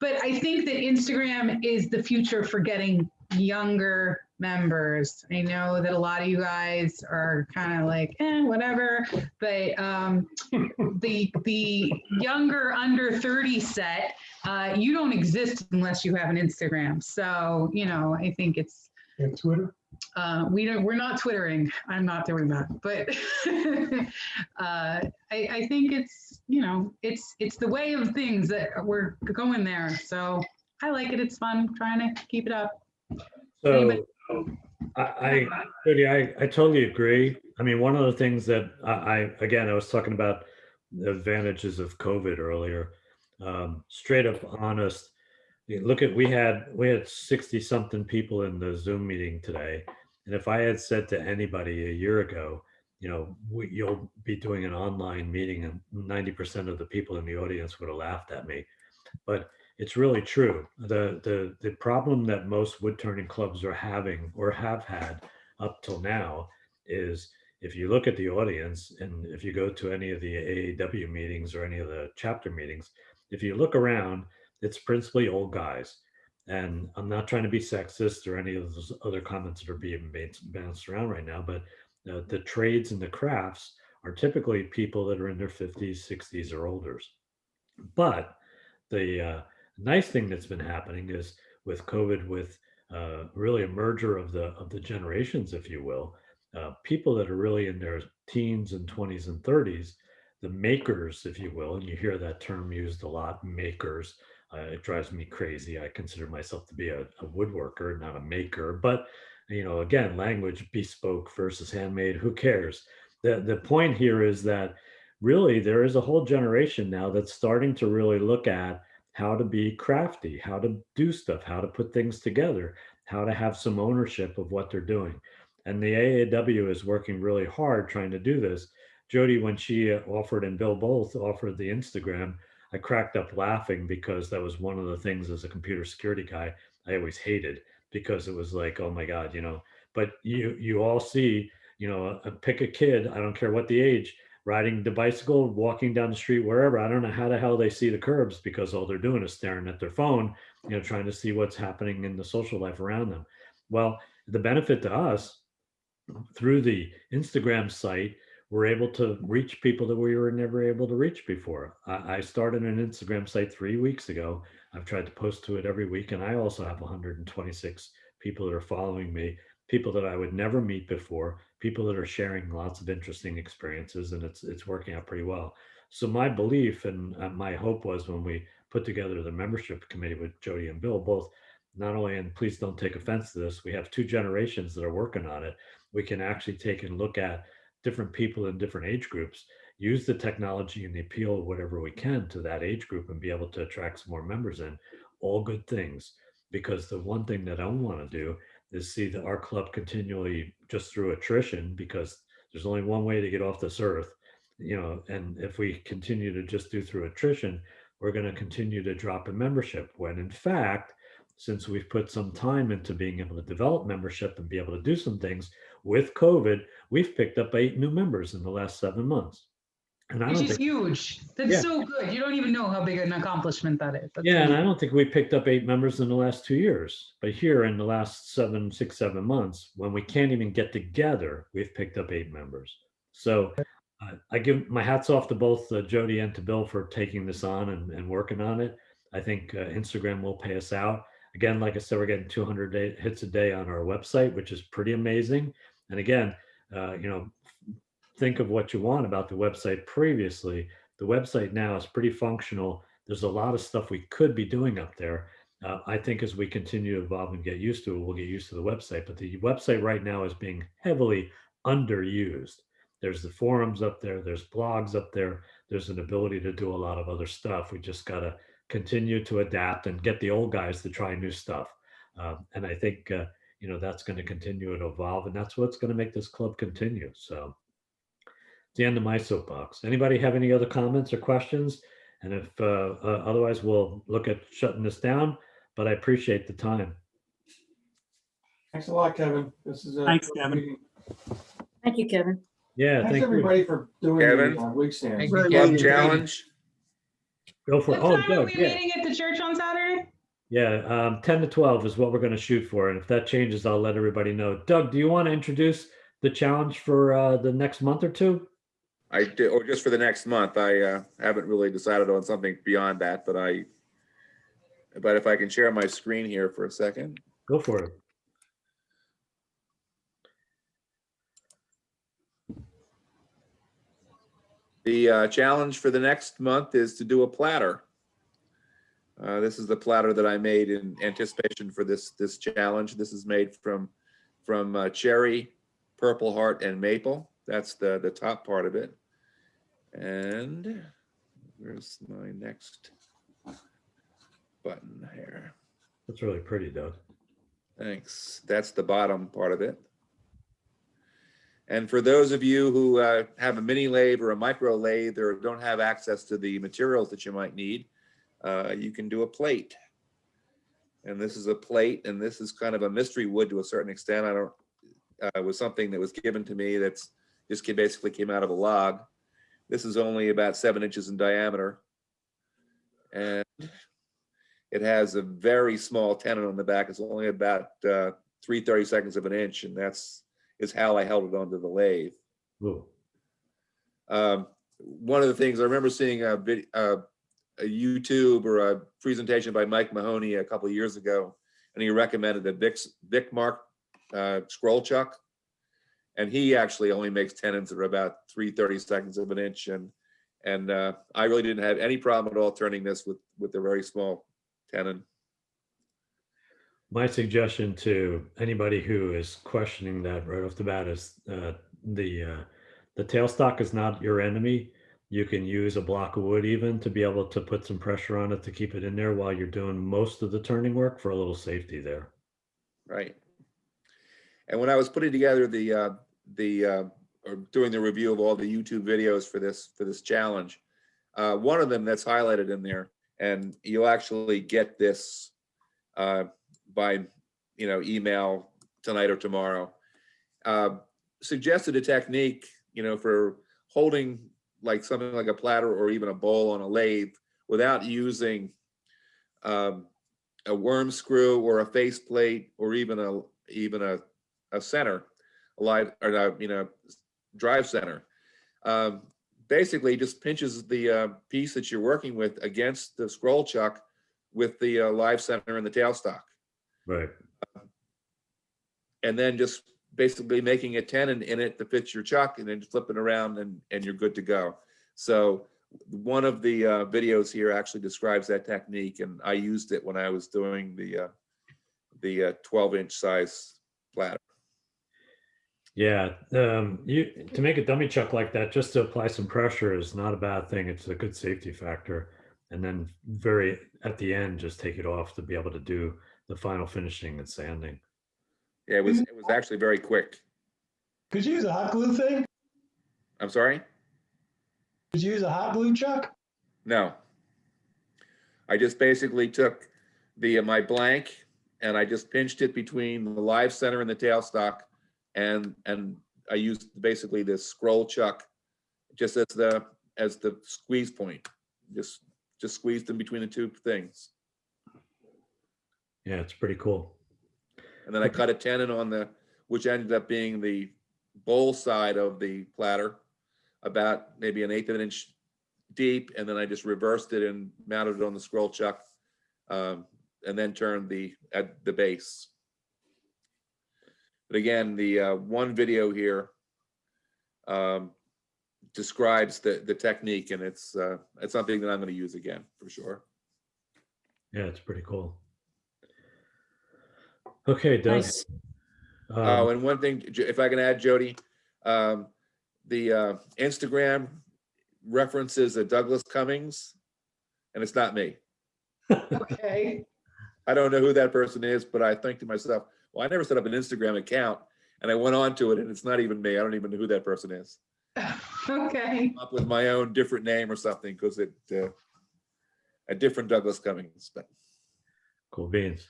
But I think that Instagram is the future for getting younger members. I know that a lot of you guys are kind of like, whatever, but the younger under 30 set, you don't exist unless you have an Instagram. So, I think it's. And Twitter? We're not Twittering. I'm not doing that, but I think it's, it's the way of things that we're going there. So I like it. It's fun trying to keep it up. So Jody, I totally agree. I mean, one of the things that I was talking about the advantages of COVID earlier. Straight up honest. Look at, we had 60 something people in the Zoom meeting today. And if I had said to anybody a year ago, you'll be doing an online meeting, and 90% of the people in the audience would have laughed at me. But it's really true. The problem that most wood turning clubs are having or have had up till now is, if you look at the audience and if you go to any of the AAW meetings or any of the chapter meetings, if you look around, it's principally old guys. And I'm not trying to be sexist or any of those other comments that are being bounced around right now, but the trades and the crafts are typically people that are in their 50s, 60s, or older. But the nice thing that's been happening is with COVID, with really a merger of the generations, if you will, people that are really in their teens and 20s and 30s, the makers, if you will, and you hear that term used a lot, makers. It drives me crazy. I consider myself to be a woodworker, not a maker. But again, language, bespoke versus handmade. Who cares? The point here is that really there is a whole generation now that's starting to really look at how to be crafty, how to do stuff, how to put things together, how to have some ownership of what they're doing. And the AAW is working really hard trying to do this. Jody, when she offered, and Bill both offered the Instagram, I cracked up laughing because that was one of the things as a computer security guy I always hated, because it was like, oh my God, but you all see, pick a kid, I don't care what the age, riding the bicycle, walking down the street, wherever. I don't know how the hell they see the curbs, because all they're doing is staring at their phone, trying to see what's happening in the social life around them. Well, the benefit to us through the Instagram site, we're able to reach people that we were never able to reach before. I started an Instagram site 3 weeks ago. I've tried to post to it every week, and I also have 126 people that are following me, people that I would never meet before, people that are sharing lots of interesting experiences, and it's working out pretty well. So my belief and my hope was when we put together the membership committee with Jody and Bill, both not only, and please don't take offense to this, we have two generations that are working on it. We can actually take and look at different people in different age groups, use the technology and the appeal of whatever we can to that age group and be able to attract some more members in. All good things. Because the one thing that I want to do is see that our club continually just through attrition, because there's only one way to get off this earth, and if we continue to just do through attrition, we're going to continue to drop in membership, when in fact, since we've put some time into being able to develop membership and be able to do some things with COVID, we've picked up 8 new members in the last 7 months. And I Which don't is think, huge. That's yeah, so good. You don't even know how big an accomplishment that is. That's yeah, and I amazing. don't think we picked up 8 members in the last 2 years. But here in the last 7 months, when we can't even get together, we've picked up 8 members. So I give my hats off to both Jody and to Bill for taking this on and working on it. I think Instagram will pay us out. Again, like I said, we're getting 200 hits a day on our website, which is pretty amazing. And again, think of what you want about the website previously. The website now is pretty functional. There's a lot of stuff we could be doing up there. I think as we continue to evolve and get used to it, we'll get used to the website. But the website right now is being heavily underused. There's the forums up there, there's blogs up there, there's an ability to do a lot of other stuff. We just got to continue to adapt and get the old guys to try new stuff. And I think, that's going to continue to evolve, and that's what's going to make this club continue. So it's the end of my soapbox. Anybody have any other comments or questions? And if otherwise, we'll look at shutting this down, but I appreciate the time. Thanks a lot, Kevin. This is a Thanks, great Kevin. meeting. Thank you, Kevin. Yeah, Thanks thank everybody you. for doing Kevin? the wig stands. Thank you, Club Kevin. challenge. Go for it. What Oh, time are Doug, we yeah. meeting at the church on Saturday? Yeah, 10 to 12 is what we're going to shoot for. And if that changes, I'll let everybody know. Doug, do you want to introduce the challenge for the next month or two? I do, or just for the next month. I haven't really decided on something beyond that, but if I can share my screen here for a second. Go for it. The challenge for the next month is to do a platter. This is the platter that I made in anticipation for this challenge. This is made from cherry, purple heart, and maple. That's the top part of it. And where's my next button here? That's really pretty, Doug. Thanks. That's the bottom part of it. And for those of you who have a mini lathe or a micro lathe or don't have access to the materials that you might need, you can do a plate. And this is a plate, and this is kind of a mystery wood to a certain extent. It was something that was given to me that's just basically came out of a log. This is only about 7 inches in diameter. And it has a very small tenon on the back. It's only about 3/32 of an inch, and that's how I held it onto the lathe. Ooh. One of the things I remember seeing a YouTube or a presentation by Mike Mahoney a couple of years ago, and he recommended a Vic Mark scroll chuck, and he actually only makes tenons that are about 3/32 of an inch, and I really didn't have any problem at all turning this with a very small tenon. My suggestion to anybody who is questioning that right off the bat is the tailstock is not your enemy. You can use a block of wood even to be able to put some pressure on it to keep it in there while you're doing most of the turning work for a little safety there. Right. And when I was putting together or doing the review of all the YouTube videos for this challenge, one of them that's highlighted in there, and you'll actually get this by email tonight or tomorrow, suggested a technique for holding like something like a platter or even a bowl on a lathe without using a worm screw or a faceplate or even a center, a live or drive center. Basically just pinches the piece that you're working with against the scroll chuck with the live center and the tailstock. Right. and then just basically making a tenon in it to fit your chuck, and then flipping around, and you're good to go. So one of the videos here actually describes that technique, and I used it when I was doing the 12-inch size platter. Yeah, to make a dummy chuck like that, just to apply some pressure is not a bad thing. It's a good safety factor. And then at the end, just take it off to be able to do the final finishing and sanding. Yeah, it was actually very quick. Could you use a hot glue thing? I'm sorry? Could you use a hot glue chuck? No. I just basically took my blank, and I just pinched it between the live center and the tailstock, and I used basically this scroll chuck just as the squeeze point. Just squeezed in between the two things. Yeah, it's pretty cool. And then I cut a tenon on which ended up being the bowl side of the platter, about maybe 1/8 of an inch deep, and then I just reversed it and mounted it on the scroll chuck, and then turned at the base. But again, the one video here describes the technique, and it's something that I'm going to use again for sure. Yeah, it's pretty cool. Okay, Doug. Nice. And one thing, if I can add, Jody, the Instagram references a Douglas Cummings, and it's not me. Okay. I don't know who that person is, but I think to myself, well, I never set up an Instagram account, and I went on to it, and it's not even me. I don't even know who that person is. Okay. Up with my own different name or something, because a different Douglas Cummings. But cool beans.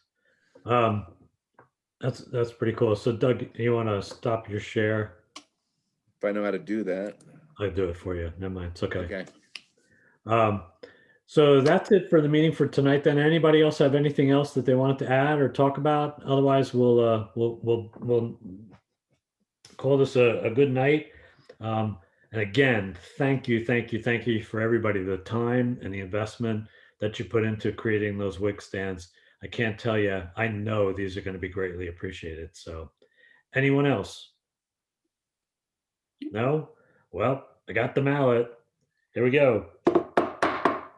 That's pretty cool. So Doug, you want to stop your share? If I know how to do that. I'll do it for you. Never mind. It's okay. Okay. So that's it for the meeting for tonight. Then anybody else have anything else that they wanted to add or talk about? Otherwise, we'll call this a good night. And again, thank you for everybody, the time and the investment that you put into creating those wig stands. I can't tell you, I know these are going to be greatly appreciated. So anyone else? No? Well, I got the mallet. Here we go.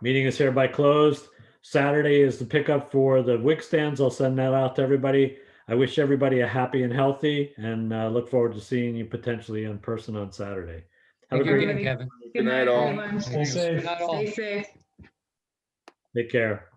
Meeting is hereby closed. Saturday is the pickup for the wig stands. I'll send that out to everybody. I wish everybody a happy and healthy, and look forward to seeing you potentially in person on Saturday. Have a great Everybody. Kevin. Good night, all. everyone. Stay safe. Stay safe. Take care.